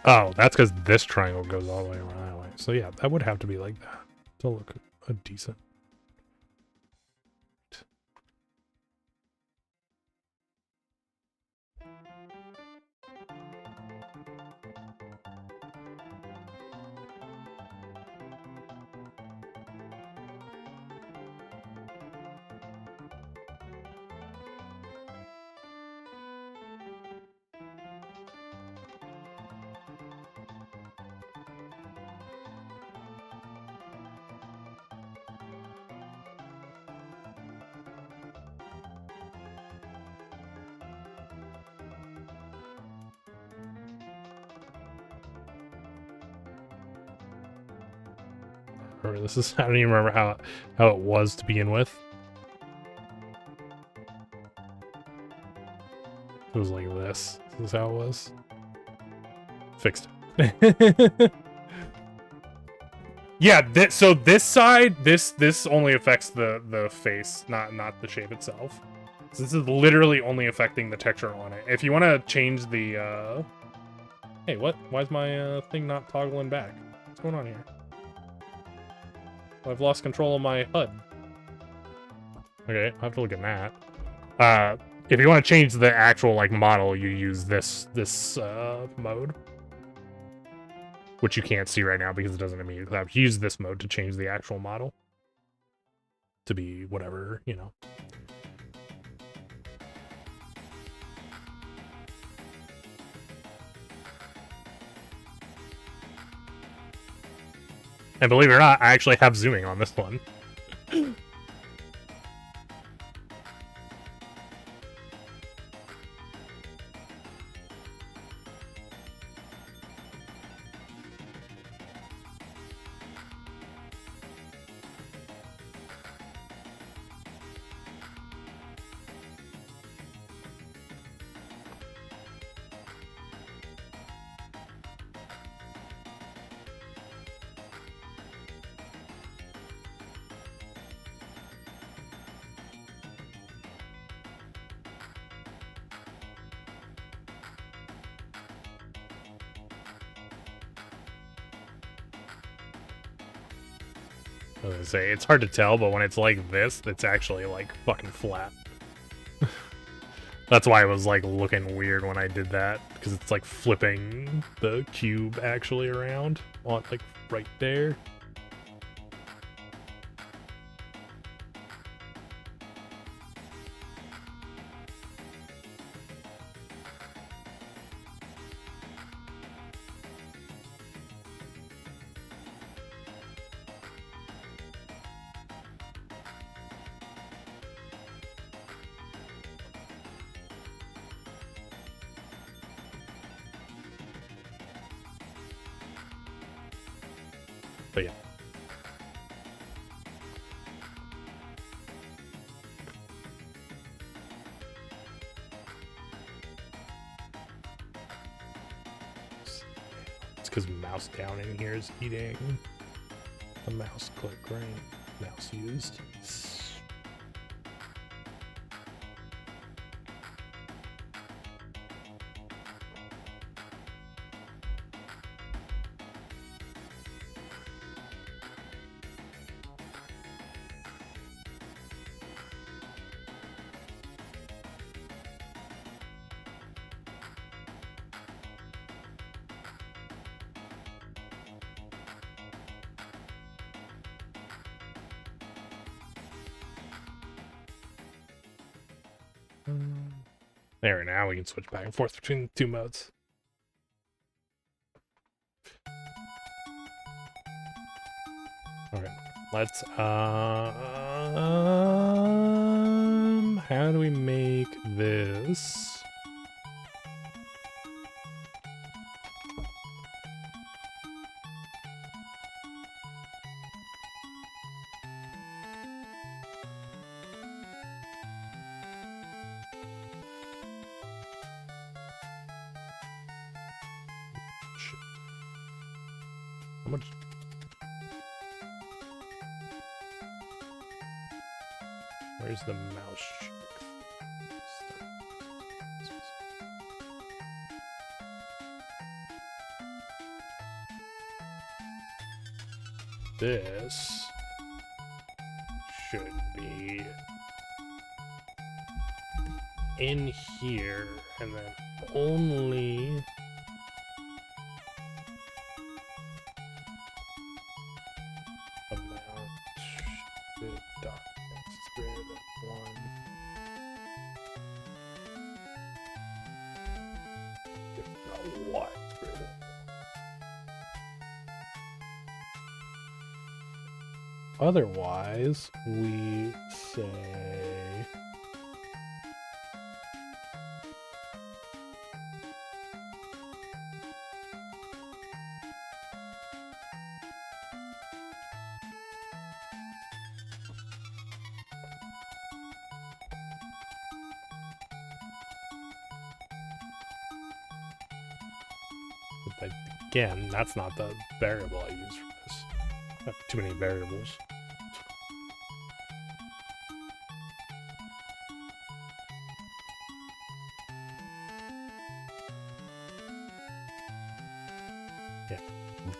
Oh, that's because this triangle goes all the way around that way. So yeah, that would have to be like that to look decent. This is, I don't even remember how it was to begin with. It was like this. This is how it was. Fixed it. Yeah, so this side, this only affects the face, not the shape itself. So this is literally only affecting the texture on it. If you want to change the hey, what? Why is my thing not toggling back? What's going on here? I've lost control of my HUD. Okay, I'll have to look at that. If you want to change the actual like model, you use this mode, which you can't see right now because it doesn't immediately have. You use this mode to change the actual model to be whatever, you know. And believe it or not, I actually have zooming on this one. I was gonna say, it's hard to tell, but when it's like this, it's actually like fucking flat. That's why it was like looking weird when I did that, because it's like flipping the cube actually around on like right there. But yeah. It's because mouse down in here is eating the mouse click, right? Mouse used. There, now we can switch back and forth between the two modes. Okay, let's how do we make this? How much? Where's the mouse check? This should be in here, and then only otherwise, we say but again, that's not the variable I use for this. I have too many variables. Yeah,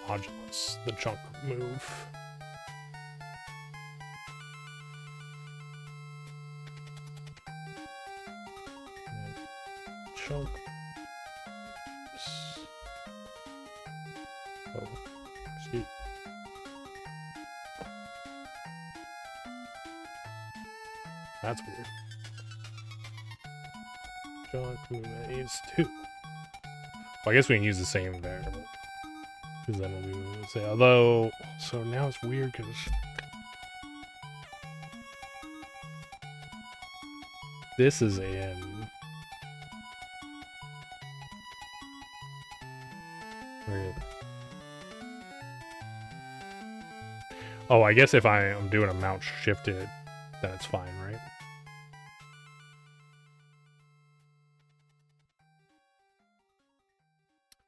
modulus, the chunk move. chunk. Oh, excuse. That's weird. Chunk movement is 2. Well, I guess we can use the same variable. Because then we would say, although, so now it's weird because this is in. Where is it? Oh, I guess if I am doing a mount shifted, then it's fine, right?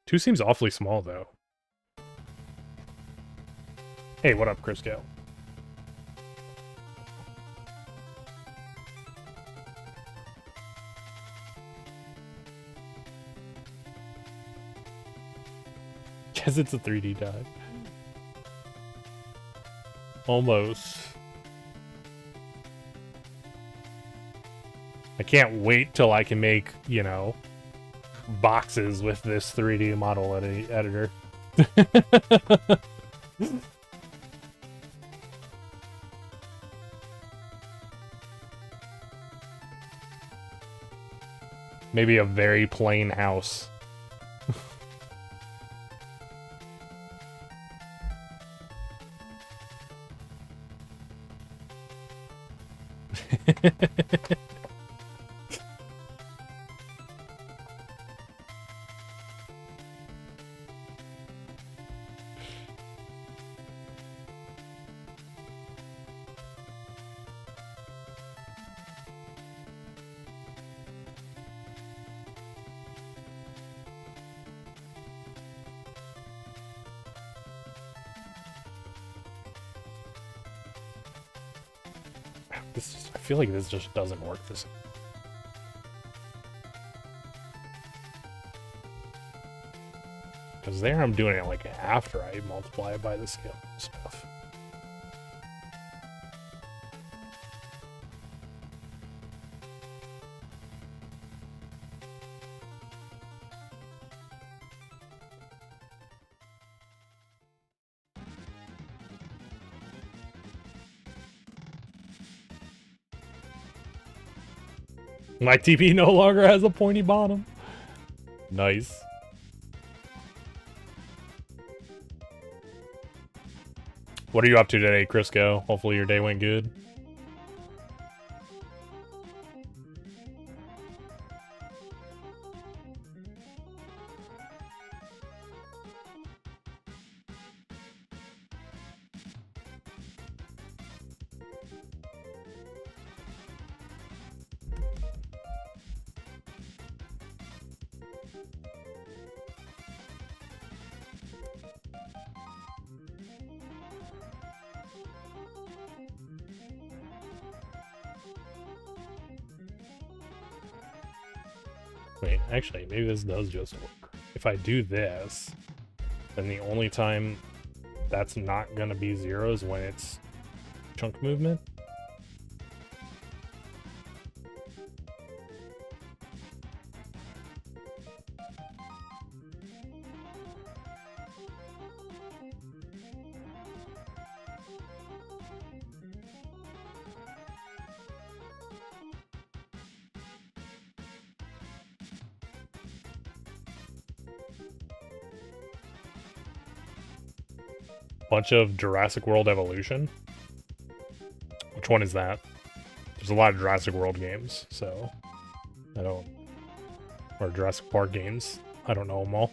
Two seems awfully small, though. Hey, what up, Crisco? Guess it's a 3D die. Almost. I can't wait till I can make, you know, boxes with this 3D model editor. Maybe a very plain house. I feel like this just doesn't work this. Because there I'm doing it like after I multiply it by the scale and stuff. My TV no longer has a pointy bottom. Nice. What are you up to today, Crisco? Hopefully your day went good. Wait, actually, maybe this does just work. If I do this, then the only time that's not gonna be 0 is when it's chunk movement. Bunch of Jurassic World Evolution. Which one is that? There's a lot of Jurassic World games, so I don't... Or Jurassic Park games. I don't know them all.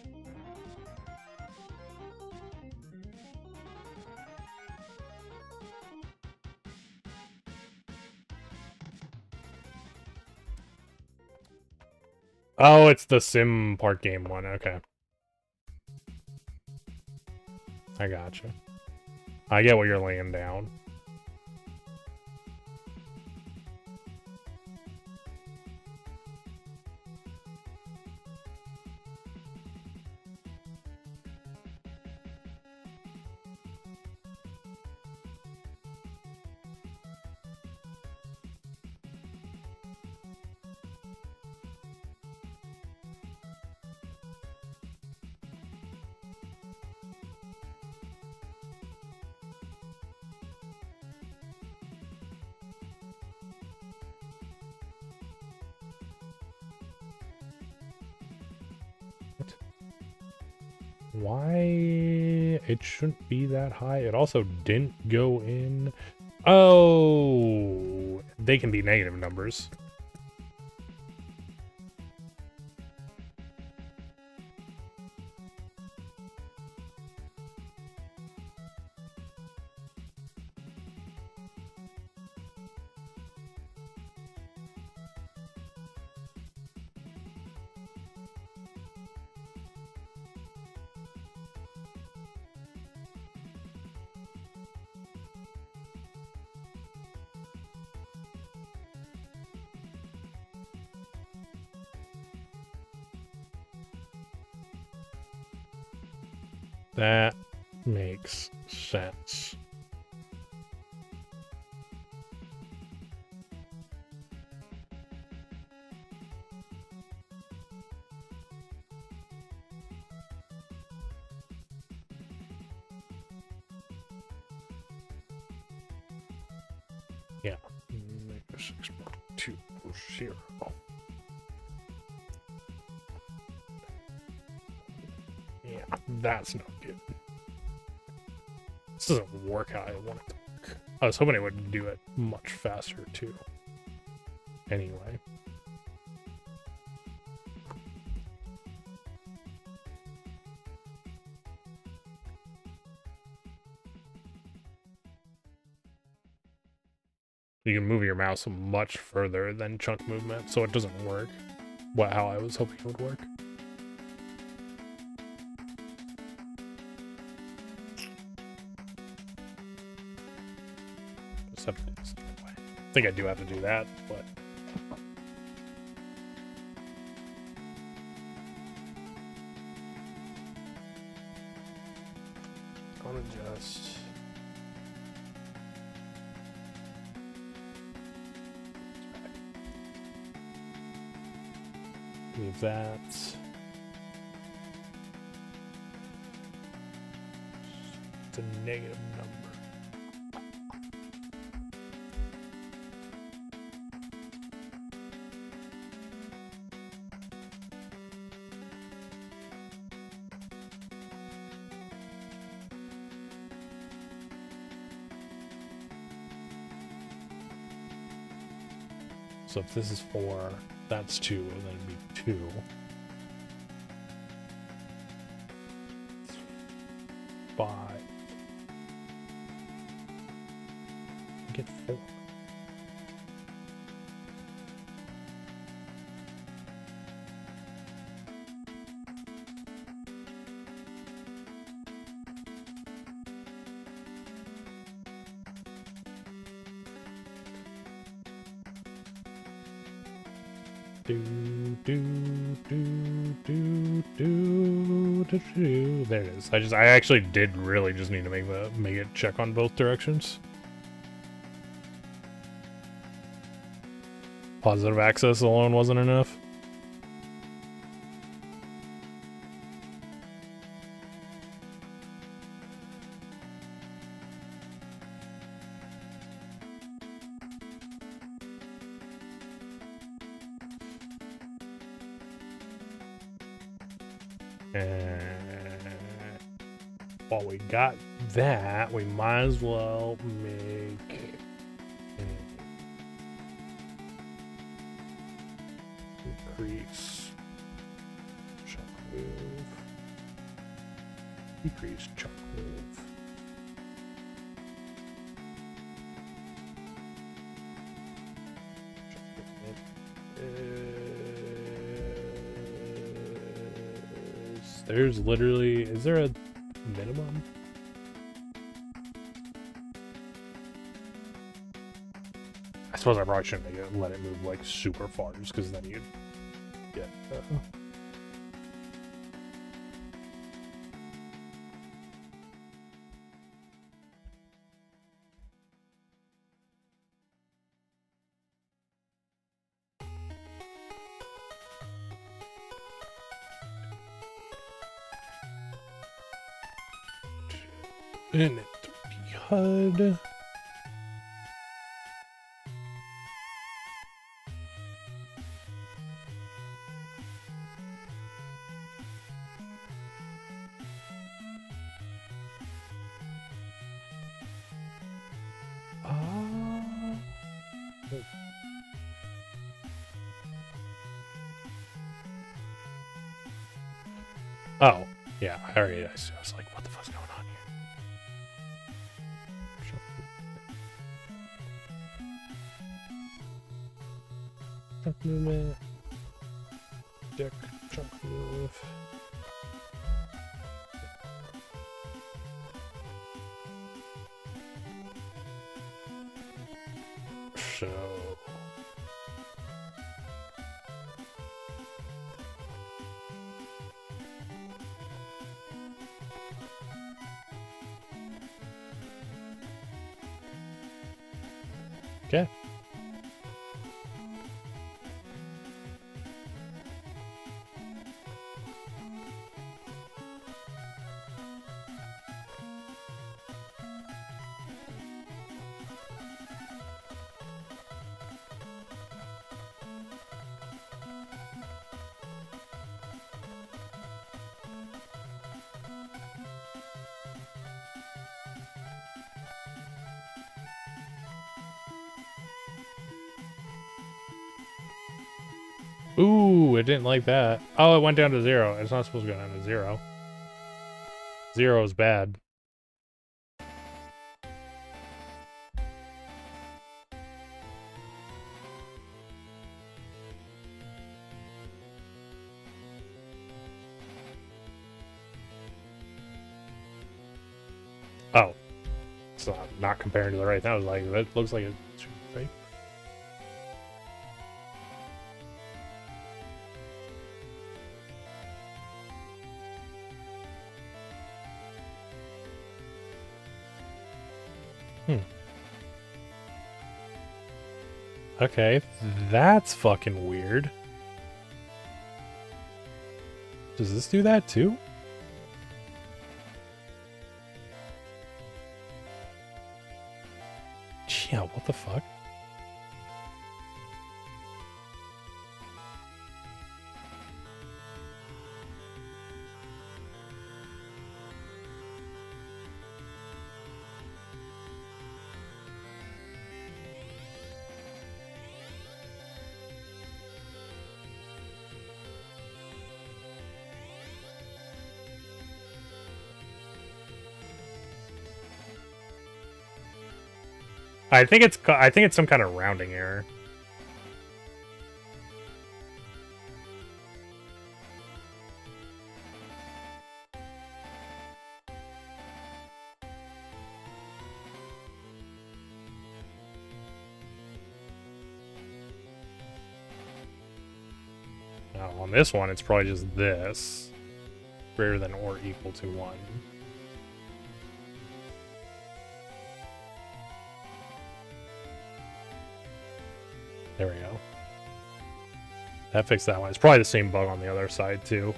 Oh, it's the Sim Park game one. Okay. I gotcha. I get what you're laying down. Why it shouldn't be that high. It also didn't go in. Oh, they can be negative numbers. That makes sense. Yeah. Make this 6.20. Yeah, that's not good. This doesn't work how I want it to work. I was hoping it would do it much faster too. Anyway. You can move your mouse much further than chunk movement, so it doesn't work how I was hoping it would work. I think I do have to do that, but I'll adjust. Leave that. It's a negative number. So if this is 4, that's 2, and then it'd be 2. Five. Get 4. There it is. I actually did really just need to make it check on both directions. Positive access alone wasn't enough. While we got that, we might as well make increase chunk move, decrease chunk move. There's literally, is there a minimum? I suppose I probably shouldn't let it move like super far, just because then you'd get. And it to be HUD. Oh, yeah, I was like, what the fuck's going on here? Chunk movement. Deck, chunk move. So... Okay. Ooh, it didn't like that. Oh, it went down to 0. It's not supposed to go down to 0. 0 is bad. Oh. So I'm not comparing to the right. That was like, that looks like it's fake. Okay, that's fucking weird. Does this do that too? Yeah, what the fuck? I think it's some kind of rounding error. Now, on this one, it's probably just this. Greater than or equal to 1. There we go. That fixed that one. It's probably the same bug on the other side, too.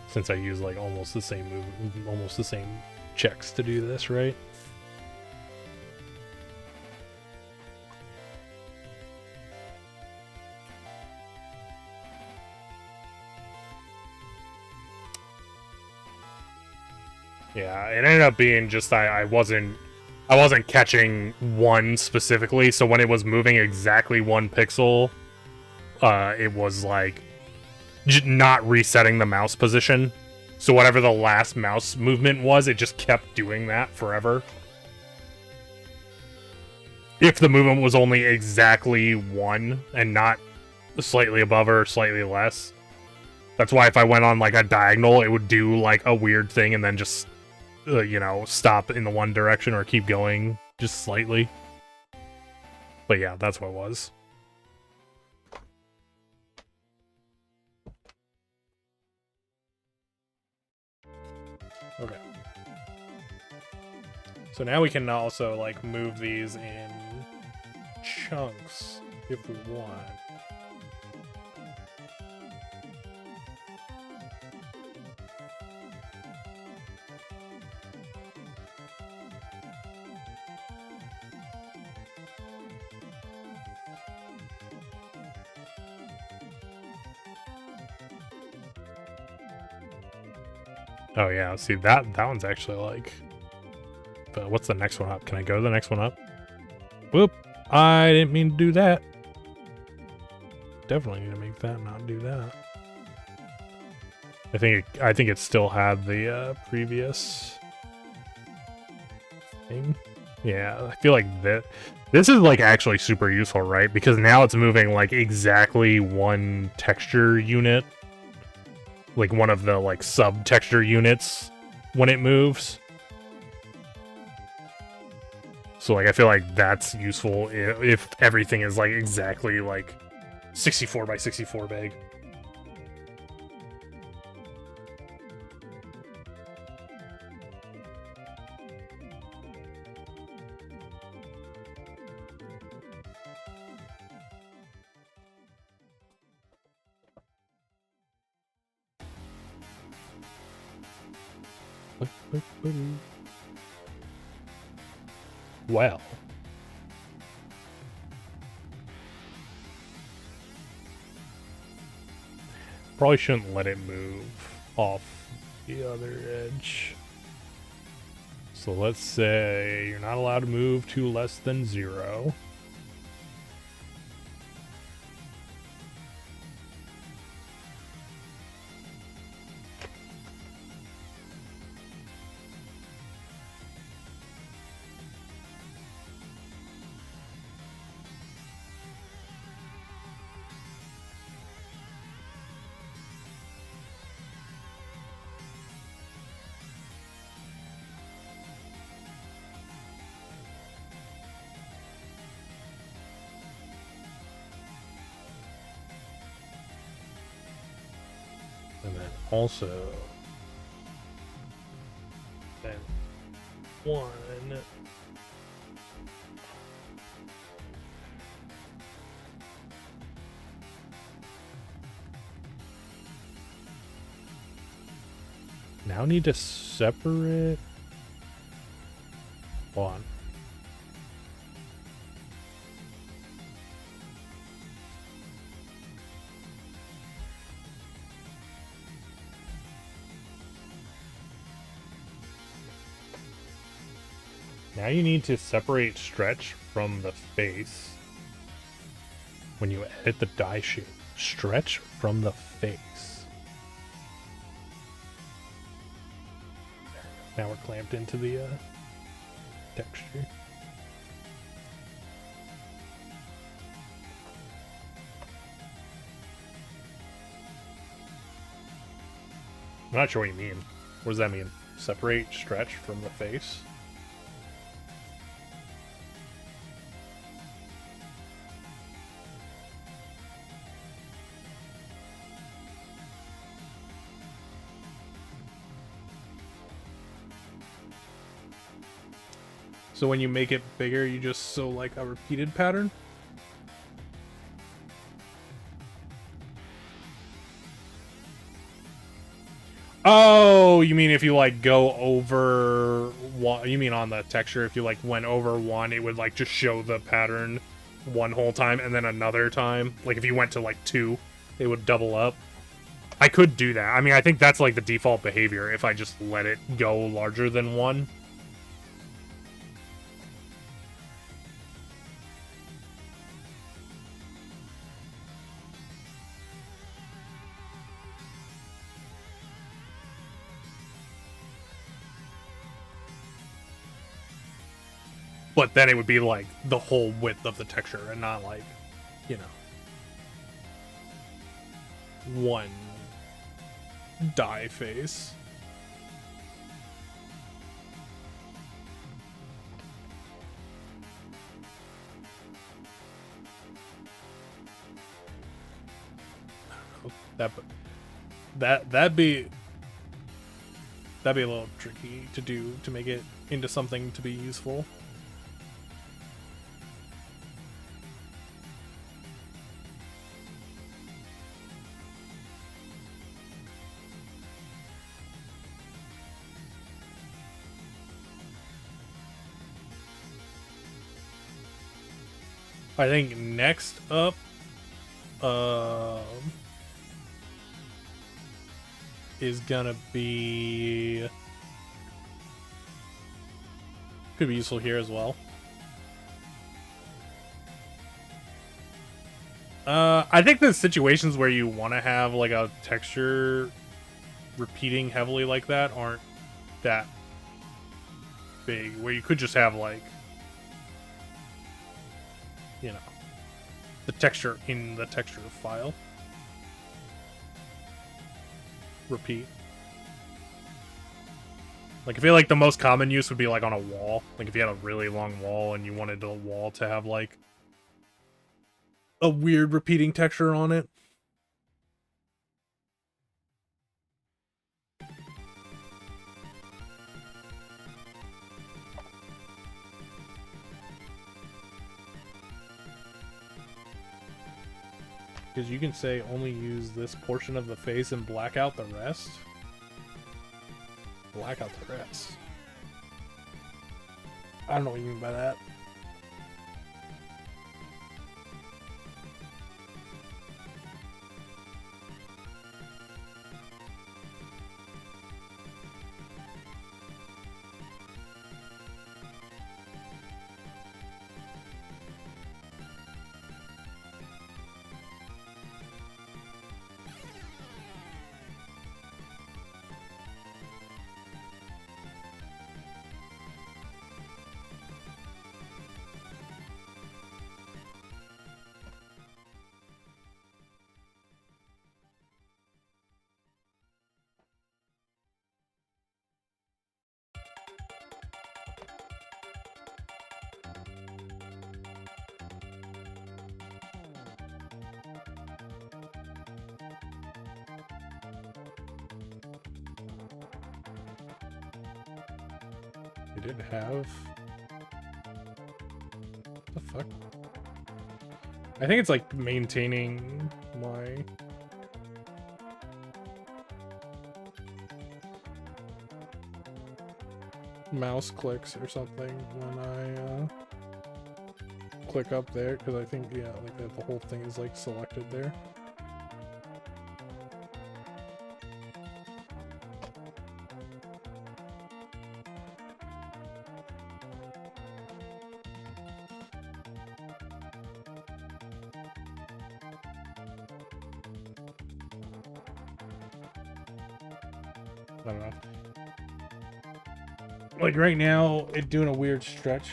Since I use, like, almost the same move, almost the same checks to do this, right? Yeah, it ended up being just I wasn't catching one specifically, so when it was moving exactly 1 pixel, it was like not resetting the mouse position. So whatever the last mouse movement was, it just kept doing that forever. If the movement was only exactly 1 and not slightly above or slightly less. That's why if I went on like a diagonal, it would do like a weird thing and then just you know, stop in the one direction or keep going just slightly. But yeah, that's what it was. Okay. So now we can also like move these in chunks if we want. Oh yeah, see that one's actually like. But what's the next one up? Can I go to the next one up? Whoop! I didn't mean to do that. Definitely need to make that not do that. I think it still had the previous thing. Yeah, I feel like this is like actually super useful, right? Because now it's moving like exactly one texture unit, like one of the like sub texture units when it moves. So like I feel like that's useful if everything is like exactly like 64 by 64 big. Well. Probably shouldn't let it move off the other edge. So let's say you're not allowed to move to less than 0. And then also then 1 now need to separate one. Now you need to separate stretch from the face when you edit the die shape. Stretch from the face. Now we're clamped into the texture. I'm not sure what you mean. What does that mean? Separate stretch from the face? So when you make it bigger, you just sew like a repeated pattern? Oh, you mean if you like go over one, you mean on the texture, if you like went over one, it would like just show the pattern one whole time and then another time? Like if you went to like 2, it would double up. I could do that. I mean, I think that's like the default behavior if I just let it go larger than 1. But then it would be like the whole width of the texture and not like, you know, one die face. That'd be a little tricky to do to make it into something to be useful. I think next up is gonna be... Could be useful here as well. I think the situations where you want to have like a texture repeating heavily like that aren't that big, where you could just have like, you know, the texture in the texture file repeat. Like, I feel like the most common use would be like on a wall. Like if you had a really long wall and you wanted the wall to have like a weird repeating texture on it. Because you can say only use this portion of the face and black out the rest. Black out the rest. I don't know what you mean by that. I did have... What the fuck? I think it's like maintaining my... mouse clicks or something when I click up there, because I think, yeah, like that the whole thing is like selected there. I don't know. Like right now, it's doing a weird stretch.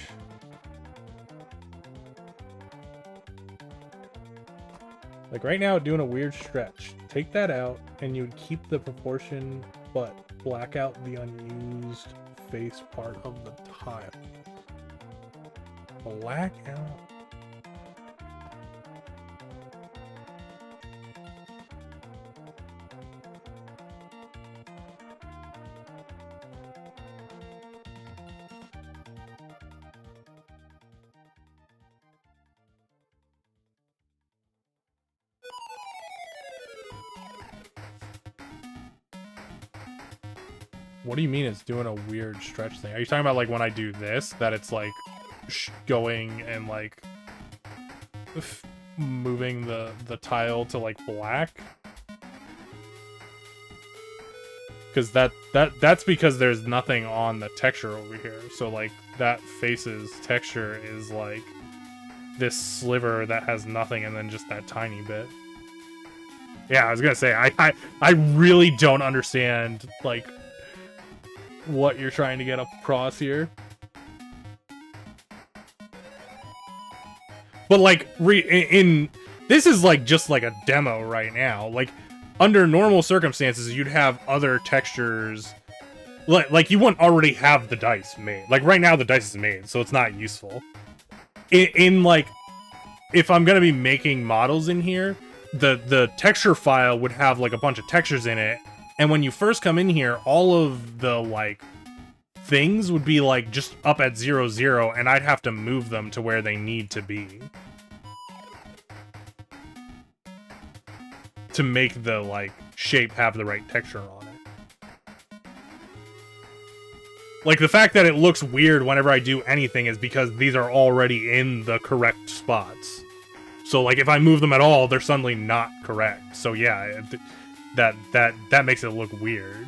Like right now, doing a weird stretch. Take that out, and you would keep the proportion, but black out the unused face part of the tile. Black out. What do you mean it's doing a weird stretch thing? Are you talking about like when I do this, that it's like going and like moving the tile to like black? Because that's because there's nothing on the texture over here. So like that face's texture is like this sliver that has nothing and then just that tiny bit. Yeah, I was gonna say I really don't understand like what you're trying to get across here. But like this is like just like a demo right now. Like under normal circumstances you'd have other textures, like you wouldn't already have the dice made. Like right now the dice is made, so it's not useful. In like if I'm gonna be making models in here, the texture file would have like a bunch of textures in it. And when you first come in here, all of the, like, things would be, like, just up at 0, 0, and I'd have to move them to where they need to be. To make the, like, shape have the right texture on it. Like, the fact that it looks weird whenever I do anything is because these are already in the correct spots. So, like, if I move them at all, they're suddenly not correct. So, yeah... that makes it look weird.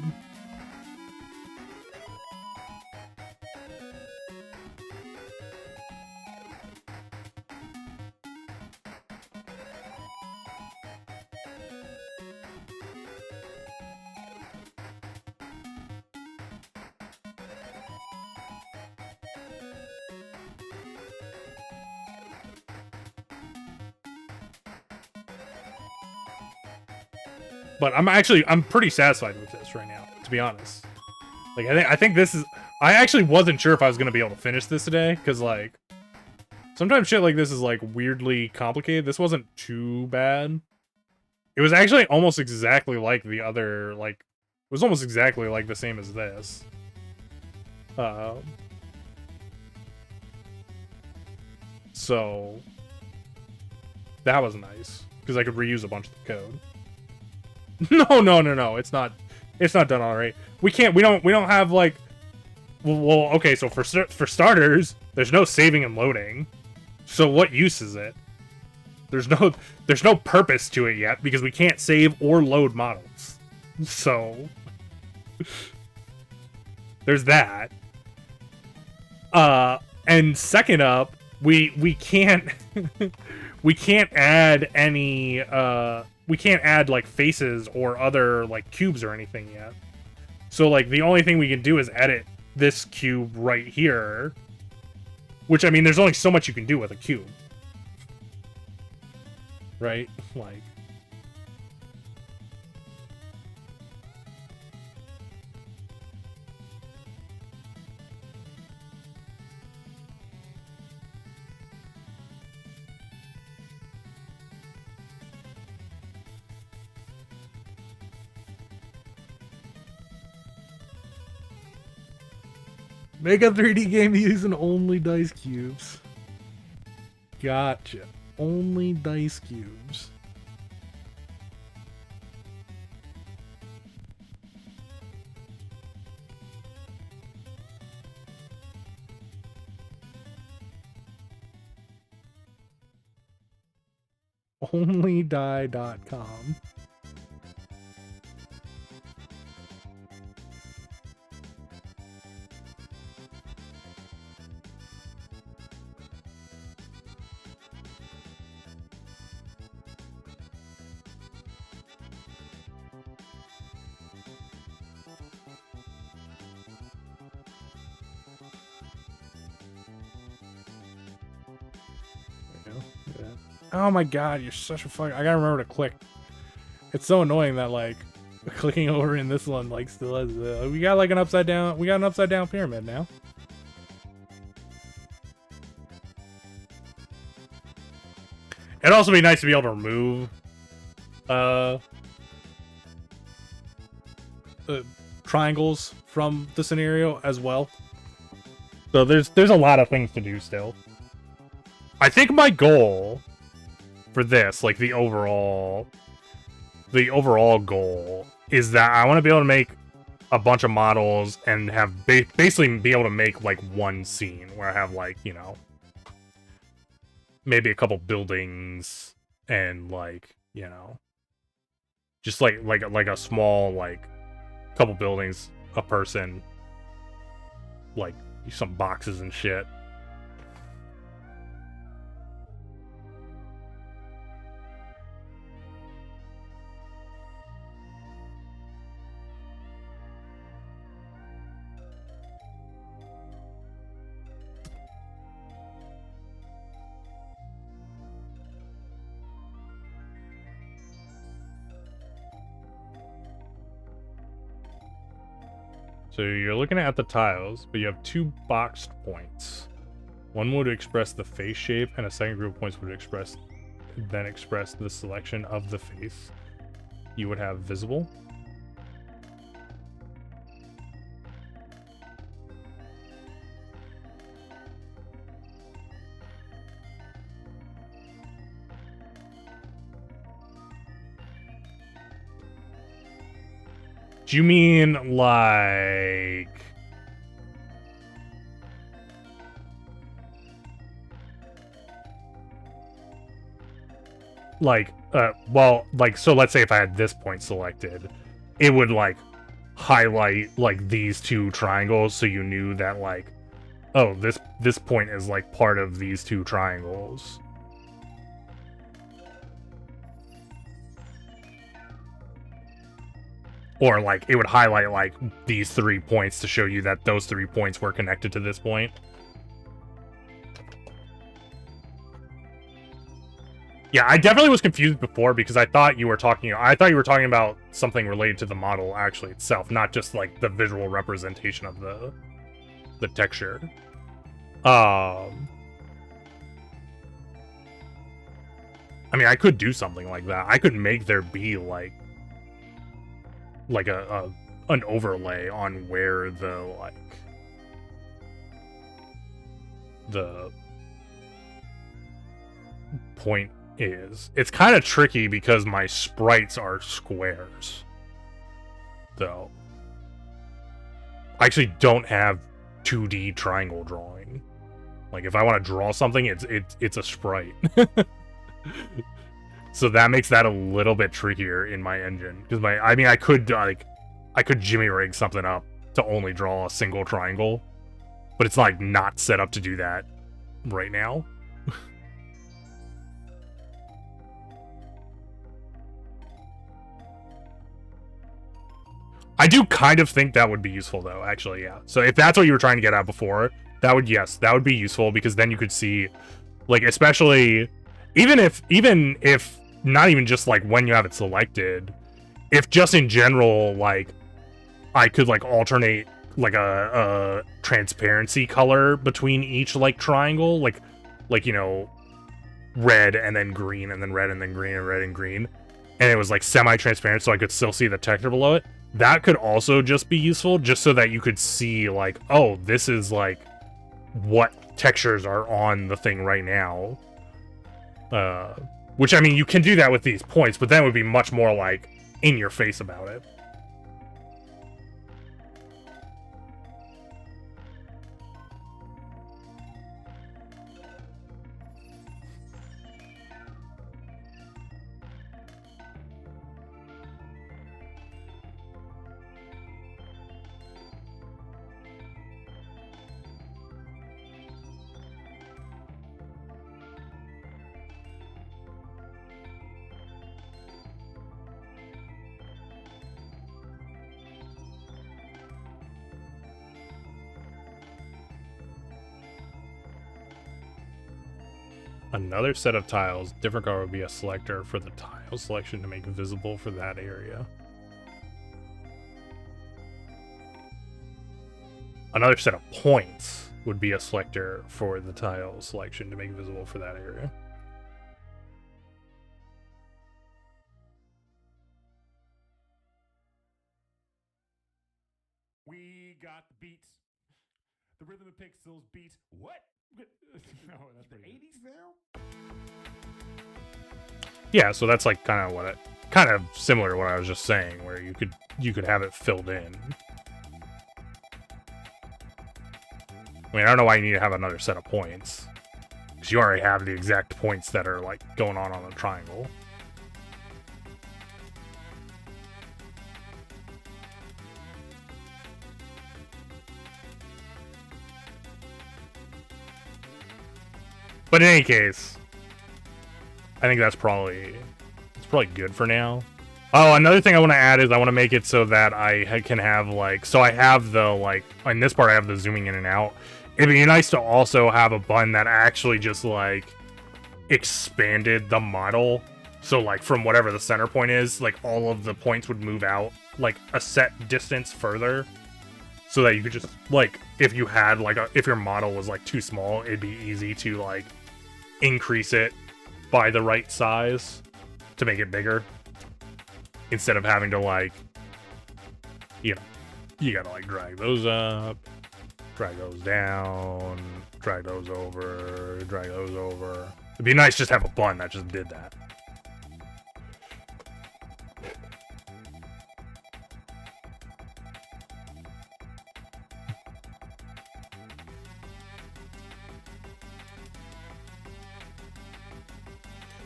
But I'm pretty satisfied with this right now, to be honest. Like, I think this is... I actually wasn't sure if I was going to be able to finish this today, because, like... Sometimes shit like this is, like, weirdly complicated. This wasn't too bad. It was actually almost exactly like the other, like... It was almost exactly, like, the same as this. So... That was nice, because I could reuse a bunch of the code. No. It's not done alright. We don't have like well okay, so for starters, there's no saving and loading. So what use is it? There's no purpose to it yet because we can't save or load models. So there's that. And second up, we can't we can't add any we can't add, like, faces or other, like, cubes or anything yet. So, like, the only thing we can do is edit this cube right here. Which, I mean, there's only so much you can do with a cube. Right? Like... Make a 3D game using only dice cubes. Gotcha. Only dice cubes. Onlydie.com. Oh my god, you're such a fuck. I gotta remember to click. It's so annoying that, like, clicking over in this one, like, still has we got, like, an upside down. We got an upside down pyramid now. It'd also be nice to be able to remove triangles from the scenario as well. So there's a lot of things to do still. I think my goal for this, like the overall goal, is that I want to be able to make a bunch of models and have basically be able to make like one scene where I have, like, you know, maybe a couple buildings and, like, you know, just like a small, like, couple buildings, a person, like some boxes and shit. So you're looking at the tiles, but you have two boxed points. One would express the face shape, and a second group of points would express the selection of the face. You would have visible. Do you mean, like... like, well, like, so let's say if I had this point selected, it would, like, highlight, like, these two triangles so you knew that, like, oh, this point is, like, part of these two triangles. Or, like, it would highlight, like, these 3 points to show you that those 3 points were connected to this point. Yeah, I definitely was confused before because I thought you were talking about something related to the model actually itself, not just like the visual representation of the texture. I mean, I could do something like that. I could make there be like an overlay on where the point is. It's kind of tricky because my sprites are squares, though. I actually don't have 2D triangle drawing. Like, if I want to draw something, it's a sprite. So that makes that a little bit trickier in my engine. Because I could jimmy rig something up to only draw a single triangle, but it's like not set up to do that right now. I do kind of think that would be useful, though, actually, yeah. So if that's what you were trying to get at before, that would be useful, because then you could see, like, especially, even if not even just, like, when you have it selected, if just in general, like, I could, like, alternate, like, a transparency color between each, like, triangle, like, you know, red and then green and then red and then green and red and green, and it was, like, semi-transparent so I could still see the texture below it. That could also just be useful, just so that you could see, like, oh, this is, like, what textures are on the thing right now. Which, I mean, you can do that with these points, but then it would be much more, like, in your face about it. Another set of tiles, different color would be a selector for the tile selection to make visible for that area. Another set of points would be a selector for the tile selection to make visible for that area. We got the beats. The Rhythm of Pixels beats. What? No, that's the 80s now? Yeah, so that's like kind of similar to what I was just saying, where you could have it filled in. I mean, I don't know why you need to have another set of points, because you already have the exact points that are like going on the triangle. But in any case, I think it's probably good for now. Oh, another thing I want to add is I want to make it so that I can have, like, so I have the, like, in this part I have the zooming in and out. It'd be nice to also have a button that actually just, like, expanded the model. So, like, from whatever the center point is, like, all of the points would move out, like, a set distance further. So that you could just, like, if you had, like, if your model was, like, too small, it'd be easy to, like, increase it by the right size to make it bigger, instead of having to, like, you know, you gotta, like, drag those up, drag those down, drag those over, drag those over. It'd be nice just to have a button that just did that.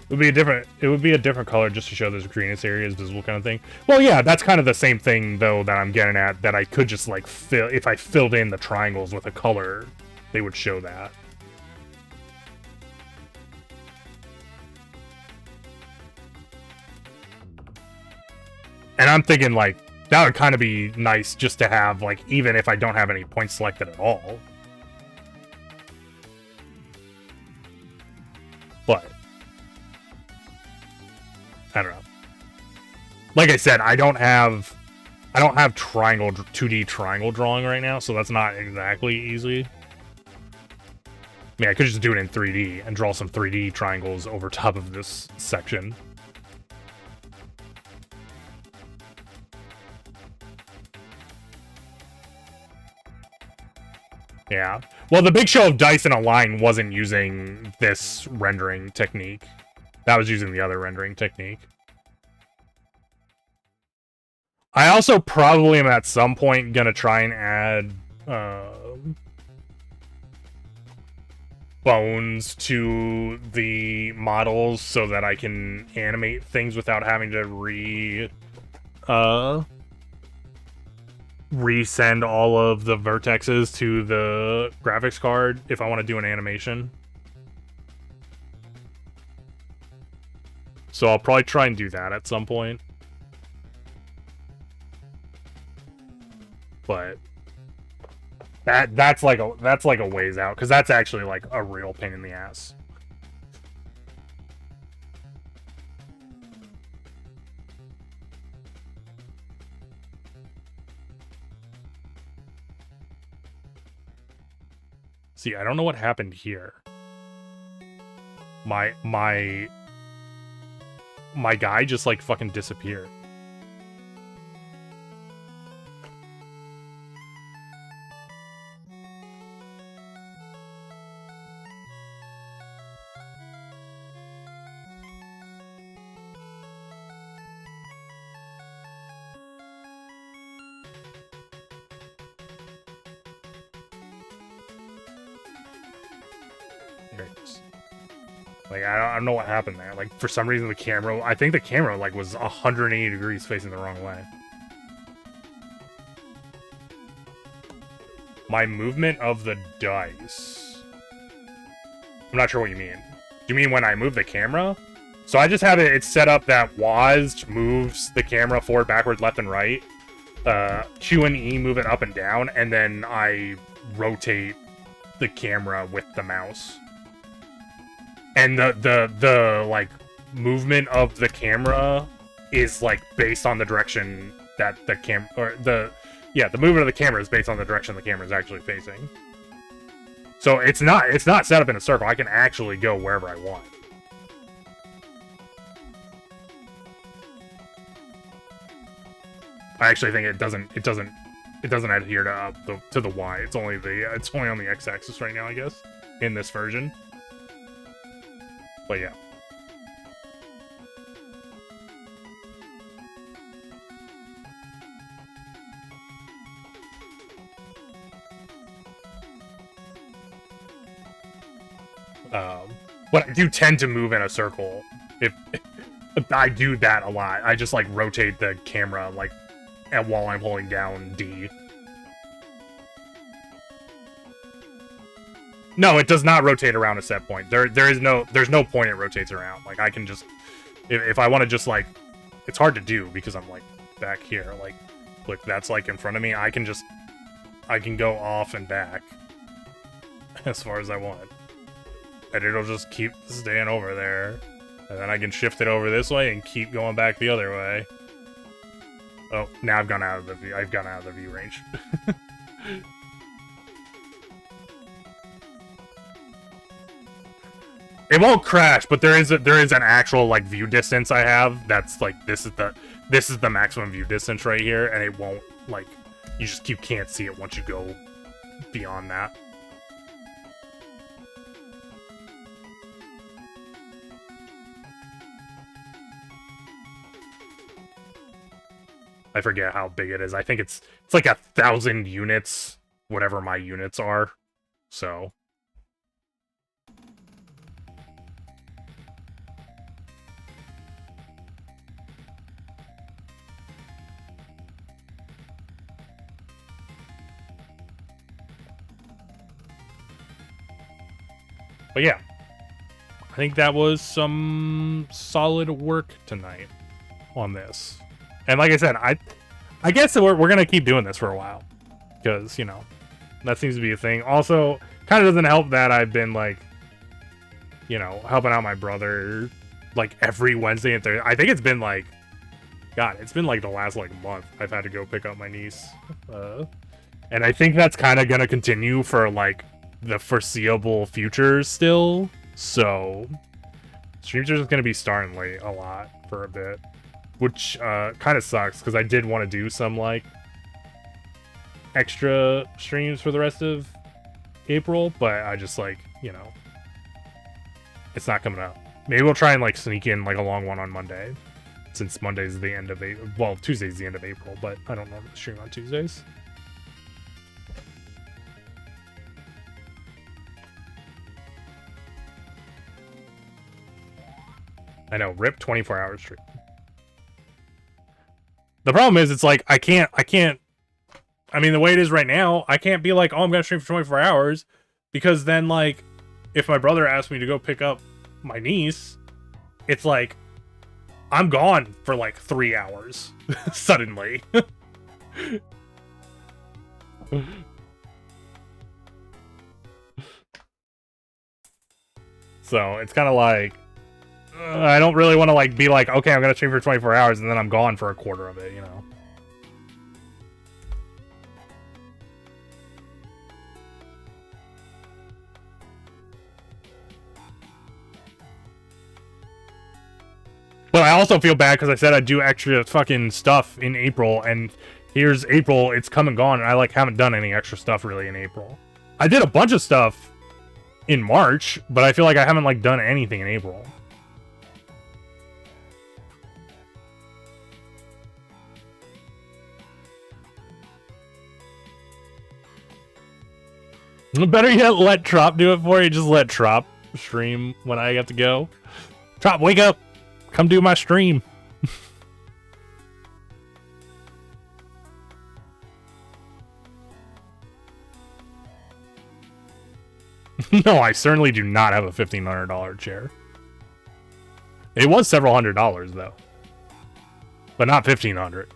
It would be a different color just to show this greenest area is visible kind of thing. Well, yeah, that's kind of the same thing though that I'm getting at, that I could just like fill, if I filled in the triangles with a color, they would show that. And I'm thinking like that would kind of be nice just to have, like, even if I don't have any points selected at all. But I don't know. Like I said, I don't have triangle 2D triangle drawing right now, so that's not exactly easy. I mean, I could just do it in 3D and draw some 3D triangles over top of this section. Yeah. Well, the big show of dice in a line wasn't using this rendering technique. That was using the other rendering technique. I also probably am at some point gonna try and add bones to the models so that I can animate things without having to resend all of the vertexes to the graphics card if I want to do an animation. So I'll probably try and do that at some point. But that's like a ways out, because that's actually like a real pain in the ass. See, I don't know what happened here. My guy just like fucking disappeared. Like, I don't know what happened there. Like, for some reason, I think the camera, like, was 180 degrees facing the wrong way. My movement of the dice. I'm not sure what you mean. Do you mean when I move the camera? So I just have it's set up that WASD moves the camera forward, backwards, left, and right. Q and E move it up and down, and then I rotate the camera with the mouse. And the like movement of the camera is like based on the direction that the the movement of the camera is based on the direction the camera is actually facing. So it's not set up in a circle. I can actually go wherever I want. I actually think it doesn't adhere to the Y. It's only on the X-axis right now, I guess, in this version. But yeah. But I do tend to move in a circle. If I do that a lot, I just like rotate the camera like while I'm holding down D. No, it does not rotate around a set point. There's no point it rotates around. Like, I can just, if I want to just, like, it's hard to do because I'm, like, back here. Like, look, that's, like, in front of me. I can go off and back as far as I want. And it'll just keep staying over there. And then I can shift it over this way and keep going back the other way. Oh, now I've gone out of the view. I've gone out of the view range. It won't crash, but there is an actual like view distance I have that's like this is the maximum view distance right here, and it won't, like, you can't see it once you go beyond that. I forget how big it is. I think it's like 1,000 units, whatever my units are. So But yeah, I think that was some solid work tonight on this. And like I said, I guess that we're gonna keep doing this for a while, because, you know, that seems to be a thing. Also, kind of doesn't help that I've been, like, you know, helping out my brother, like, every Wednesday and Thursday. I think it's been, like, God, it's been, like, the last, like, month I've had to go pick up my niece. And I think that's kind of gonna continue for, like, the foreseeable future still. So, streams are just gonna be starting late a lot for a bit. Which, kind of sucks, because I did want to do some, like, extra streams for the rest of April, but I just, like, you know, it's not coming out. Maybe we'll try and, like, sneak in, like, a long one on Monday, since Monday's the end of April. Well, Tuesday's the end of April, but I don't normally stream on Tuesdays. I know, rip 24-hour stream. The problem is, it's like, I can't, I mean, the way it is right now, I can't be like, oh, I'm gonna stream for 24 hours, because then, like, if my brother asks me to go pick up my niece, it's like, I'm gone for, like, 3 hours, suddenly. So, it's kind of like, I don't really want to, like, be like, okay, I'm gonna stream for 24 hours, and then I'm gone for a quarter of it, you know? But I also feel bad because I said I'd do extra fucking stuff in April, and here's April, it's come and gone, and I, like, haven't done any extra stuff really in April. I did a bunch of stuff in March, but I feel like I haven't, like, done anything in April. Better yet, let Trop do it for you. Just let Trop stream when I have to go. Trop, wake up! Come do my stream. No, I certainly do not have a $1,500 chair. It was several $100s, though. But not $1,500.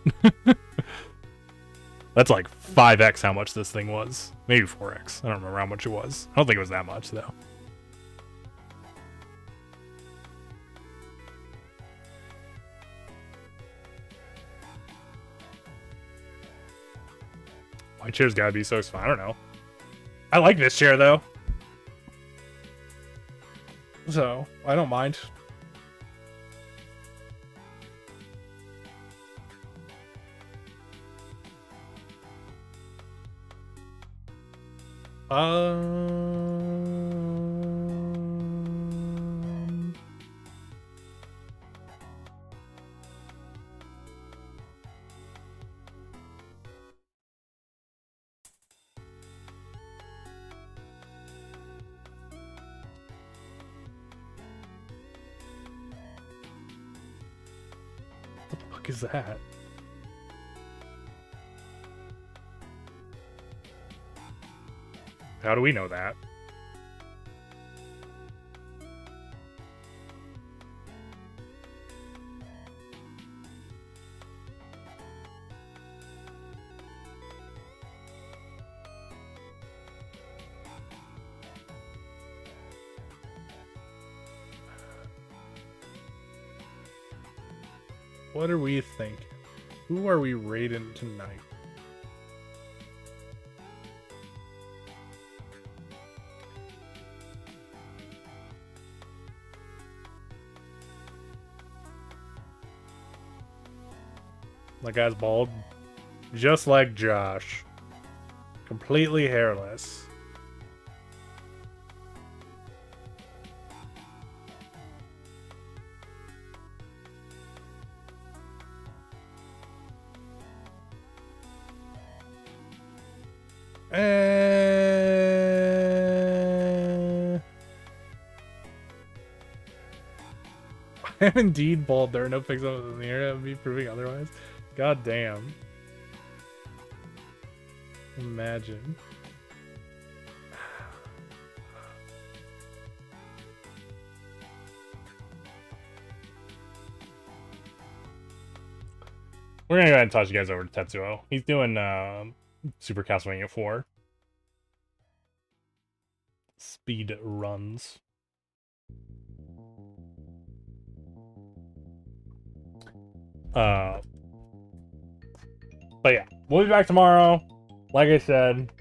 That's like 5x how much this thing was. Maybe 4x. I don't remember how much it was. I don't think it was that much, though. My chair's gotta be so expensive. I don't know. I like this chair, though. So, I don't mind. What the fuck is that? How do we know that? What are we thinking? Who are we raiding tonight? That guy's bald. Just like Josh. Completely hairless. I am indeed bald. There are no pixels in the internet of me proving otherwise. God damn. Imagine. we're gonna go ahead and toss you guys over to Tetsuo. He's doing Super Castlevania 4 speed runs. But yeah, we'll be back tomorrow. Like I said,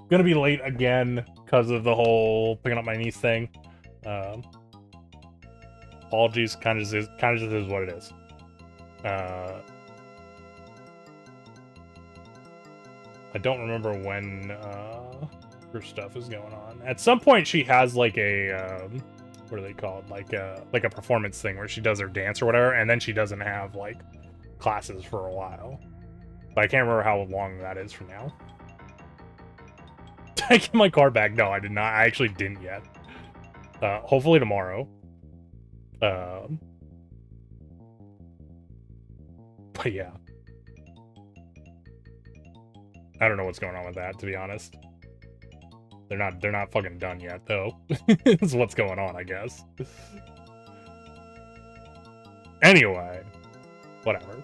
gonna be late again because of the whole picking up my niece thing. Apologies, kind of just is what it is. I don't remember when her stuff is going on. At some point, she has like a what are they called? Like a performance thing where she does her dance or whatever, and then she doesn't have like classes for a while. But I can't remember how long that is from now. Did I get my car back? No, I did not. I actually didn't yet. Hopefully tomorrow. But yeah. I don't know what's going on with that, to be honest. They're not fucking done yet, though. Is what's going on, I guess. Anyway, whatever.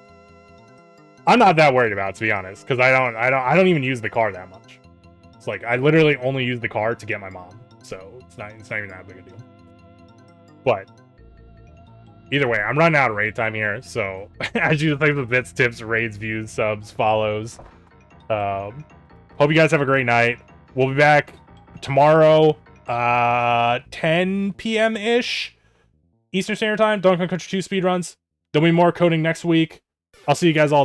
I'm not that worried about it, to be honest, because I don't even use the car that much. It's like I literally only use the car to get my mom, so it's not even that big a deal. But either way, I'm running out of raid time here, so as you think with bits, tips, raids, views, subs, follows. Hope you guys have a great night. We'll be back tomorrow, 10 p.m. ish Eastern Standard Time. Donkey Kong Country 2 speedruns. There'll be more coding next week. I'll see you guys all